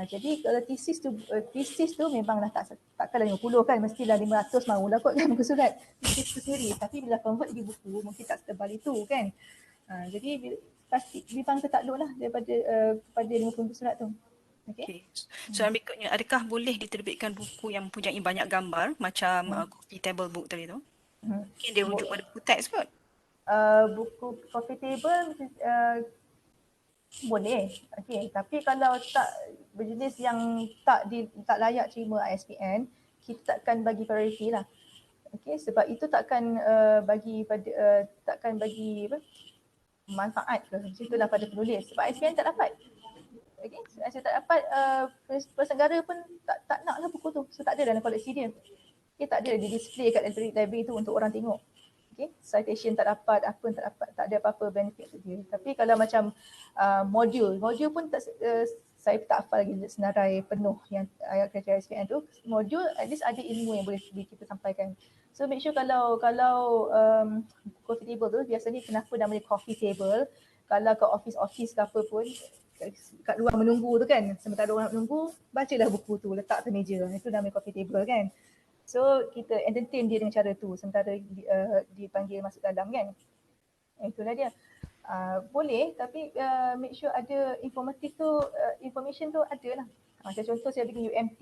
Jadi kalau tesis tu memanglah takkanlah 50 kan, mestilah 500 mahulah kot kan muka surat tesis tu sendiri. Tapi bila convert jadi buku mungkin tak setebal itu kan. Jadi pasti memang tertakluk lah daripada kepada 50 muka surat tu. Okay. Soalan berikutnya, adakah boleh diterbitkan buku yang mempunyai banyak gambar macam coffee table book tadi tu? Mungkin dia rujuk pada buku teks kot. Buku coffee table boleh. Okey, tapi kalau tak berjenis yang tak layak terima ISBN, kita takkan bagi priority lah. Okey, sebab itu takkan takkan bagi manfaat ke. Macam itulah pada penulis. Sebab ISBN tak dapat. Okey, saya tak dapat penyelenggara pun tak naklah buku tu. So tak ada dalam koleksi dia. Okey, tak ada di display kat library tu untuk orang tengok. Okay, citation tak dapat, apa tak dapat, tak ada apa-apa benefit untuk dia. Tapi kalau macam modul pun tak, saya tak hafal lagi senarai penuh yang ayat kriteria SPN tu. Modul at least ada ilmu yang boleh kita sampaikan. So make sure kalau coffee table tu biasanya kenapa namanya coffee table, kalau ke office ke apa pun kat luar menunggu tu kan, sementara orang menunggu, bacalah buku tu, letak atas meja. Itu namanya coffee table kan. So kita entertain dia dengan cara tu sementara dipanggil masuk dalam kan. Itulah dia. Boleh tapi make sure ada information tu ada lah. Macam contoh saya pergi UMT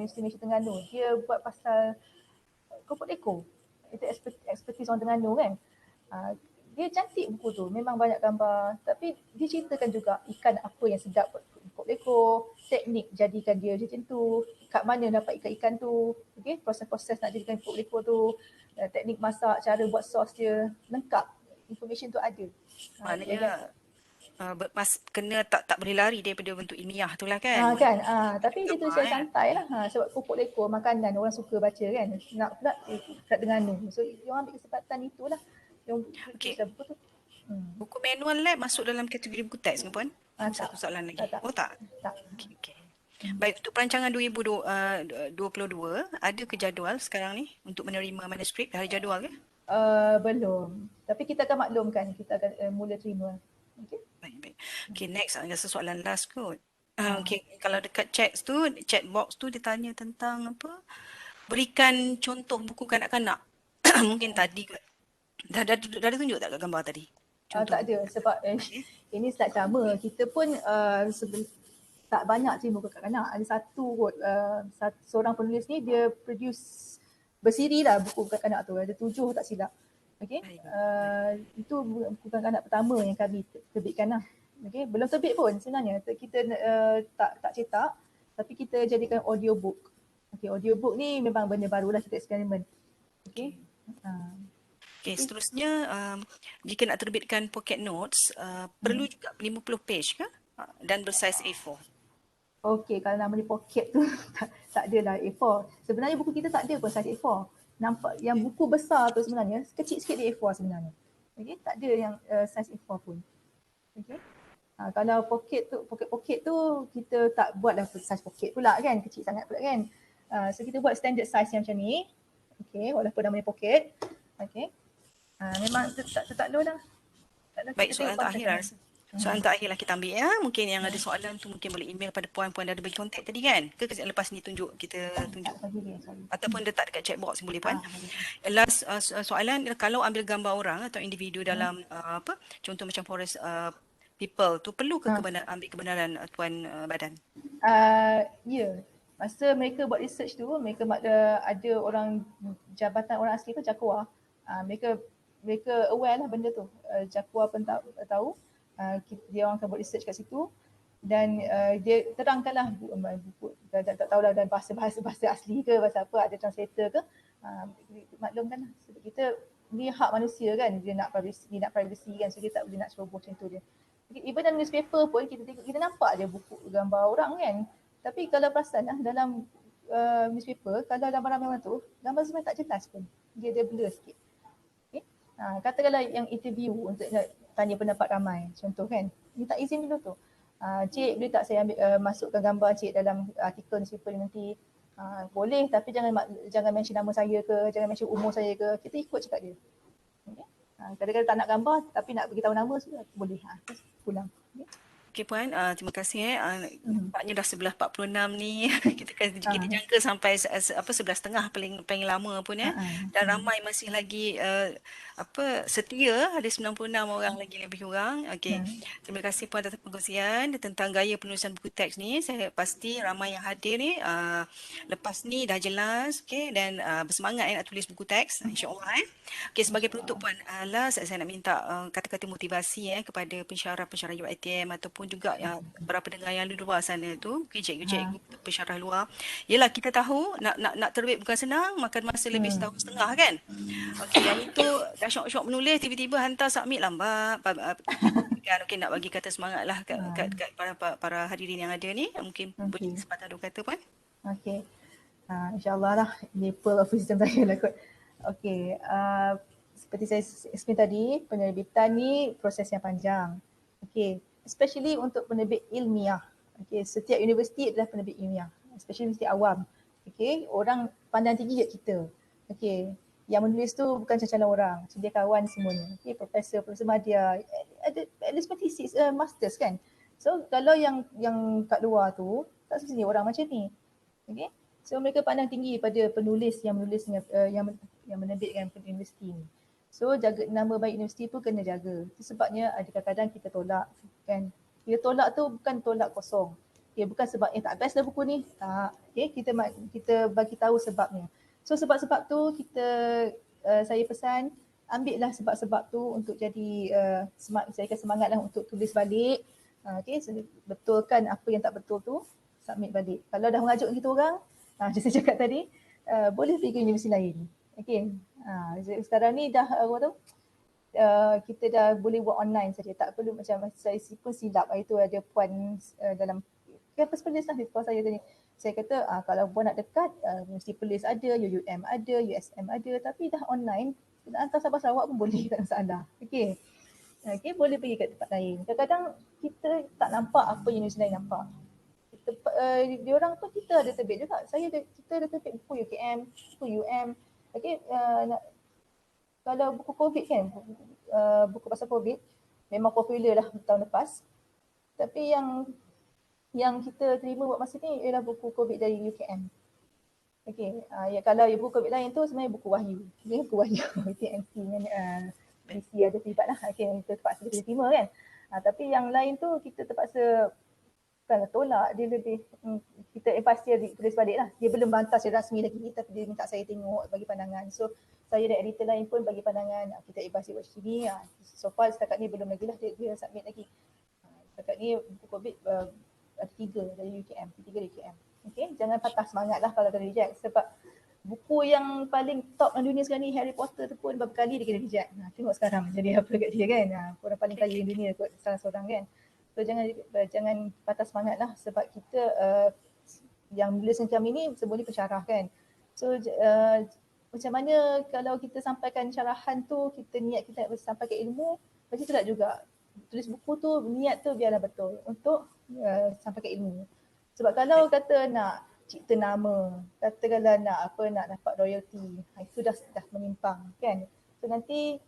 Universiti Malaysia Terengganu. Dia buat pasal keropok leko. Itu expertise orang Terengganu kan. Dia cantik buku tu, memang banyak gambar. Tapi dia ceritakan juga ikan apa yang sedap buat keropok leko, teknik jadikan dia macam tu, kat mana dapat ikan-ikan tu, okay? Proses-proses nak jadikan keropok leko tu, teknik masak, cara buat sos dia, lengkap. Information tu ada. Maknanya kena tak boleh lari daripada bentuk ilmiah tu lah kan. Tapi dia tulis santai lah. Sebab keropok leko makanan orang suka baca kan. Nak pula kat Terengganu. So orang ambil kesempatan itulah. Okay. Buku tu. Buku manual lab masuk dalam kategori buku teks ke Puan? Tak. Satu soalan lagi. Tak. Oh tak? Tak. Okay. Baik, untuk perancangan 2022, ada ke jadual sekarang ni untuk menerima manuskrip? Dah ada jadual ke? Belum. Tapi kita akan maklumkan, kita akan mula terima. Okay. Baik. Okay, next rasa soalan last kot. Ah. Okay, kalau dekat chat box tu dia tanya tentang apa? Berikan contoh buku kanak-kanak. Mungkin tadi kot. Dah ada tunjuk tak kat gambar tadi? Tak ada sebab ini slide sama. Kita pun tak banyak terima buku kanak-kanak. Ada satu kot, seorang penulis ni dia produce bersiri lah buku kanak-kanak tu. Ada 7 tak silap. Okay. Itu buku kanak-kanak pertama yang kami terbitkan lah. Okay. Belum terbit pun sebenarnya. Kita tak cetak tapi kita jadikan audiobook. Okay, audiobook ni memang benda baru lah, kita eksperimen. Okay. Okay, seterusnya jika nak terbitkan pocket notes, perlu juga 50 page ke? Dan bersaiz A4. Okey, kalau nama dia pocket tu tak adalah A4. Sebenarnya buku kita tak ada pun saiz A4. Nampak yang buku besar tu sebenarnya kecil sikit di A4 sebenarnya. Okey, tak ada yang saiz A4 pun. Okey. Kalau pocket tu kita tak buatlah saiz pocket pula kan, kecil sangat pula kan. So kita buat standard size yang macam ni. Okey, walaupun namanya pocket. Okey. Memang tak low lah. Baik, soalan terakhir lah. Soalan terakhir lah kita ambil ya. Mungkin yang ada soalan tu mungkin boleh email pada puan-puan dah ada bagi kontak tadi kan? Ke lepas ni kita tunjuk? Ataupun letak dekat chat box boleh puan. Last soalan, kalau ambil gambar orang atau individu dalam contoh macam forest people tu, perlu ke ambil kebenaran tuan badan? Ya. Masa mereka buat research tu, mereka ada orang jabatan orang asli tu JAKUA. Mereka aware lah benda tu. JAKUA pun tahu. Dia orang akan buat research kat situ dan dia terangkanlah buku, tak tahulah dalam bahasa asli ke, bahasa apa, ada translator ke, maklumkan lah. Sebab kita ni hak manusia kan, dia nak privacy kan, so dia tak boleh nak ceroboh macam tu dia. Even dalam newspaper pun kita tengok, kita nampak je buku gambar orang kan, tapi kalau perasan lah dalam newspaper, kalau gambar orang tu, gambar sebenarnya tak jelas pun, dia blur sikit. Okay? Katakanlah yang interview untuk tanya pendapat ramai, contoh kan, dia tak izin dulu tu. Cik boleh tak saya ambil masukkan gambar cik dalam artikel newspaper nanti? Boleh, tapi jangan mention nama saya ke, jangan mention umur saya ke, kita ikut cakap dia. Okay? Kadang-kadang tak nak gambar tapi nak beritahu nama boleh. Pulang. Okay? Okey puan, terima kasih. Nampaknya dah 11.46 ni. kita jangka sampai 11.30 paling lama pun ya. Dan ramai masih lagi setia, ada 96 orang lagi lebih kurang. Okey. Terima kasih puan atas perkongsian tentang gaya penulisan buku teks ni. Saya pasti ramai yang hadir ni lepas ni dah jelas, okey, dan bersemangat nak tulis buku teks insya-Allah. Okey, sebagai penutup puan, saya nak minta kata-kata motivasi kepada pensyarah-pensyarah UiTM ataupun juga para pendengar yang di luar sana tu, cikgu-cikgu pensyarah luar. Yalah, kita tahu nak terbit bukan senang, makan masa lebih setahun setengah kan. Okey, yang itu dah syok-syok menulis, tiba-tiba hantar submit lambat. Okey, nak bagi kata semangat lah kat para hadirin yang ada ni. Mungkin boleh sepatah dua kata puan. Okey. InsyaAllah lah, ini pearl of wisdom saya lah kot. Okey, seperti saya explain tadi, penerbitan ni proses yang panjang. Okey, especially untuk penerbit ilmiah. Okey, setiap universiti adalah penerbit ilmiah, especially universiti awam. Okey, orang pandang tinggi kat kita. Okey, yang menulis tu bukan calon orang, cendekiawan semuanya. Okey, Profesor Madya, ada at least thesis, masters kan. So kalau yang kat luar tu, tak semestinya orang macam ni. Okey, so mereka pandang tinggi pada penulis yang yang menerbitkan universiti ni. So jaga nama baik universiti pun kena jaga. Itu sebabnya ada kadang-kadang kita tolak kan. Kita tolak tu bukan tolak kosong. Okay, bukan sebab tak best dah buku ni. Tak. Okay, kita bagi tahu sebabnya. So sebab-sebab tu saya pesan ambillah sebab-sebab tu untuk jadi saya semangatlah untuk tulis balik. Okay, so betulkan apa yang tak betul tu, submit balik. Kalau dah mengajuk kita orang, macam saya cakap tadi, boleh pergi ke universiti lain. Okay. Sekarang ni dah kita dah boleh buat online saja, tak perlu macam saya pun silap itu ada puan dalam campus Perlis lah di sekolah saya tadi. Saya kata kalau puan nak dekat Universiti Perlis ada, UUM ada, USM ada, tapi dah online, nak hantar Sabah Sarawak pun boleh, tak masalah. Okay, boleh pergi kat tempat lain. Kadang-kadang kita tak nampak apa universiti lain nampak. Kita diorang tu kita ada terbit juga. Kita ada terbit buku UKM, buku UM. Okay, kalau buku COVID kan, buku pasal COVID memang popular lah tahun lepas. Tapi yang kita terima buat masa ni ialah buku COVID dari UKM. Okey, ya kalau buku COVID lain tu sebenarnya buku Wahyu. Dia buku Wahyu TNT dengan DC ada terlibat lah. Okey, kita terpaksa kita terima kan. Tapi yang lain tu kita terpaksa bukan tolak, dia lebih kita advise dia tulis balik lah. Dia belum bantah secara rasmi lagi tapi dia minta saya tengok bagi pandangan. So saya dan editor lain pun bagi pandangan, kita advise dia buat macam ni. So far setakat ni belum lagi lah dia submit lagi. Setakat ni buku COVID ada 3 dari UKM, 3 dari UKM. Okay, jangan patah semangat lah kalau kena reject sebab buku yang paling top dalam dunia sekarang ni Harry Potter tu pun berapa kali dia kena reject. Tengok sekarang jadi apa kat dia kan. Orang paling kaya di dunia kot salah seorang kan. So jangan patah semangat lah sebab kita yang menulis macam ini sebenarnya pensyarah kan. So macam mana kalau kita sampaikan syarahan tu, kita niat kita nak sampaikan ilmu, macam tu tak juga. Tulis buku tu niat tu biarlah betul untuk sampaikan ilmu. Sebab kalau kata nak cipta nama, katakanlah nak dapat royalty, itu dah menyimpang kan. So nanti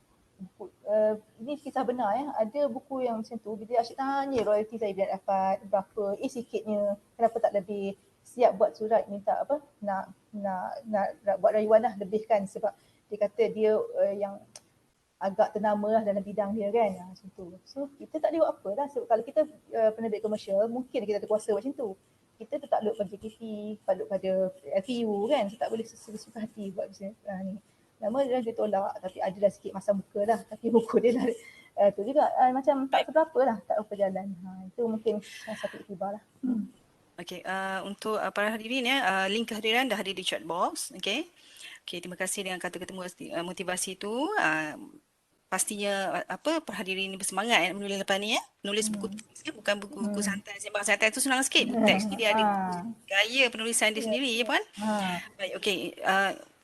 ini kisah benar ada buku yang macam tu, bila asyik tanya royalty saya bila dapat berapa, sikitnya, kenapa tak lebih, siap buat surat minta nak buat rayuan lah lebihkan sebab dia kata dia yang agak ternama lah dalam bidang dia kan, macam tu. So kita tak boleh buat apa lah sebab kalau kita penerbit komersial mungkin kita ada kuasa macam tu. Kita takluk pada JKT, takluk pada LPU kan, so tak boleh sesuka hati buat macam ni. Nama dia tolak tapi adalah sikit masa muka lah, tapi buku dia lah tu juga macam tak seberapa lah, tak apa jalan. Itu mungkin satu iktibar lah. Okey, untuk para hadirin link kehadiran dah ada di chat box. Okey. Okey, terima kasih dengan kata-kata motivasi tu. Pastinya perhadirin ni bersemangat menulis lepas ni menulis buku bukan buku santai, sembang santai tu senang sikit. Teks ni dia ada gaya penulisan dia sendiri ya puan. Baik, okey.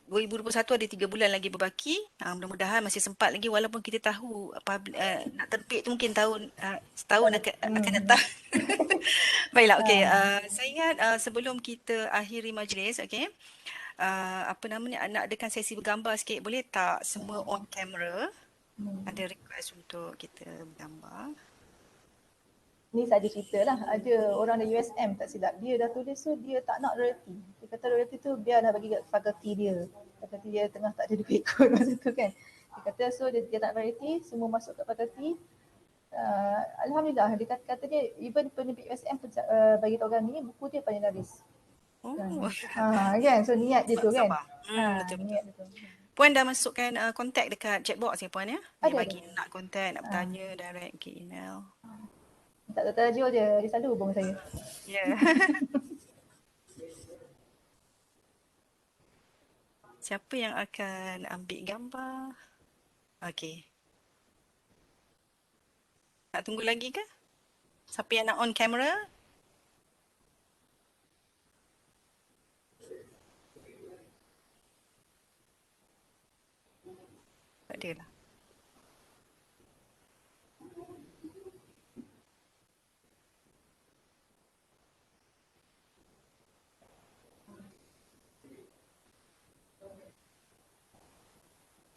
2021 ada 3 bulan lagi berbaki. Mudah-mudahan masih sempat lagi walaupun kita tahu nak terbit tu mungkin setahun akan datang. Baiklah, okey. Saya ingat sebelum kita akhiri majlis, okey. Nak adakan sesi bergambar sikit, boleh tak semua on camera? Ada request untuk kita bergambar. Ni saja cerita lah, ada orang dari USM tak silap, dia dah tulis tu dia tak nak royalty. Dia kata royalty tu biarlah bagi kat fakulti dia. Fakulti dia tengah tak ada duit kot masa tu kan. Dia kata so dia tak royalty, semua masuk kat fakulti. Alhamdulillah, dia kata dia even penerbit USM bagi tahu kami buku dia paling laris. Kan, so niat dia tu kan. Betul. Niat dia tu. Puan dah masukkan kontak dekat chat box ya puan ya? Dia Ada. bagi nak kontak, nak bertanya direct ke email. Tak tertajuk dia selalu hubung saya. Ya. Siapa yang akan ambil gambar? Okey. Nak tunggu lagi ke? Siapa yang nak on camera? Tak ada lah.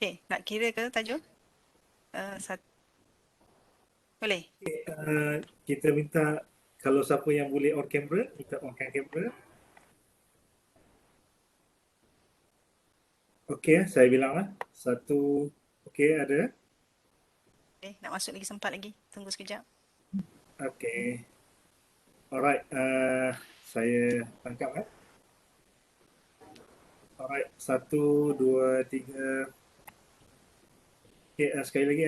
Okay, nak kira ke Tajul? Boleh? Okay, kita minta kalau siapa yang boleh on camera, minta on camera. Okey, saya bilang lah. 1, okey ada. Okay, nak masuk lagi sempat lagi. Tunggu sekejap. Okey. Alright, saya tangkap Alright, 1, 2, 3. Okey, sekali lagi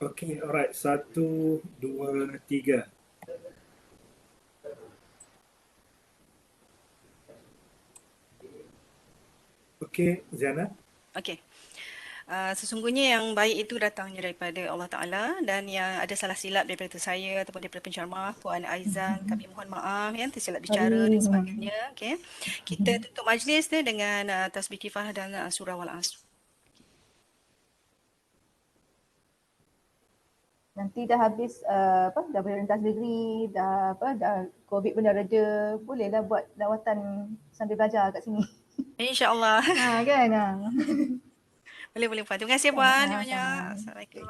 Okey, alright. 1, 2, 3. Okey, Ziana. Okey. Sesungguhnya yang baik itu datangnya daripada Allah Ta'ala dan yang ada salah silap daripada saya ataupun daripada penceramah Puan Aizan, kami mohon maaf ya, tersilap bicara dan sebagainya. Okay. Kita tutup majlis dia dengan tasbih kifarah dan surah Wal-Asr. nanti dah habis dah boleh rentas negeri, dah COVID pun dah reda, bolehlah buat lawatan sambil belajar kat sini. InsyaAllah. Kan. Boleh, Puan. Terima kasih Puan Sama-sama. banyak. Assalamualaikum.